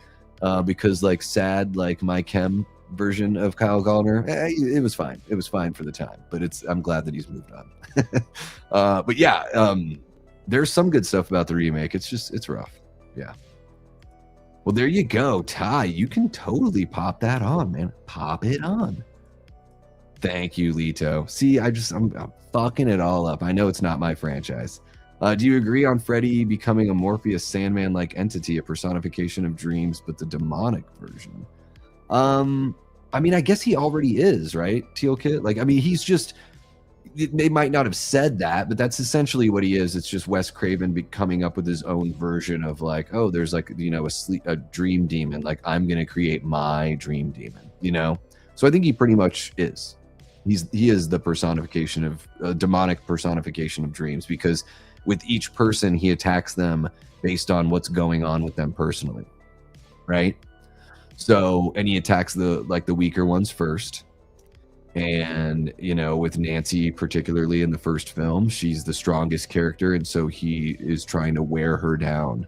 S1: because like sad, like my chem version of Kyle Gallner, it was fine. It was fine for the time, but I'm glad that he's moved on. But yeah, there's some good stuff about the remake. It's rough. Yeah. Well, there you go, Ty. You can totally pop that on, man. Pop it on. Thank you, Lito. See, I'm fucking it all up. I know it's not my franchise. Do you agree on Freddy becoming a Morpheus Sandman-like entity, a personification of dreams, but the demonic version? I mean, I guess he already is, right, Teal Kit? Like, I mean, he's just, they might not have said that, but that's essentially what he is. It's just Wes Craven coming up with his own version of like, oh, there's like, a dream demon. Like, I'm going to create my dream demon, So I think he pretty much is. He is the personification of demonic personification of dreams, because with each person he attacks them based on what's going on with them personally, right? So, and he attacks the weaker ones first. And, you know, with Nancy, particularly in the first film, she's the strongest character, and so he is trying to wear her down.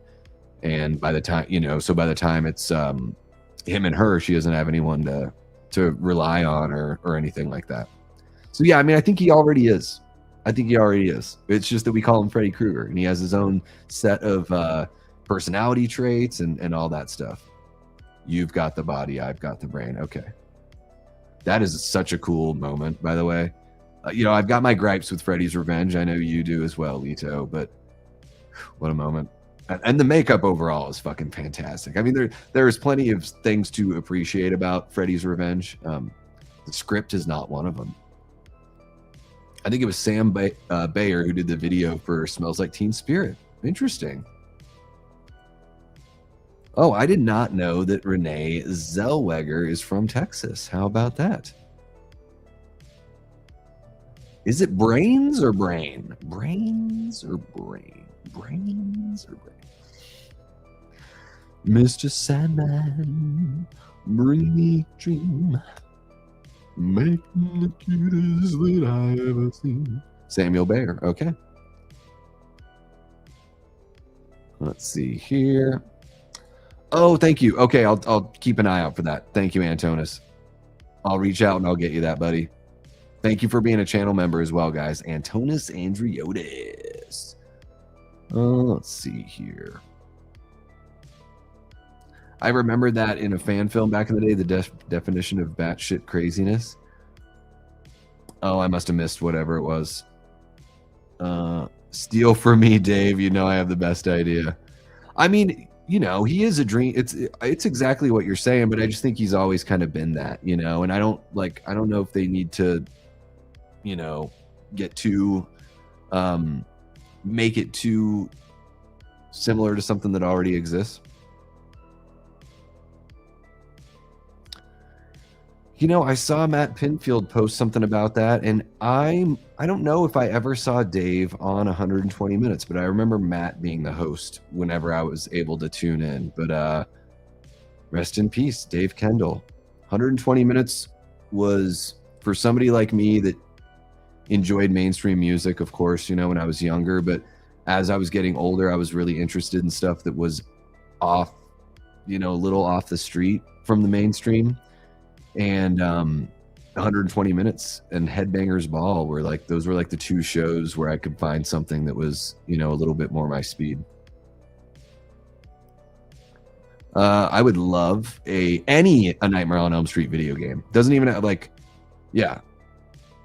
S1: And by the time, you know, so by the time it's him and her, she doesn't have anyone to rely on or anything like that. So yeah, I mean, I think he already is. It's just that we call him Freddy Krueger, and he has his own set of personality traits and all that stuff. You've got the body, I've got the brain. Okay. That is such a cool moment, by the way. You know, I've got my gripes with Freddy's Revenge. I know you do as well, Lito, but what a moment. And the makeup overall is fucking fantastic. I mean, there's plenty of things to appreciate about Freddy's Revenge. The script is not one of them. I think it was Sam Bayer who did the video for Smells Like Teen Spirit. Interesting. Oh, I did not know that Renee Zellweger is from Texas. How about that? Is it brains or brain? Brains or brain? Brains or brain? Mr. Sandman, bring me a dream. Make me the cutest that I ever seen. Samuel Bayer, okay. Let's see here. Oh, thank you. Okay, I'll keep an eye out for that. Thank you, Antonis. I'll reach out and I'll get you that, buddy. Thank you for being a channel member as well, guys. Antonis Andriotis. Let's see here. I remember that in a fan film back in the day, the definition of batshit craziness. Oh, I must have missed whatever it was. Steal from me, Dave. You know I have the best idea. I mean, you know, he is a dream. It's exactly what you're saying, but I just think he's always kind of been that, you know. And I don't know if they need to, you know, get too make it too similar to something that already exists. You know, I saw Matt Pinfield post something about that, and I don't know if I ever saw Dave on 120 Minutes, but I remember Matt being the host whenever I was able to tune in. But rest in peace, Dave Kendall. 120 Minutes was, for somebody like me that enjoyed mainstream music, of course, you know, when I was younger, but as I was getting older, I was really interested in stuff that was off, you know, a little off the street from the mainstream. And 120 Minutes and Headbangers Ball were like, those were like the two shows where I could find something that was, you know, a little bit more my speed. I would love a Nightmare on Elm Street video game. Doesn't even have, like, yeah.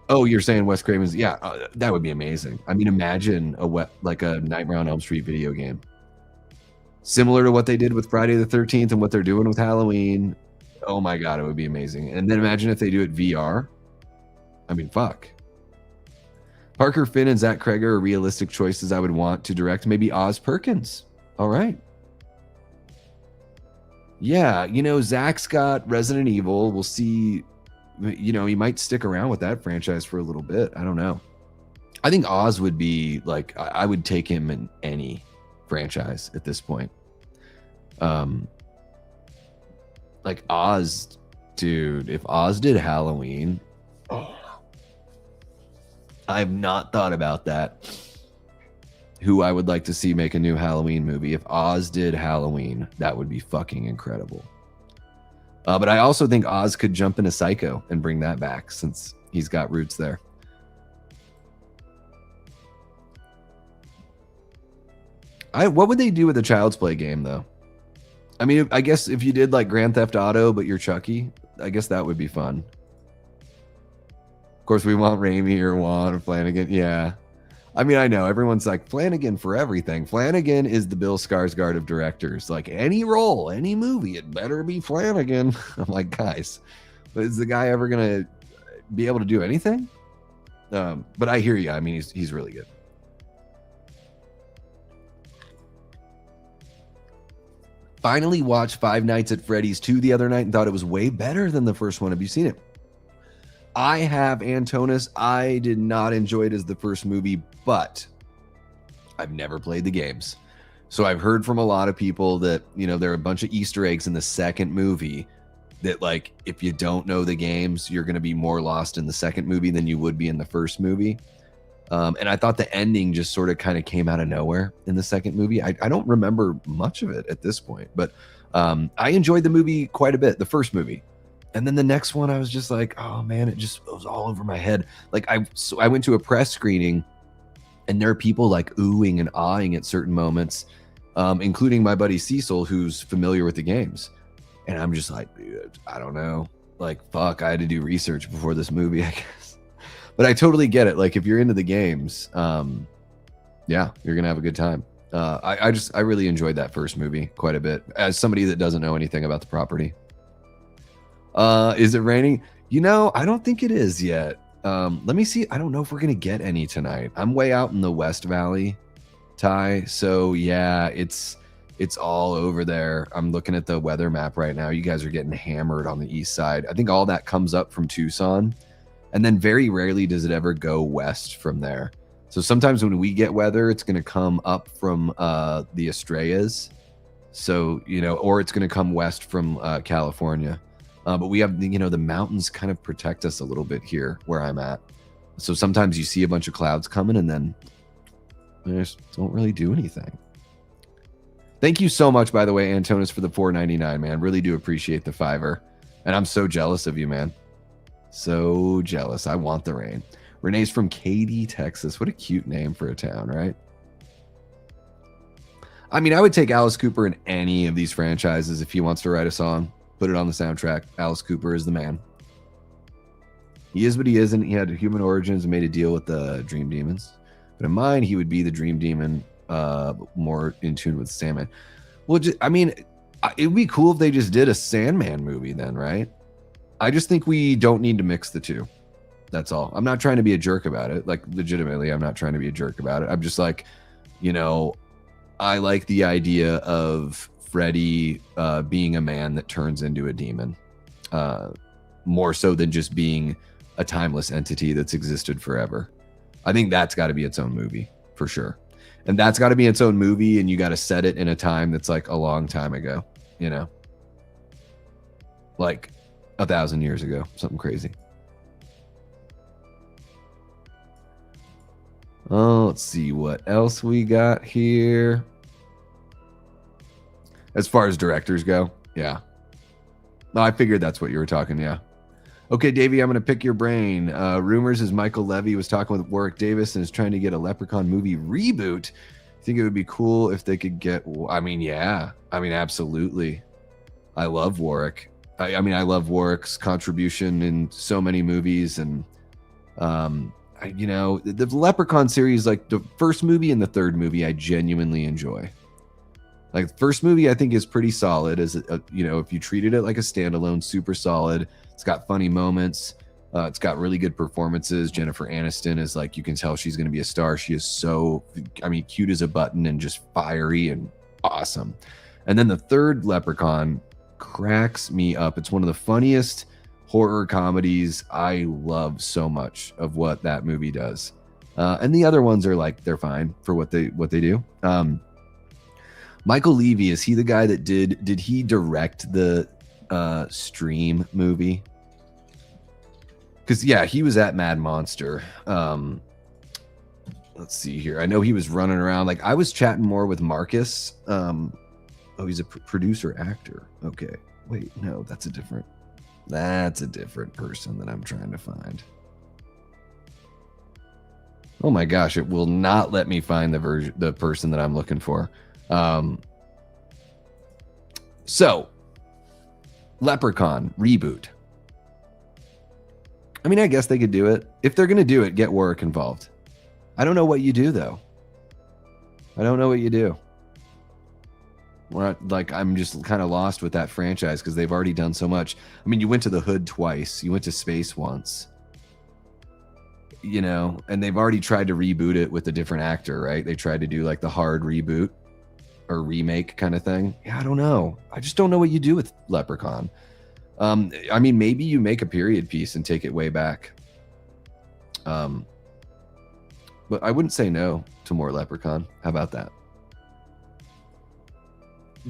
S1: Oh, you're saying Wes Craven's? Yeah, that would be amazing. I mean, imagine like a Nightmare on Elm Street video game, similar to what they did with Friday the 13th and what they're doing with Halloween. Oh my God, it would be amazing. And then imagine if they do it VR. I mean, fuck. Parker Finn and Zach Kreger are realistic choices I would want to direct. Maybe Oz Perkins. All right. Yeah, you know, Zach's got Resident Evil. We'll see. You know, he might stick around with that franchise for a little bit. I don't know. I think Oz would be like, I would take him in any franchise at this point. Like Oz, dude, if Oz did Halloween, I've not thought about that. Who I would like to see make a new Halloween movie. If Oz did Halloween, that would be fucking incredible. But I also think Oz could jump into Psycho and bring that back since he's got roots there. What would they do with a Child's Play game, though? I mean, I guess if you did like Grand Theft Auto, but you're Chucky, I guess that would be fun. Of course, we want Raimi or Wan or Flanagan. Yeah. I mean, I know everyone's like Flanagan for everything. Flanagan is the Bill Skarsgård of directors. Like any role, any movie, it better be Flanagan. I'm like, guys, but is the guy ever going to be able to do anything? But I hear you. I mean, he's really good. Finally watched Five Nights at Freddy's 2 the other night and thought it was way better than the first one. Have you seen it? I have, Antonis. I did not enjoy it as the first movie, but I've never played the games. So I've heard from a lot of people that, there are a bunch of Easter eggs in the second movie that, like, if you don't know the games, you're going to be more lost in the second movie than you would be in the first movie. And I thought the ending just sort of kind of came out of nowhere in the second movie. I don't remember much of it at this point, but I enjoyed the movie quite a bit, the first movie. And then the next one, I was just like, oh man, it was all over my head. Like I went to a press screening, and there are people like oohing and ahhing at certain moments, including my buddy Cecil, who's familiar with the games. And I'm just like, dude, I don't know. Like, fuck, I had to do research before this movie, I guess. But I totally get it. Like, if you're into the games, yeah, you're going to have a good time. I really enjoyed that first movie quite a bit, as somebody that doesn't know anything about the property. Is it raining? I don't think it is yet. Let me see. I don't know if we're going to get any tonight. I'm way out in the West Valley, Ty. So yeah, it's all over there. I'm looking at the weather map right now. You guys are getting hammered on the east side. I think all that comes up from Tucson, and then very rarely does it ever go west from there. So sometimes when we get weather, it's going to come up from the Estrellas. So, or it's going to come west from California. But we have, the mountains kind of protect us a little bit here where I'm at. So sometimes you see a bunch of clouds coming and then they just don't really do anything. Thank you so much, by the way, Antonis, for the $4.99, man. Really do appreciate the $5. And I'm so jealous of you, man. So jealous. I want the rain. Renee's from Katy, Texas. What a cute name for a town, right? I mean, I would take Alice Cooper in any of these franchises if he wants to write a song. Put it on the soundtrack. Alice Cooper is the man. He is, but he isn't. He had human origins and made a deal with the Dream Demons. But in mine, he would be the Dream Demon, more in tune with Sandman. Well, it'd be cool if they just did a Sandman movie then, right? I just think we don't need to mix the two. That's all. I'm not trying to be a jerk about it. Like, legitimately, I'm not trying to be a jerk about it. I'm just like, I like the idea of Freddy being a man that turns into a demon, more so than just being a timeless entity that's existed forever. I think that's got to be its own movie for sure. And that's got to be its own movie, and you got to set it in a time that's like a long time ago, like 1,000 years ago, something crazy. Oh, let's see what else we got here. As far as directors go, yeah. No, I figured that's what you were talking, yeah. Okay, Davey, I'm going to pick your brain. Rumors is Michael Levy was talking with Warwick Davis and is trying to get a Leprechaun movie reboot. I think it would be cool if they could get... I mean, yeah. I mean, absolutely. I love Warwick. I love Warwick's contribution in so many movies. And, the Leprechaun series, like the first movie and the third movie, I genuinely enjoy. Like, the first movie, I think, is pretty solid. As if you treated it like a standalone, super solid. It's got funny moments. It's got really good performances. Jennifer Aniston is like, you can tell she's going to be a star. She is so, cute as a button and just fiery and awesome. And then the third Leprechaun cracks me up. It's one of the funniest horror comedies. I love so much of what that movie does. And the other ones are like, they're fine for what they do. Michael Levy, is he the guy that did he direct the Stream movie? Because yeah, he was at Mad Monster. Let's see here. I know he was running around. Like, I was chatting more with Marcus. He's a producer actor. Okay, wait, no, that's a different person that I'm trying to find. Oh my gosh, it will not let me find the person that I'm looking for. So Leprechaun reboot. I mean, I guess they could do it. If they're going to do it, get Warwick involved. I don't know what you do, though. I don't know what you do. I'm just kind of lost with that franchise because they've already done so much. I mean, you went to the Hood twice. You went to space once. And they've already tried to reboot it with a different actor, right? They tried to do like the hard reboot or remake kind of thing. Yeah, I don't know. I just don't know what you do with Leprechaun. I mean, maybe you make a period piece and take it way back. But I wouldn't say no to more Leprechaun. How about that?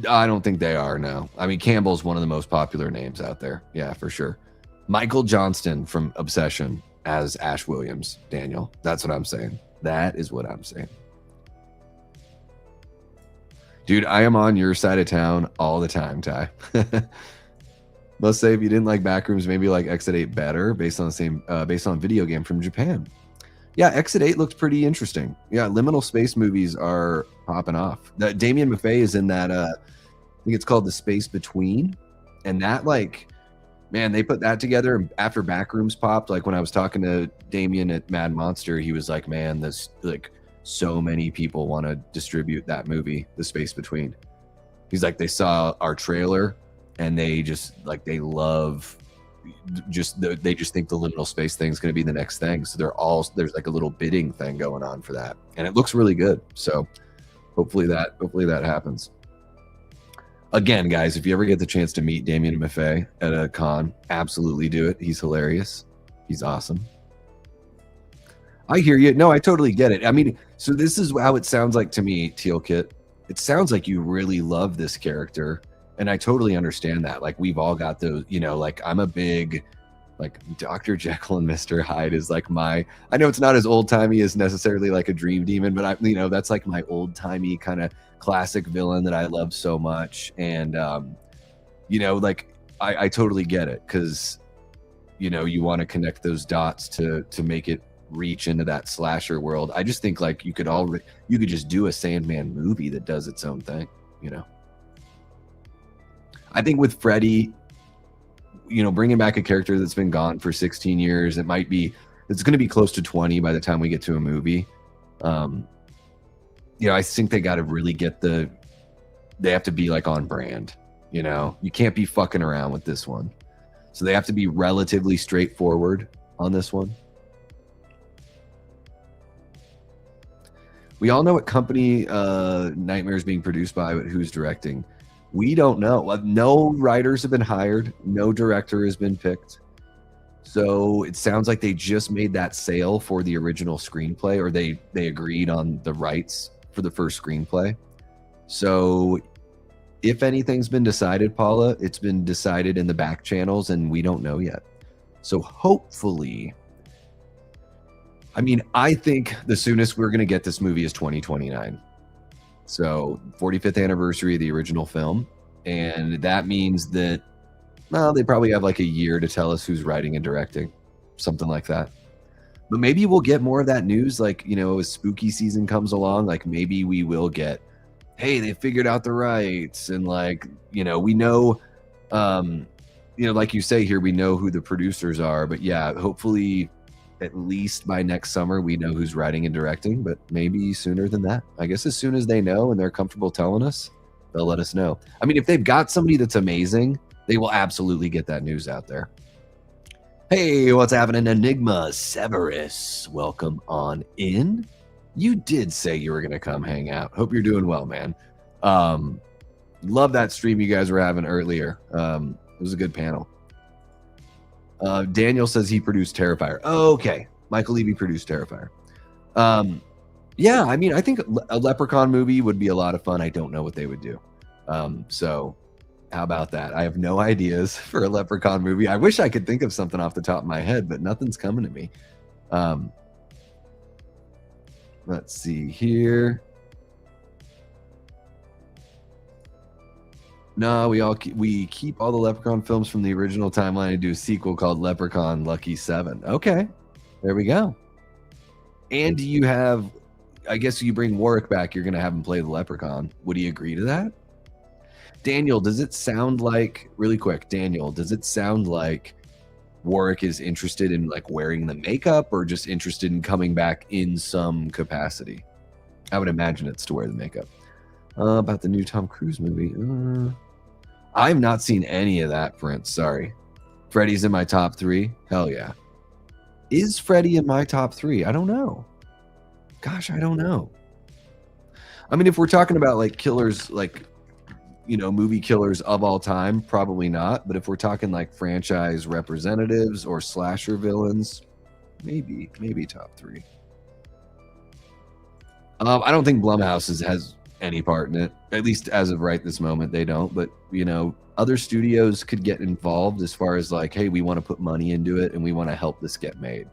S1: I don't think they are, no. I mean, Campbell's one of the most popular names out there. Yeah, for sure. Michael Johnston from Obsession as Ash Williams, Daniel. That's what I'm saying. That is what I'm saying. Dude, I am on your side of town all the time, Ty. Must say, if you didn't like Backrooms, maybe like Exit 8 better, based on video game from Japan. Yeah, Exit 8 looks pretty interesting. Yeah, liminal space movies are popping off. Damien Maffei is in that, I think it's called The Space Between. And that, like, man, they put that together after Backrooms popped. Like, when I was talking to Damien at Mad Monster, he was like, man, this, like, so many people want to distribute that movie, The Space Between. He's like, they saw our trailer and they just, like, they love... they just think the liminal space thing is going to be the next thing, so there's like a little bidding thing going on for that, and it looks really good. So hopefully that happens. Again, guys, if you ever get the chance to meet Damien Maffei at a con, absolutely do it. He's hilarious. He's awesome. I hear you. No, I totally get it. I mean, so this is how it sounds like to me, Teal Kit. It sounds like you really love this character. And I totally understand that. Like, we've all got those, you know, like, I'm a big, like, Dr. Jekyll and Mr. Hyde is like I know it's not as old-timey as necessarily like a Dream Demon, but you know, that's like my old-timey kind of classic villain that I love so much. And, you know, like, I totally get it, because, you know, you want to connect those dots to make it reach into that slasher world. I just think, like, you could just do a Sandman movie that does its own thing, you know? I think with Freddy, you know, bringing back a character that's been gone for 16 years, it's going to be close to 20 by the time we get to a movie. You know, I think they got to really they have to be like on brand, you know, you can't be fucking around with this one. So they have to be relatively straightforward on this one. We all know what company Nightmare is being produced by, but who's directing? We don't know. No writers have been hired. No director has been picked. So it sounds like they just made that sale for the original screenplay, or they agreed on the rights for the first screenplay. So if anything's been decided, Paula, it's been decided in the back channels, and we don't know yet. So hopefully, I mean, I think the soonest we're going to get this movie is 2029. So 45th anniversary of the original film. And that means that, well, they probably have like a year to tell us who's writing and directing, something like that. But maybe we'll get more of that news, like, you know, as spooky season comes along, like maybe we will get, hey, they figured out the rights. And like, you know, we know, you know, like you say here, we know who the producers are. But yeah, hopefully at least by next summer, we know who's writing and directing, but maybe sooner than that. I guess as soon as they know and they're comfortable telling us, they'll let us know. I mean, if they've got somebody that's amazing, they will absolutely get that news out there. Hey, what's happening, Enigma Severus? Welcome on in. You did say you were going to come hang out. Hope you're doing well, man. Love that stream you guys were having earlier. It was a good panel. Daniel says he produced Terrifier. Oh, okay. Michael Levy produced Terrifier. Yeah, I mean, I think a Leprechaun movie would be a lot of fun. I don't know what they would do. So how about that? I have no ideas for a Leprechaun movie. I wish I could think of something off the top of my head, but nothing's coming to me. Let's see here. No, we keep all the Leprechaun films from the original timeline and do a sequel called Leprechaun Lucky 7. Okay, there we go. And you have, I guess you bring Warwick back, you're going to have him play the Leprechaun. Would he agree to that? Daniel, does it sound like, really quick, Daniel, does it sound like Warwick is interested in like wearing the makeup, or just interested in coming back in some capacity? I would imagine it's to wear the makeup. About the new Tom Cruise movie. I've not seen any of that, Prince. Sorry. Freddy's in my top 3. Hell yeah. Is Freddy in my top 3? I don't know. Gosh, I don't know. I mean, if we're talking about like killers, like, movie killers of all time, probably not. But if we're talking like franchise representatives or slasher villains, maybe top 3. I don't think Blumhouse has any part in it, at least as of right this moment. They don't. But other studios could get involved as far as like, hey, we want to put money into it and we want to help this get made.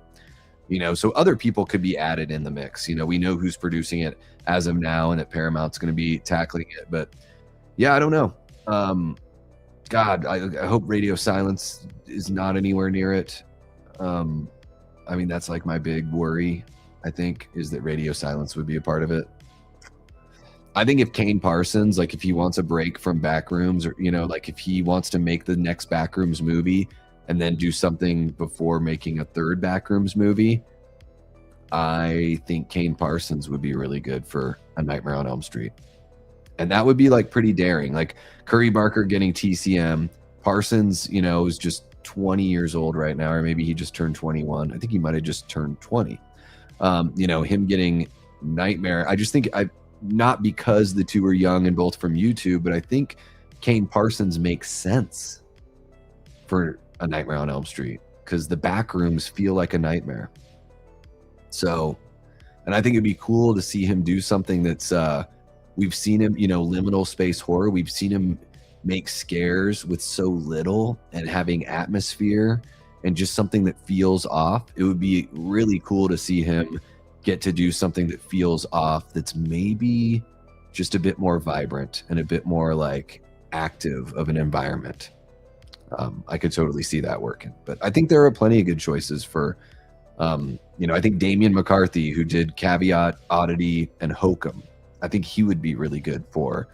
S1: So other people could be added in the mix. We know who's producing it as of now, and that Paramount's going to be tackling it. But yeah, I don't know. God, I hope Radio Silence is not anywhere near it. I mean, that's like my big worry, I think, is that Radio Silence would be a part of it. I think if Kane Parsons, like if he wants a break from Backrooms, or, like if he wants to make the next Backrooms movie and then do something before making a third Backrooms movie, I think Kane Parsons would be really good for A Nightmare on Elm Street. And that would be like pretty daring. Like Curry Barker getting TCM, Parsons, is just 20 years old right now, or maybe he just turned 21. I think he might have just turned 20. Him getting Nightmare. I just think not because the two are young and both from YouTube, but I think Kane Parsons makes sense for A Nightmare on Elm Street because the Backrooms feel like a nightmare. So, and I think it'd be cool to see him do something that's, we've seen him, liminal space horror. We've seen him make scares with so little and having atmosphere and just something that feels off. It would be really cool to see him get to do something that feels off, that's maybe just a bit more vibrant and a bit more like active of an environment. I could totally see that working. But I think there are plenty of good choices for, I think Damian McCarthy, who did Caveat, Oddity, and Hokum, I think he would be really good for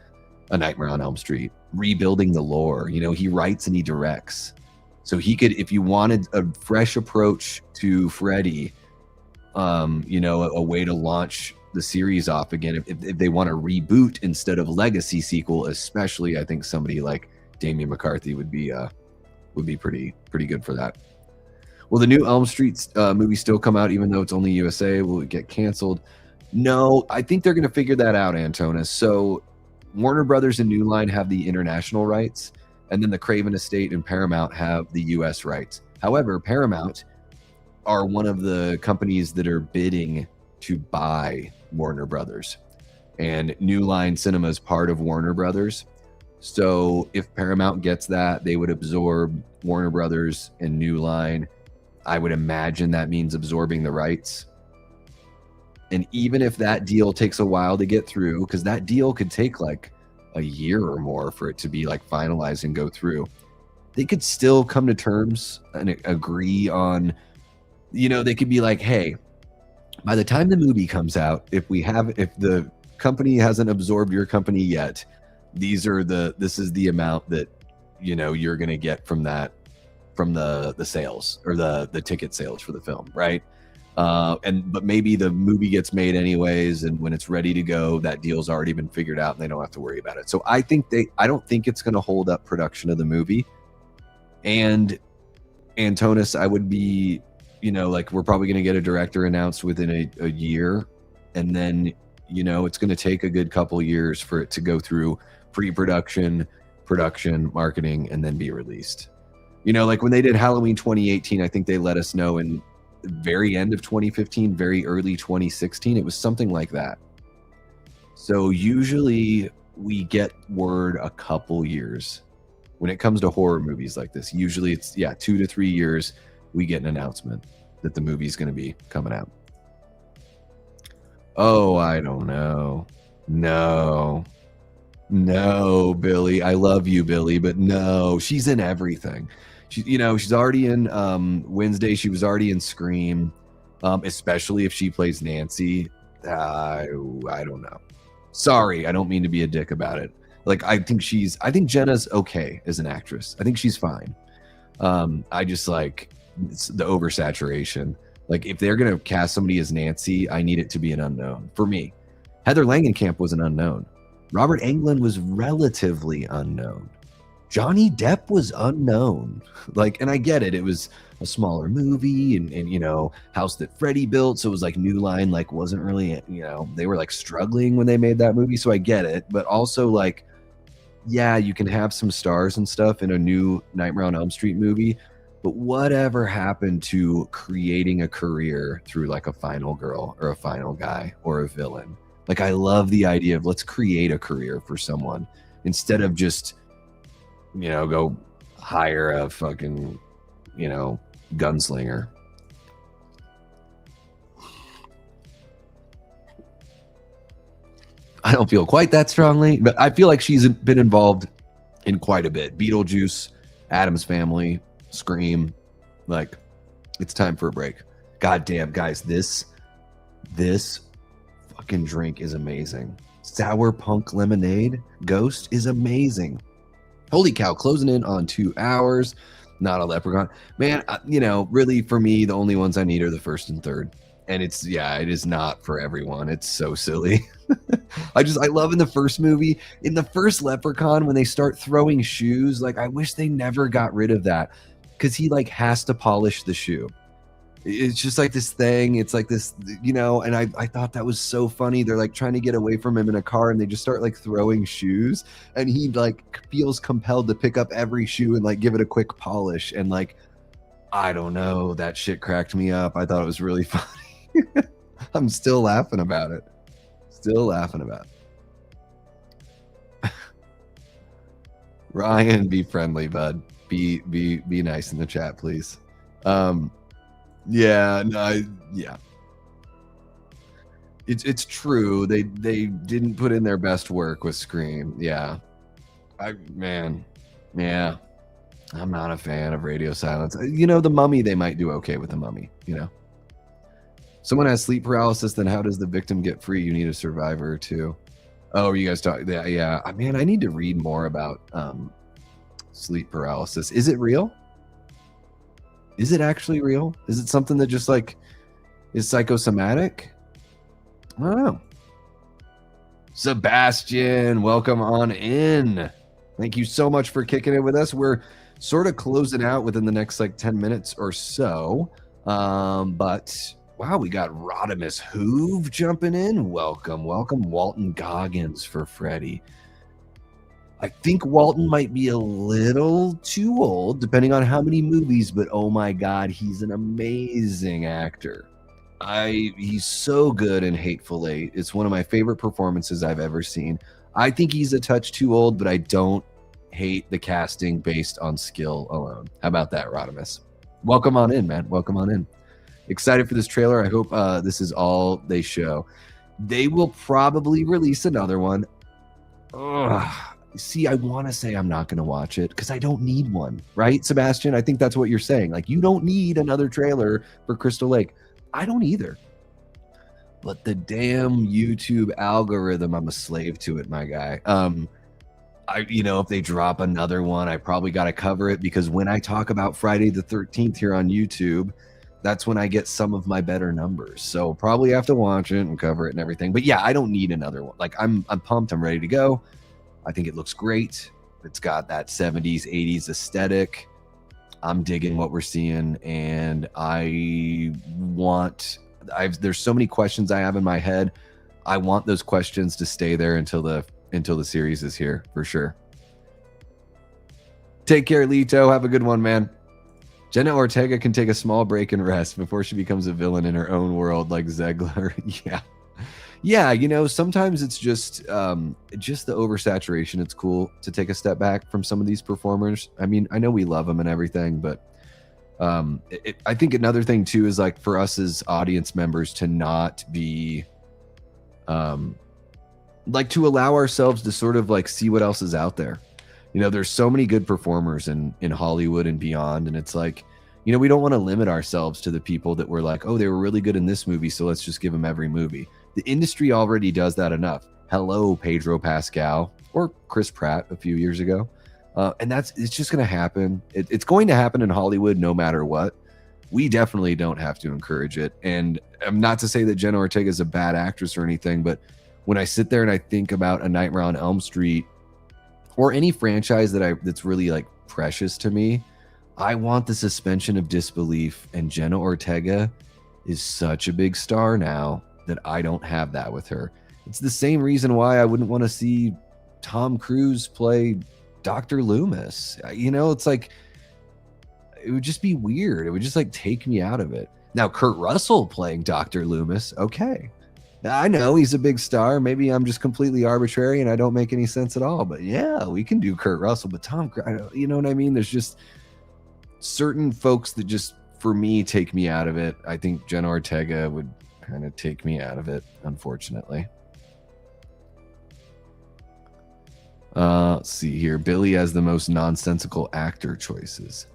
S1: A Nightmare on Elm Street. Rebuilding the lore, he writes and he directs. So he could, if you wanted a fresh approach to Freddy, a way to launch the series off again, if they want to reboot instead of legacy sequel, especially, I think somebody like Damian McCarthy would be pretty good for that. Will the new Elm Street movie still come out even though it's only USA? Will it get canceled? No, I think they're going to figure that out, Antonis. So Warner Brothers and New Line have the international rights, and then the Craven Estate and Paramount have the US rights. However, Paramount are one of the companies that are bidding to buy Warner Brothers, and New Line Cinema is part of Warner Brothers. So if Paramount gets that, they would absorb Warner Brothers and New Line. I would imagine that means absorbing the rights. And even if that deal takes a while to get through, because that deal could take like a year or more for it to be like finalized and go through, they could still come to terms and agree on, they could be like, hey, by the time the movie comes out, if the company hasn't absorbed your company yet, this is the amount that, you're going to get from the sales or the ticket sales for the film. Right. But maybe the movie gets made anyways, and when it's ready to go, that deal's already been figured out and they don't have to worry about it. So I don't think it's going to hold up production of the movie. And Antonis, I would be, we're probably going to get a director announced within a year, and then, it's going to take a good couple years for it to go through pre-production, production, marketing, and then be released. Like when they did Halloween 2018, I think they let us know in very end of 2015, very early 2016. It was something like that. So usually we get word a couple years when it comes to horror movies like this. Usually it's 2 to 3 years we get an announcement that the movie's going to be coming out. Oh, I don't know. No, Billy. I love you, Billy, but no, she's in everything. She's already in Wednesday. She was already in Scream, especially if she plays Nancy. I don't know. Sorry, I don't mean to be a dick about it. Like, I think Jenna's okay as an actress. I think she's fine. I just it's the oversaturation. Like, if they're going to cast somebody as Nancy, I need it to be an unknown. For me, Heather Langenkamp was an unknown. Robert Englund was relatively unknown. Johnny Depp was unknown. And I get it. It was a smaller movie and house that Freddy built. So it was New Line, wasn't really, they were struggling when they made that movie. So I get it. But also yeah, you can have some stars and stuff in a new Nightmare on Elm Street movie, but whatever happened to creating a career through like a final girl or a final guy or a villain? Like, I love the idea of let's create a career for someone instead of just, go hire a fucking, gunslinger. I don't feel quite that strongly, but I feel like she's been involved in quite a bit. Beetlejuice, Addams Family, Scream. Like, it's time for a break. God damn, guys, this fucking drink is amazing. Sour Punk Lemonade Ghost is amazing. Holy cow, closing in on 2 hours. Not a leprechaun. Man, really for me, the only ones I need are the first and third. And it is not for everyone. It's so silly. I love in the first movie, in the first Leprechaun, when they start throwing shoes, like I wish they never got rid of that because he like has to polish the shoe. It's just like this thing. It's like this, and I thought that was so funny. They're like trying to get away from him in a car and they just start like throwing shoes and he like feels compelled to pick up every shoe and like give it a quick polish. And like, I don't know, that shit cracked me up. I thought it was really funny. I'm still laughing about it. Ryan, be friendly, bud. Be nice in the chat, please. Yeah. It's true. They didn't put in their best work with Scream. Yeah. Yeah. I'm not a fan of radio silence. The Mummy, they might do okay with the Mummy, Someone has sleep paralysis, then how does the victim get free? You need a survivor too. Oh, are you guys talking? Yeah. Man, I need to read more about sleep paralysis. Is it real? Is it actually real? Is it something that just like is psychosomatic? I don't know. Sebastian, welcome on in. Thank you so much for kicking it with us. We're sort of closing out within the next like 10 minutes or so. But wow, we got Rodimus Hoove jumping in. Welcome. Walton Goggins for Freddy. I think Walton might be a little too old, depending on how many movies, but oh my God, he's an amazing actor. He's so good in Hateful Eight. It's one of my favorite performances I've ever seen. I think he's a touch too old, but I don't hate the casting based on skill alone. How about that, Rodimus? Welcome on in, man. Welcome on in. Excited for this trailer. I hope this is all they show. They will probably release another one. See, I want to say I'm not going to watch it because I don't need one, right, Sebastian? I think that's what you're saying. Like, you don't need another trailer for Crystal Lake. I don't either. But the damn YouTube algorithm, I'm a slave to it, my guy. If they drop another one, I probably got to cover it because when I talk about Friday the 13th here on YouTube, that's when I get some of my better numbers. So probably have to watch it and cover it and everything. But yeah, I don't need another one. Like, I'm pumped. I'm ready to go. I think it looks great. It's got that 70s, 80s aesthetic. I'm digging what we're seeing, and there's so many questions I have in my head. I want those questions to stay there until the series is here, for sure. Take care, Lito. Have a good one, man. Jenna Ortega can take a small break and rest before she becomes a villain in her own world like Zegler. Yeah, sometimes it's just the oversaturation. It's cool to take a step back from some of these performers. I mean, I know we love them and everything, but I think another thing too is like for us as audience members to not be like to allow ourselves to sort of like see what else is out there. There's so many good performers in Hollywood and beyond, and it's like, we don't want to limit ourselves to the people that were like, oh, they were really good in this movie, so let's just give them every movie. The industry already does that enough. Hello, Pedro Pascal or Chris Pratt a few years ago. And it's just going to happen. It's going to happen in Hollywood no matter what. We definitely don't have to encourage it. And I'm not to say that Jenna Ortega is a bad actress or anything, but when I sit there and I think about A Nightmare on Elm Street or any franchise that's really like precious to me, I want the suspension of disbelief. And Jenna Ortega is such a big star now that I don't have that with her. It's the same reason why I wouldn't want to see Tom Cruise play Dr. Loomis. You know, it's like, it would just be weird. It would just like take me out of it. Now, Kurt Russell playing Dr. Loomis, okay. I know he's a big star. Maybe I'm just completely arbitrary and I don't make any sense at all. But yeah, we can do Kurt Russell. But Tom, you know what I mean? There's just certain folks that just, for me, take me out of it. I think Jenna Ortega would kind of take me out of it, unfortunately. Let's see here. Billy has the most nonsensical actor choices.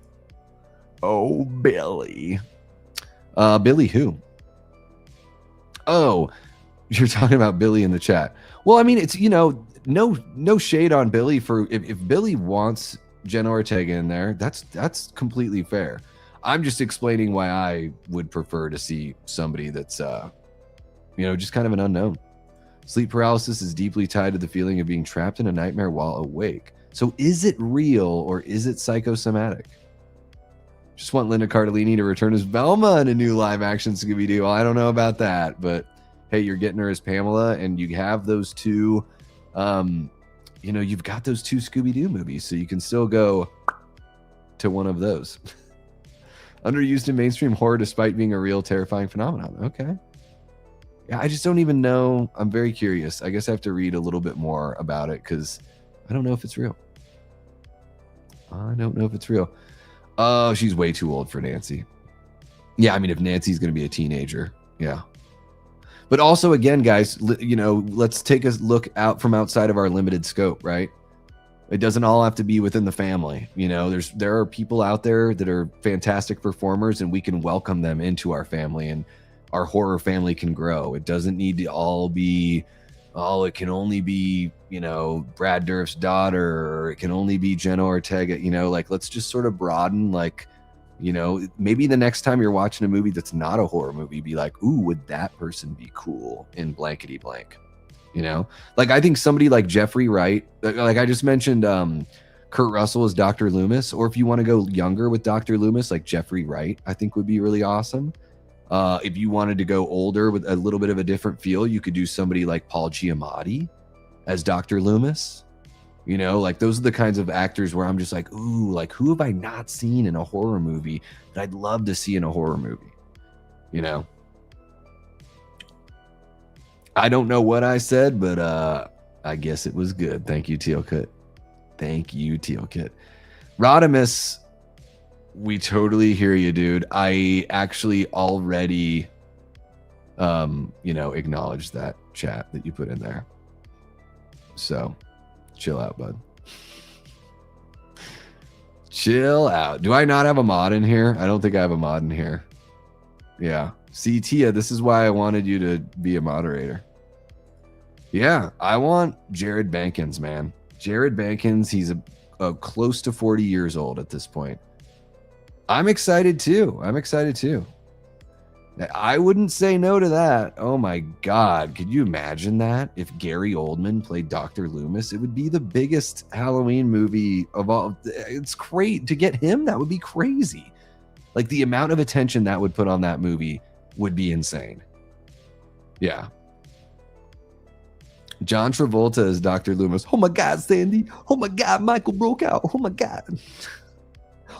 S1: Oh, Billy. Billy who? Oh, you're talking about Billy in the chat. Well, I mean, it's, you know, no shade on Billy for if Billy wants Jenna Ortega in there, that's completely fair. I'm just explaining why I would prefer to see somebody that's you know, just kind of an unknown. Sleep paralysis is deeply tied to the feeling of being trapped in a nightmare while awake. So is it real or is it psychosomatic? Just want Linda Cardellini to return as Velma in a new live action Scooby-Doo. Well, I don't know about that, but hey, you're getting her as Pamela, and you have those two, you know, you've got those two Scooby-Doo movies, so you can still go to one of those. Underused in mainstream horror despite being a real terrifying phenomenon. Okay. Yeah, I just don't even know. I'm very curious. I guess I have to read a little bit more about it because I don't know if it's real. I don't know if it's real. Oh, she's way too old for Nancy. Yeah, I mean, if Nancy's going to be a teenager, yeah. But also, again, guys, you know, let's take a look out from outside of our limited scope, right? It doesn't all have to be within the family. You know, there are people out there that are fantastic performers, and we can welcome them into our family, and our horror family can grow. It doesn't need to all be, oh, it can only be, you know, Brad Dourif's daughter, or it can only be Jenna Ortega. You know, like, let's just sort of broaden, like, you know, maybe the next time you're watching a movie that's not a horror movie, be like, ooh, would that person be cool in blankety blank? You know, like, I think somebody like Jeffrey Wright, like I just mentioned, Kurt Russell as Dr. Loomis, or if you want to go younger with Dr. Loomis, like Jeffrey Wright, I think would be really awesome. If you wanted to go older with a little bit of a different feel, you could do somebody like Paul Giamatti as Dr. Loomis. You know, like, those are the kinds of actors where I'm just like, ooh, like, who have I not seen in a horror movie that I'd love to see in a horror movie? You know, I don't know what I said, but I guess it was good. Thank you, Teal Kit. Thank you, Teal Kit. Rodimus, we totally hear you, dude. I actually already, you know, acknowledged that chat that you put in there. So chill out, bud. Chill out. Do I not have a mod in here? I don't think I have a mod in here. Yeah. See, Tia, this is why I wanted you to be a moderator. Yeah, I want Jared Bankins, man. Jared Bankins, he's a close to 40 years old at this point. I'm excited too. I wouldn't say no to that. Oh my God. Could you imagine that? If Gary Oldman played Dr. Loomis, it would be the biggest Halloween movie of all. It's great to get him. That would be crazy. Like, the amount of attention that would put on that movie would be insane. Yeah. John Travolta as Dr. Loomis. Oh my God, Sandy. Oh my God, Michael broke out. Oh my God.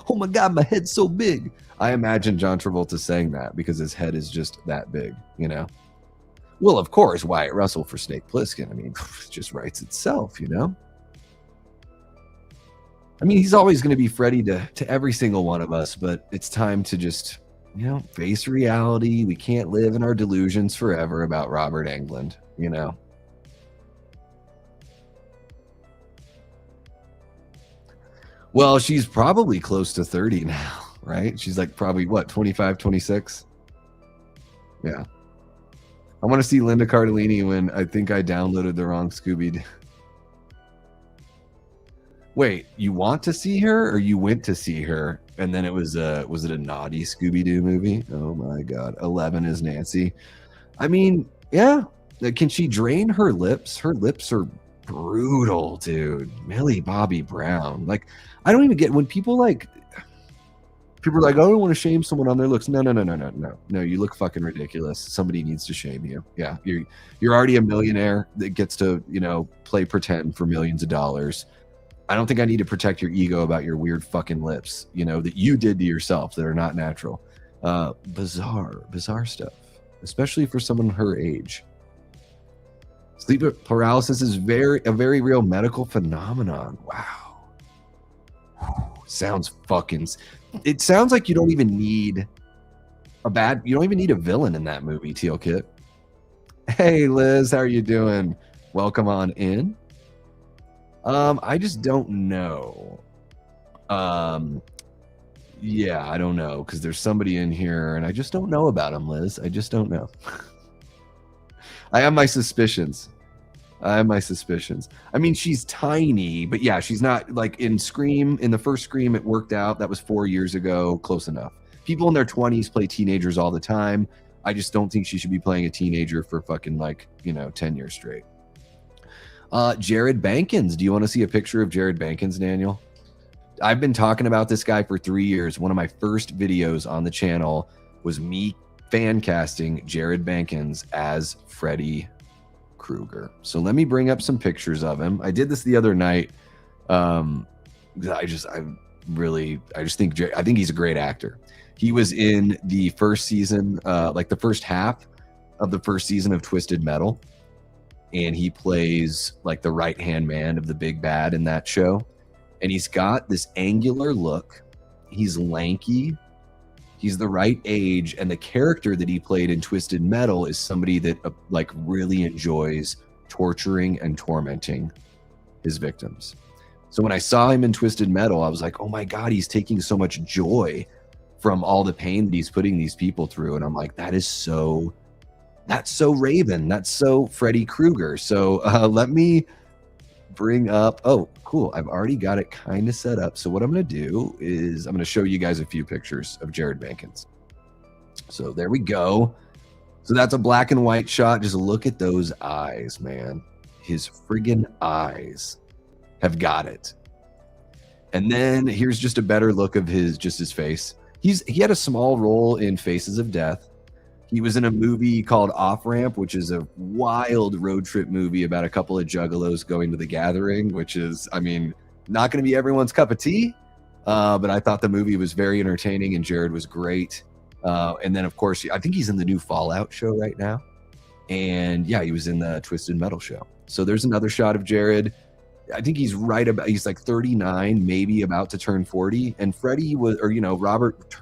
S1: Oh my God, my head's so big. I imagine John Travolta saying that because his head is just that big, you know? Well, of course, Wyatt Russell for Snake Plissken. I mean, it just writes itself, you know? I mean, he's always going to be Freddy to every single one of us, but it's time to just, you know, face reality. We can't live in our delusions forever about Robert Englund, you know? Well, she's probably close to 30 now. Right? She's like probably what, 25, 26? Yeah. I want to see Linda Cardellini when I think I downloaded the wrong Scooby. Wait, you want to see her or you went to see her and then it was it a naughty Scooby-Doo movie? Oh my God. 11 is Nancy. I mean, yeah. Can she drain her lips? Her lips are brutal, dude. Millie Bobby Brown. Like, I don't even get when people People are like, oh, I don't want to shame someone on their looks. No. You look fucking ridiculous. Somebody needs to shame you. Yeah, you're already a millionaire that gets to, you know, play pretend for millions of dollars. I don't think I need to protect your ego about your weird fucking lips, you know, that you did to yourself that are not natural. Bizarre stuff, especially for someone her age. Sleep paralysis is a very real medical phenomenon. Wow. Sounds fucking. It sounds like you don't even need a villain in that movie, Teal Kit. Hey Liz, how are you doing? Welcome on in. I just don't know. Yeah, I don't know, because there's somebody in here and I just don't know about him, Liz. I just don't know. I have my suspicions. I mean, she's tiny, but yeah, she's not like in Scream. In the first Scream, it worked out. That was 4 years ago. Close enough. People in their 20s play teenagers all the time. I just don't think she should be playing a teenager for fucking 10 years straight. Jared Bankins. Do you want to see a picture of Jared Bankins, Daniel? I've been talking about this guy for 3 years. One of my first videos on the channel was me fan casting Jared Bankins as Freddy Krueger. So let me bring up some pictures of him. I did this the other night. I think he's a great actor. He was in the first season, the first half of the first season of Twisted Metal, and he plays like the right-hand man of the big bad in that show. And he's got this angular look. He's lanky. He's the right age. And the character that he played in Twisted Metal is somebody that really enjoys torturing and tormenting his victims. So when I saw him in Twisted Metal, I was like, oh my God, he's taking so much joy from all the pain that he's putting these people through. And I'm like, that's so Raven. That's so Freddy Krueger. So let me bring up, oh, cool. I've already got it kind of set up. So what I'm going to do is I'm going to show you guys a few pictures of Jared Bankins. So there we go. So that's a black and white shot. Just look at those eyes, man. His friggin' eyes have got it. And then here's just a better look of his face. He had a small role in Faces of Death. He was in a movie called Off Ramp, which is a wild road trip movie about a couple of juggalos going to the gathering, which is, I mean, not going to be everyone's cup of tea. But I thought the movie was very entertaining and Jared was great. And then, of course, I think he's in the new Fallout show right now. And yeah, he was in the Twisted Metal show. So there's another shot of Jared. I think he's he's like 39, maybe about to turn 40. And Freddy Robert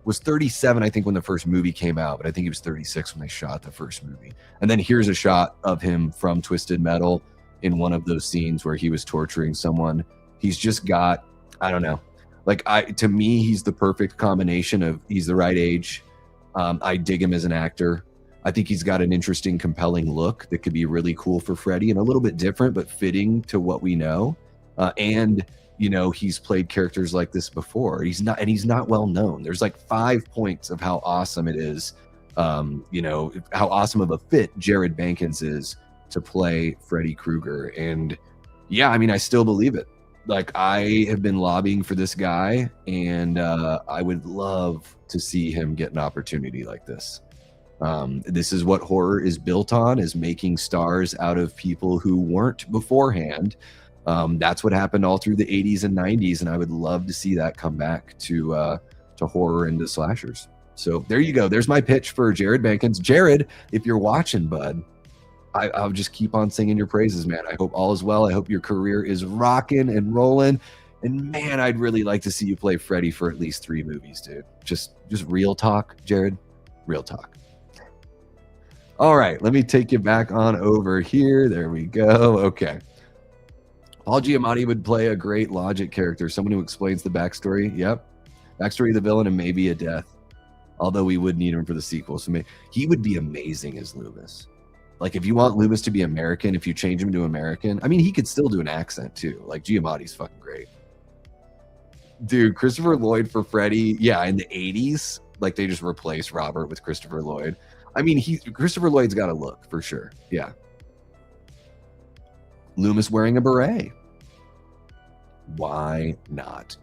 S1: was 37, I think, when the first movie came out, but I think he was 36 when they shot the first movie. And then here's a shot of him from Twisted Metal in one of those scenes where he was torturing someone. He's just got, I don't know, to me, he's the perfect combination of, he's the right age. I dig him as an actor. I think he's got an interesting, compelling look that could be really cool for Freddy and a little bit different, but fitting to what we know. And he's played characters like this before. He's not well known. There's like 5 points of how awesome it is. How awesome of a fit Jared Bankins is to play Freddy Krueger. And yeah, I mean, I still believe it. Like, I have been lobbying for this guy, and I would love to see him get an opportunity like this. This is what horror is built on, is making stars out of people who weren't beforehand. That's what happened all through the 80s and 90s, and I would love to see that come back to horror and to slashers. So there you go. There's my pitch for Jared Bankins. Jared, if you're watching, bud, I'll just keep on singing your praises, man. I hope all is well. I hope your career is rocking and rolling. And man, I'd really like to see you play Freddy for at least 3 movies, dude. Just real talk, Jared. Real talk. All right, let me take you back on over here. There we go. Okay. Paul Giamatti would play a great Logic character, someone who explains the backstory. Yep. Backstory of the villain and maybe a death. Although we would need him for the sequel. So he would be amazing as Loomis. Like, if you want Loomis to be American, if you change him to American, I mean, he could still do an accent too. Like, Giamatti's fucking great. Dude, Christopher Lloyd for Freddy. Yeah, in the 80s, like, they just replaced Robert with Christopher Lloyd. I mean, Christopher Lloyd's got a look for sure. Yeah. Loomis wearing a beret. Why not,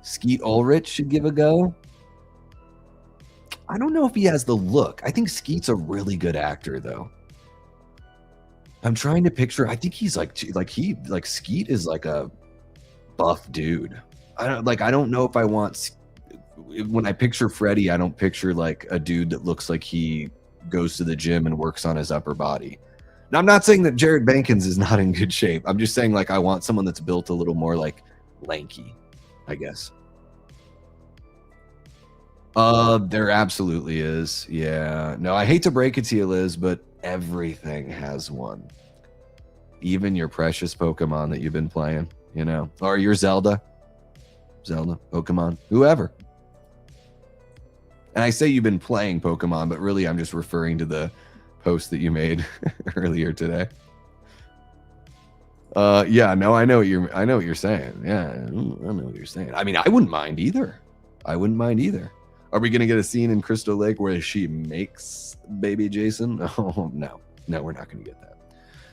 S1: Skeet Ulrich should give a go. I don't know if he has the look. I think Skeet's a really good actor, though. I'm trying to picture. I think he's like Skeet is like a buff dude. I don't know if I want. When I picture Freddy, I don't picture like a dude that looks like he goes to the gym and works on his upper body. Now, I'm not saying that Jared Bankins is not in good shape. I'm just saying like I want someone that's built a little more like lanky, I guess. There absolutely is. Yeah. No, I hate to break it to you, Liz, but everything has one. Even your precious Pokemon that you've been playing, you know, or your Zelda, Pokemon, whoever. And I say you've been playing Pokemon, but really I'm just referring to the post that you made earlier today. Yeah, no, I know what you're saying. Yeah, I know what you're saying. I mean, I wouldn't mind either. Are we going to get a scene in Crystal Lake where she makes baby Jason? Oh, no, we're not going to get that.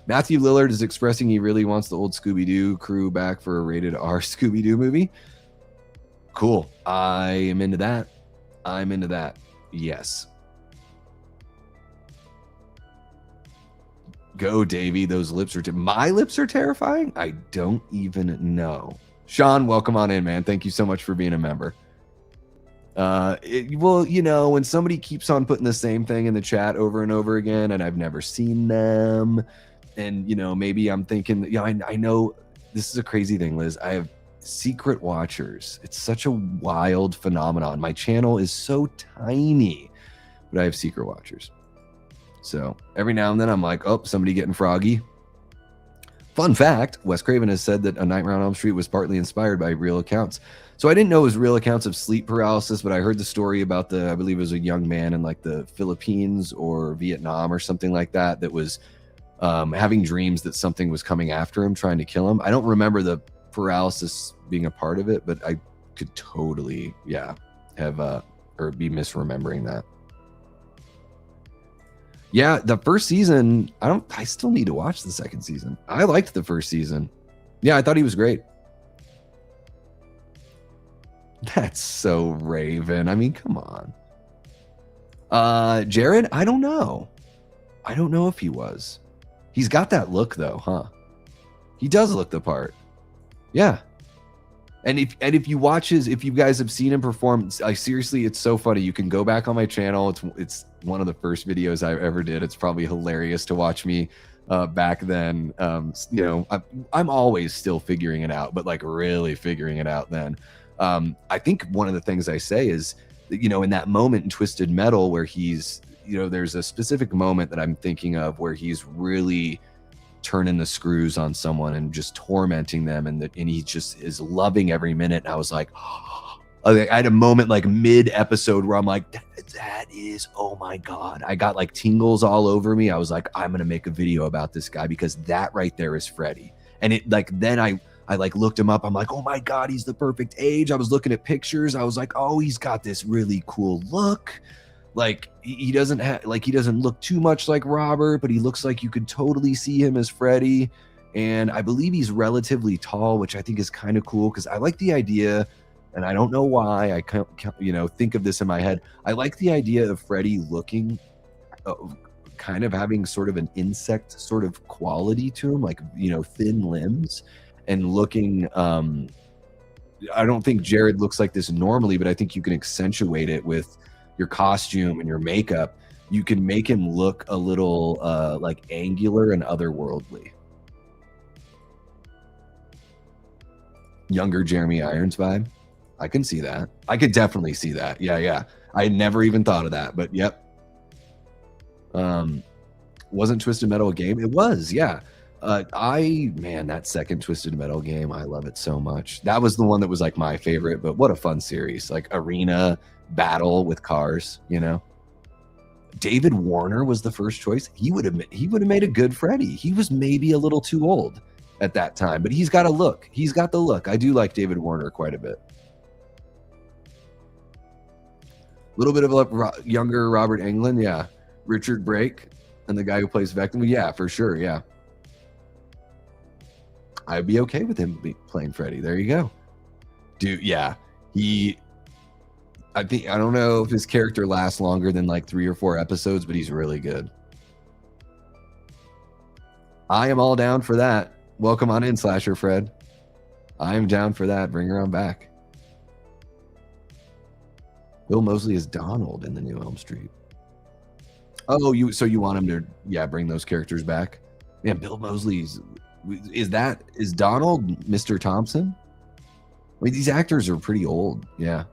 S1: Matthew Lillard is expressing he really wants the old Scooby-Doo crew back for a rated R Scooby-Doo movie. Cool. I am into that. Yes. Go, Davey. Those lips are... My lips are terrifying? I don't even know. Sean, welcome on in, man. Thank you so much for being a member. Well, you know, when somebody keeps on putting the same thing in the chat over and over again, and I've never seen them, and, you know, maybe I'm thinking, yeah, I know this is a crazy thing, Liz. I have secret watchers. It's such a wild phenomenon. My channel is so tiny, but I have secret watchers. So every now and then I'm like, oh, somebody getting froggy. Fun fact, Wes Craven has said that A Nightmare on Elm Street was partly inspired by real accounts. So I didn't know it was real accounts of sleep paralysis, but I heard the story about I believe it was a young man in like the Philippines or Vietnam or something like that, that was having dreams that something was coming after him, trying to kill him. I don't remember the paralysis being a part of it, but I could totally, have or be misremembering that. Yeah, the first season, I still need to watch the second season. I liked the first season. Yeah, I thought he was great. That's so Raven. I mean, come on. Jared, I don't know. I don't know if he was. He's got that look though, huh? He does look the part. Yeah. And if you watch if you guys have seen him perform, seriously, it's so funny. You can go back on my channel. It's one of the first videos I ever did. It's probably hilarious to watch me back then. You know, I'm always still figuring it out, but like really figuring it out then. I think one of the things I say is that, you know, in that moment in Twisted Metal where he's, you know, there's a specific moment that I'm thinking of where he's really turning the screws on someone and just tormenting them, and he just is loving every minute. And I was like, I had a moment like mid episode where I'm like, that is, oh my God. I got like tingles all over me. I was like, I'm going to make a video about this guy because that right there is Freddy. And it like, then I like looked him up. I'm like, oh my God, he's the perfect age. I was looking at pictures. I was like, oh, he's got this really cool look. Like he doesn't look too much like Robert, but he looks like you could totally see him as Freddy. And I believe he's relatively tall, which I think is kind of cool because I like the idea, and I don't know why I can't, you know, think of this in my head. I like the idea of Freddy looking kind of having sort of an insect sort of quality to him, like, you know, thin limbs and looking, I don't think Jared looks like this normally, but I think you can accentuate it with your costume and your makeup. You can make him look a little like angular and otherworldly. Younger Jeremy Irons vibe. I can see that. I could definitely see that. Yeah. I had never even thought of that, but yep. Wasn't Twisted Metal a game? It was, yeah. Man, that second Twisted Metal game, I love it so much. That was the one that was like my favorite, but what a fun series. Like arena battle with cars, you know. David Warner was the first choice. He would have made a good Freddy. He was maybe a little too old at that time, but he's got a look. He's got the look. I do like David Warner quite a bit. A little bit of a younger Robert Englund, yeah. Richard Brake and the guy who plays Vecna, yeah, for sure, yeah. I'd be okay with him playing Freddy. There you go. Dude, yeah. I don't know if his character lasts longer than like 3 or 4 episodes, but he's really good. I am all down for that. Welcome on in, Slasher Fred. I am down for that. Bring her on back. Bill Moseley is Donald in the new Elm Street. Oh, so you want him to bring those characters back? Yeah, Bill Moseley's is Donald Mr. Thompson? I mean, these actors are pretty old. Yeah.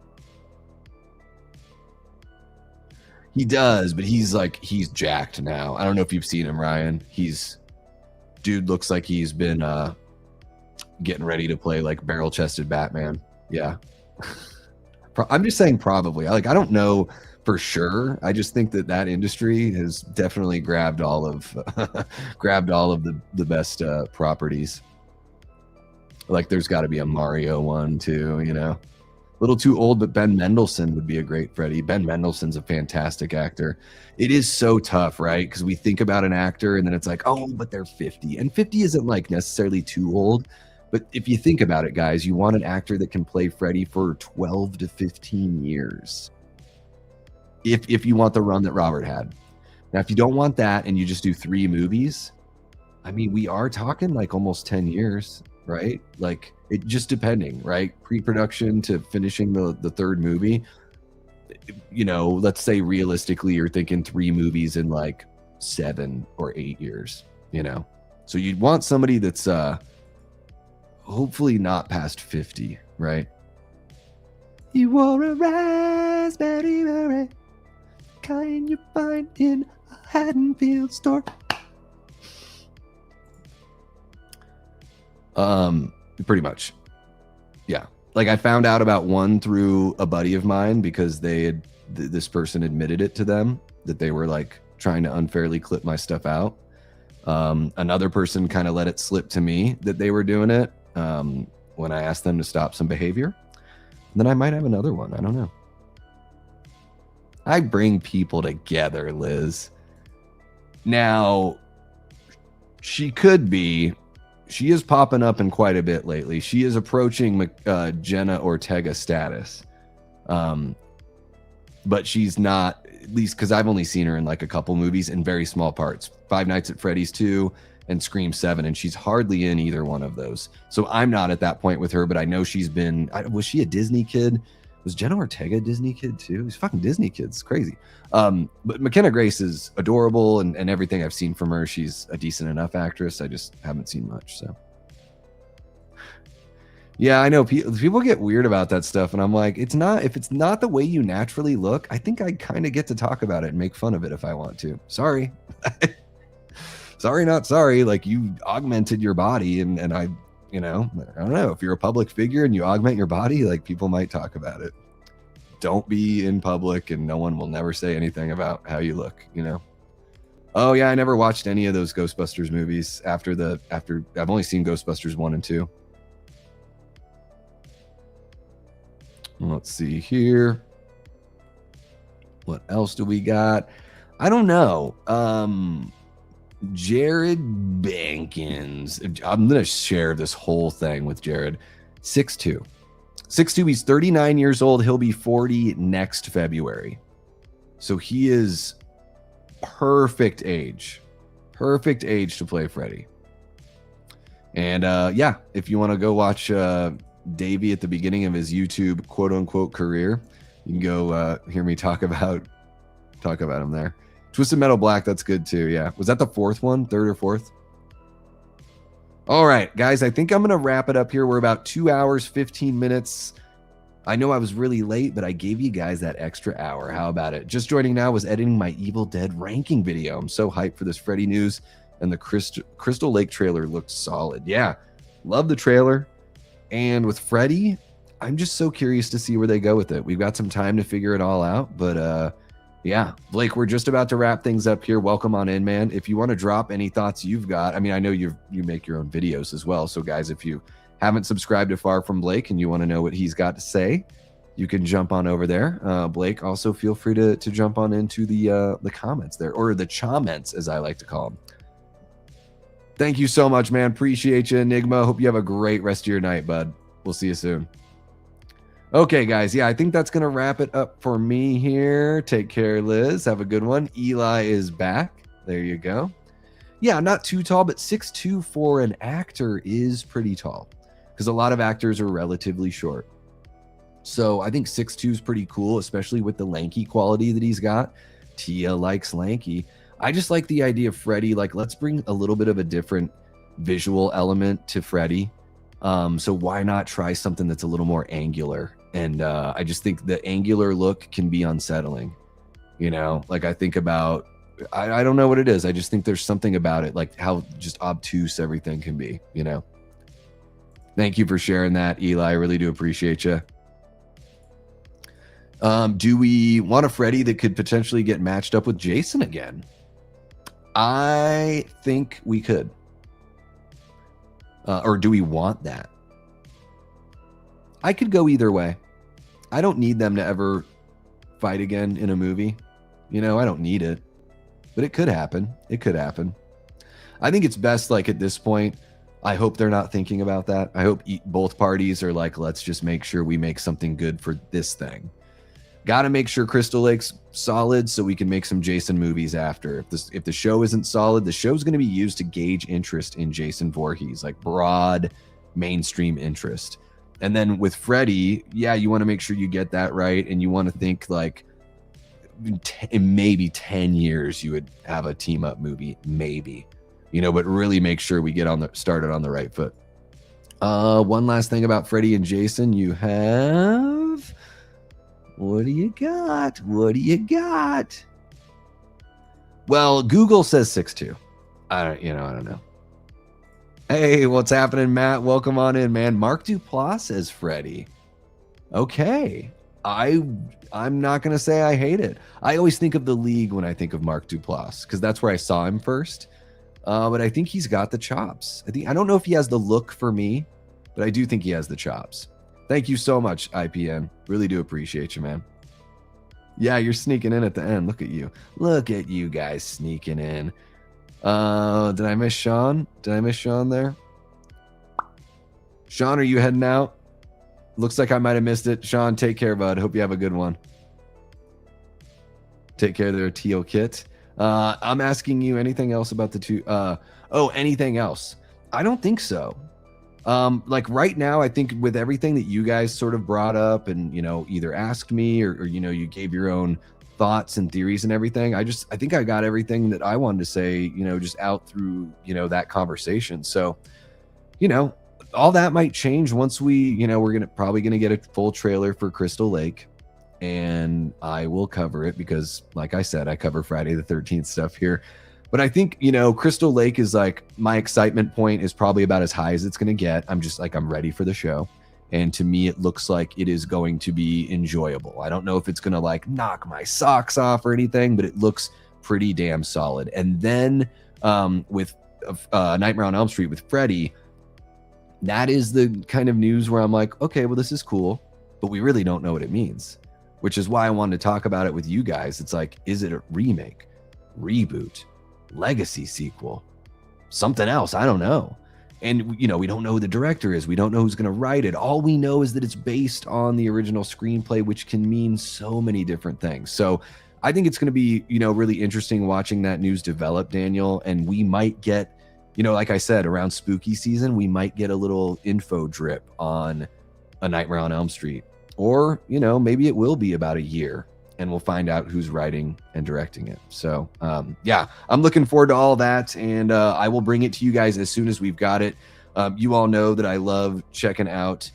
S1: He does, but he's jacked now. I don't know if you've seen him, Ryan. Dude looks like he's been getting ready to play like barrel-chested Batman. Yeah. I'm just saying probably. I don't know for sure. I just think that industry has definitely grabbed all of the best properties. Like there's got to be a Mario one too, you know. A little too old, but Ben Mendelsohn would be a great Freddy. Ben Mendelsohn's a fantastic actor. It is so tough, right? Because we think about an actor and then it's like, oh, but they're 50. And 50 isn't like necessarily too old. But if you think about it, guys, you want an actor that can play Freddy for 12 to 15 years. If you want the run that Robert had. Now, if you don't want that and you just do 3 movies, I mean, we are talking like almost 10 years, right? Like it just depending, right? Pre-production to finishing the 3rd movie. You know, let's say realistically, you're thinking 3 movies in like 7 or 8 years, you know? So you'd want somebody that's hopefully not past 50, right? You wore a raspberry beret, kind you find in a Haddonfield store. Pretty much. Yeah. Like I found out about one through a buddy of mine because this person admitted it to them that they were like trying to unfairly clip my stuff out. Another person kind of let it slip to me that they were doing it when I asked them to stop some behavior. And then I might have another one. I don't know. I bring people together, Liz. Now, she is popping up in quite a bit lately. She is approaching Jenna Ortega status. But she's not, at least because I've only seen her in like a couple movies in very small parts. Five Nights at Freddy's 2 and Scream 7, and she's hardly in either one of those. So I'm not at that point with her, but I know she's been, was she a Disney kid? Was Jenna Ortega a Disney kid too? He's fucking Disney kids, crazy. But McKenna Grace is adorable, and everything I've seen from her, she's a decent enough actress. I just haven't seen much, so. Yeah, I know people get weird about that stuff, and I'm like, if it's not the way you naturally look, I think I kind of get to talk about it and make fun of it if I want to. Sorry. Sorry, not sorry. Like, you augmented your body, and I don't know. If you're a public figure and you augment your body, like, people might talk about it. Don't be in public, and no one will never say anything about how you look, you know? Oh, yeah, I never watched any of those Ghostbusters movies after I've only seen Ghostbusters 1 and 2. Let's see here. What else do we got? I don't know. Jared Bankins. I'm going to share this whole thing with Jared. 6'2". 6'2", he's 39 years old. He'll be 40 next February. So he is perfect age. Perfect age to play Freddy. And yeah, if you want to go watch Davey at the beginning of his YouTube quote-unquote career, you can go hear me talk about him there. Twisted Metal Black, that's good too. Yeah. Was that the 4th one? 3rd or 4th? All right, guys, I think I'm going to wrap it up here. We're about 2 hours, 15 minutes. I know I was really late, but I gave you guys that extra hour. How about it? Just joining now was editing my Evil Dead ranking video. I'm so hyped for this Freddy news, and the Crystal Lake trailer looked solid. Yeah, love the trailer. And with Freddy, I'm just so curious to see where they go with it. We've got some time to figure it all out, but yeah, Blake, we're just about to wrap things up here. Welcome on in, man. If you want to drop any thoughts you've got, I mean, I know you make your own videos as well. So guys, if you haven't subscribed to Far From Blake and you want to know what he's got to say, you can jump on over there. Blake, also feel free to jump on into the comments there, or the comments as I like to call them. Thank you so much, man. Appreciate you, Enigma. Hope you have a great rest of your night, bud. We'll see you soon. Okay, guys. Yeah, I think that's going to wrap it up for me here. Take care, Liz. Have a good one. Eli is back. There you go. Yeah, not too tall, but 6'2" for an actor is pretty tall because a lot of actors are relatively short. So I think 6'2" is pretty cool, especially with the lanky quality that he's got. Tia likes lanky. I just like the idea of Freddy. Like, let's bring a little bit of a different visual element to Freddy. So why not try something that's a little more angular? And I just think the angular look can be unsettling. You know, like I think about, I don't know what it is. I just think there's something about it, like how just obtuse everything can be, you know? Thank you for sharing that, Eli. I really do appreciate you. Do we want a Freddy that could potentially get matched up with Jason again? I think we could. Or do we want that? I could go either way. I don't need them to ever fight again in a movie. You know, I don't need it. But it could happen. It could happen. I think it's best, like, at this point, I hope they're not thinking about that. I hope both parties are like, let's just make sure we make something good for this thing. Got to make sure Crystal Lake's solid so we can make some Jason movies after. If the show isn't solid, the show's going to be used to gauge interest in Jason Voorhees, like broad mainstream interest. And then with Freddy, yeah, you want to make sure you get that right. And you want to think like in maybe 10 years, you would have a team up movie, maybe, you know, but really make sure we get started on the right foot. One last thing about Freddy and Jason, you have, what do you got? What do you got? Well, Google says 6'2". I don't know. Hey, what's happening, Matt? Welcome on in, man. Mark Duplass says Freddy. Okay. I'm not going to say I hate it. I always think of The League when I think of Mark Duplass because that's where I saw him first. But I think he's got the chops. I don't know if he has the look for me, but I do think he has the chops. Thank you so much, IPN. Really do appreciate you, man. Yeah, you're sneaking in at the end. Look at you. Look at you guys sneaking in. Did I miss Sean? Did I miss Sean there? Sean, are you heading out? Looks like I might have missed it. Sean, take care, bud. Hope you have a good one. Take care there, Teal Kit. I'm asking you anything else about the two. Anything else? I don't think so. Like right now, I think with everything that you guys sort of brought up and, you know, either asked me or you know, you gave your own thoughts and theories and everything. I think I got everything that I wanted to say, you know, just out through, you know, that conversation. So, you know, all that might change once we, you know, we're probably gonna get a full trailer for Crystal Lake, and I will cover it because, like I said, I cover Friday the 13th stuff here. But I think, you know, Crystal Lake is like, my excitement point is probably about as high as it's gonna get. I'm just like, I'm ready for the show, and to me, it looks like it is going to be enjoyable. I don't know if it's gonna like knock my socks off or anything, but it looks pretty damn solid. And then with Nightmare on Elm Street with Freddy, that is the kind of news where I'm like, okay, well, this is cool, but we really don't know what it means, which is why I wanted to talk about it with you guys. It's like, is it a remake, reboot, legacy sequel, something else? I don't know. And, you know, we don't know who the director is. We don't know who's going to write it. All we know is that it's based on the original screenplay, which can mean so many different things. So I think it's going to be, you know, really interesting watching that news develop, Daniel. And we might get, you know, like I said, around spooky season, we might get a little info drip on A Nightmare on Elm Street. Or, you know, maybe it will be about a year and we'll find out who's writing and directing it. So, yeah, I'm looking forward to all that. And I will bring it to you guys as soon as we've got it. You all know that I love checking out,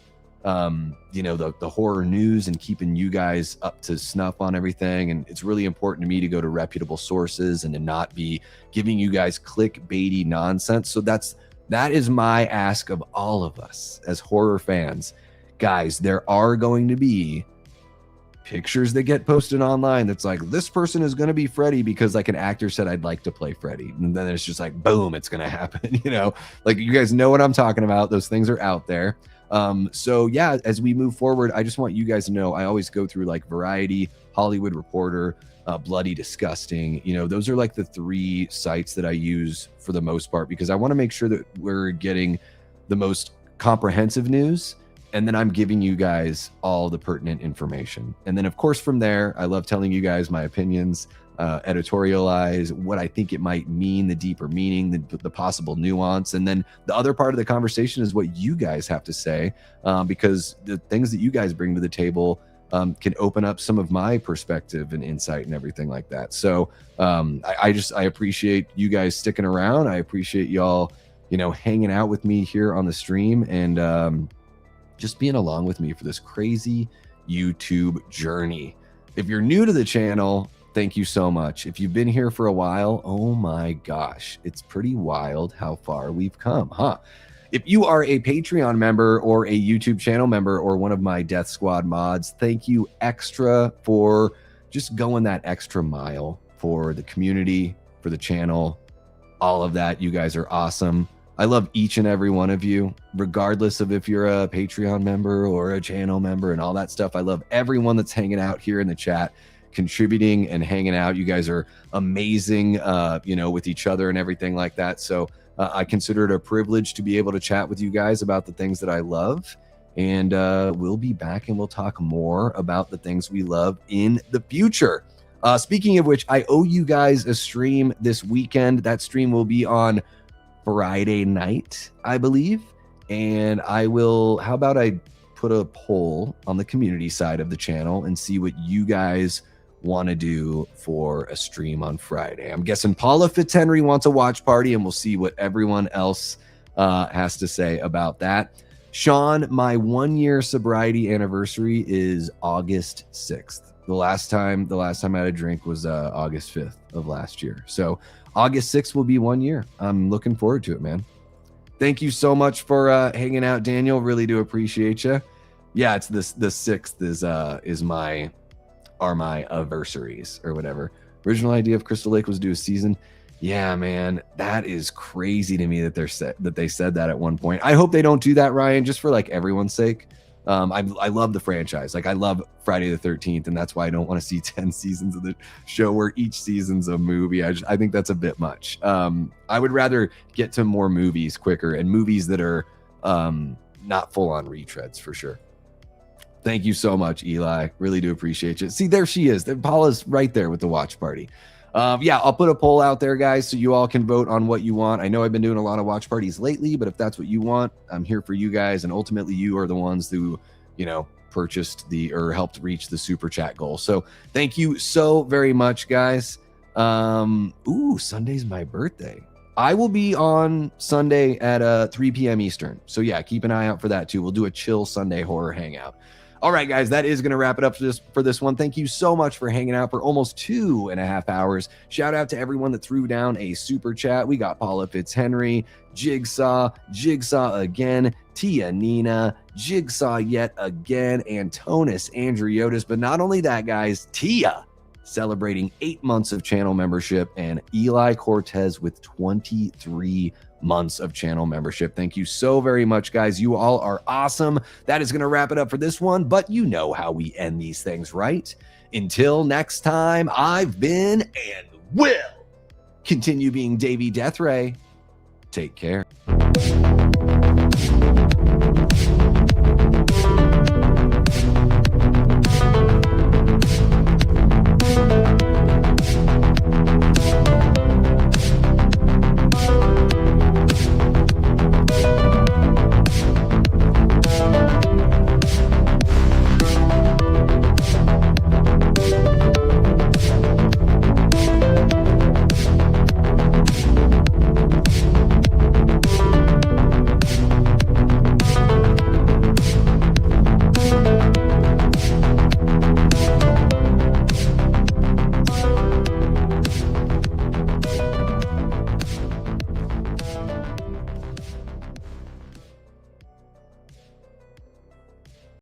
S1: you know, the horror news and keeping you guys up to snuff on everything. And it's really important to me to go to reputable sources and to not be giving you guys clickbaity nonsense. So that is my ask of all of us as horror fans. Guys, there are going to be pictures that get posted online that's like, this person is going to be Freddy because like an actor said, I'd like to play Freddy. And then it's just like, boom, it's going to happen. You know, like you guys know what I'm talking about. Those things are out there. So yeah, as we move forward, I just want you guys to know, I always go through like Variety, Hollywood Reporter, Bloody Disgusting. You know, those are like the three sites that I use for the most part, because I want to make sure that we're getting the most comprehensive news And then I'm giving you guys all the pertinent information. And then, of course, from there, I love telling you guys my opinions, editorialize what I think it might mean, the deeper meaning, the possible nuance. And then the other part of the conversation is what you guys have to say, because the things that you guys bring to the table can open up some of my perspective and insight and everything like that. So I appreciate you guys sticking around. I appreciate y'all, hanging out with me here on the stream and just being along with me for this crazy YouTube journey. If you're new to the channel, thank you so much. If you've been here for a while, oh my gosh, it's pretty wild how far we've come, huh? If you are a Patreon member or a YouTube channel member or one of my Death Squad mods, thank you extra for just going that extra mile for the community, for the channel, all of that. You guys are awesome. I love each and every one of you, regardless of if you're a Patreon member or a channel member and all that stuff. I love everyone that's hanging out here in the chat, contributing and hanging out. You guys are amazing, with each other and everything like that. So I consider it a privilege to be able to chat with you guys about the things that I love. And we'll be back and we'll talk more about the things we love in the future. Speaking of which, I owe you guys a stream this weekend. That stream will be on Friday night, I believe. And how about I put a poll on the community side of the channel and see what you guys want to do for a stream on Friday. I'm guessing Paula Fitzhenry wants a watch party, and we'll see what everyone else has to say about that. Sean, my 1-year sobriety anniversary is August 6th. The last time I had a drink was August 5th of last year. So August 6th will be 1 year. I'm looking forward to it, man. Thank you so much for hanging out, Daniel. Really do appreciate you. Yeah, it's the 6th is my anniversaries or whatever. Original idea of Crystal Lake was to do a season. Yeah, man, that is crazy to me that they said that at one point. I hope they don't do that, Ryan, just for like everyone's sake. I love the franchise. Like I love Friday the 13th, and that's why I don't want to see 10 seasons of the show where each season's a movie. I think that's a bit much. I would rather get to more movies quicker, and movies that are not full on retreads for sure. Thank you so much, Eli. Really do appreciate you. See, there she is. Paula's right there with the watch party. Yeah, I'll put a poll out there, guys, so you all can vote on what you want. I know I've been doing a lot of watch parties lately, but if that's what you want, I'm here for you guys. And ultimately, you are the ones who, purchased or helped reach the super chat goal. So thank you so very much, guys. Sunday's my birthday. I will be on Sunday at 3 p.m. Eastern. So yeah, keep an eye out for that too. We'll do a chill Sunday horror hangout. All right, guys, that is going to wrap it up for this one. Thank you so much for hanging out for almost 2.5 hours. Shout out to everyone that threw down a super chat. We got Paula Fitzhenry, Jigsaw again, Tia Nina, Jigsaw yet again, Antonis Andriotis. But not only that, guys, Tia celebrating 8 months of channel membership, and Eli Cortez with 23 months of channel membership. Thank you so very much, guys. You all are awesome. That is going to wrap it up for this one, but you know how we end these things, right? Until next time, I've been and will continue being Davey Deathray. Take care.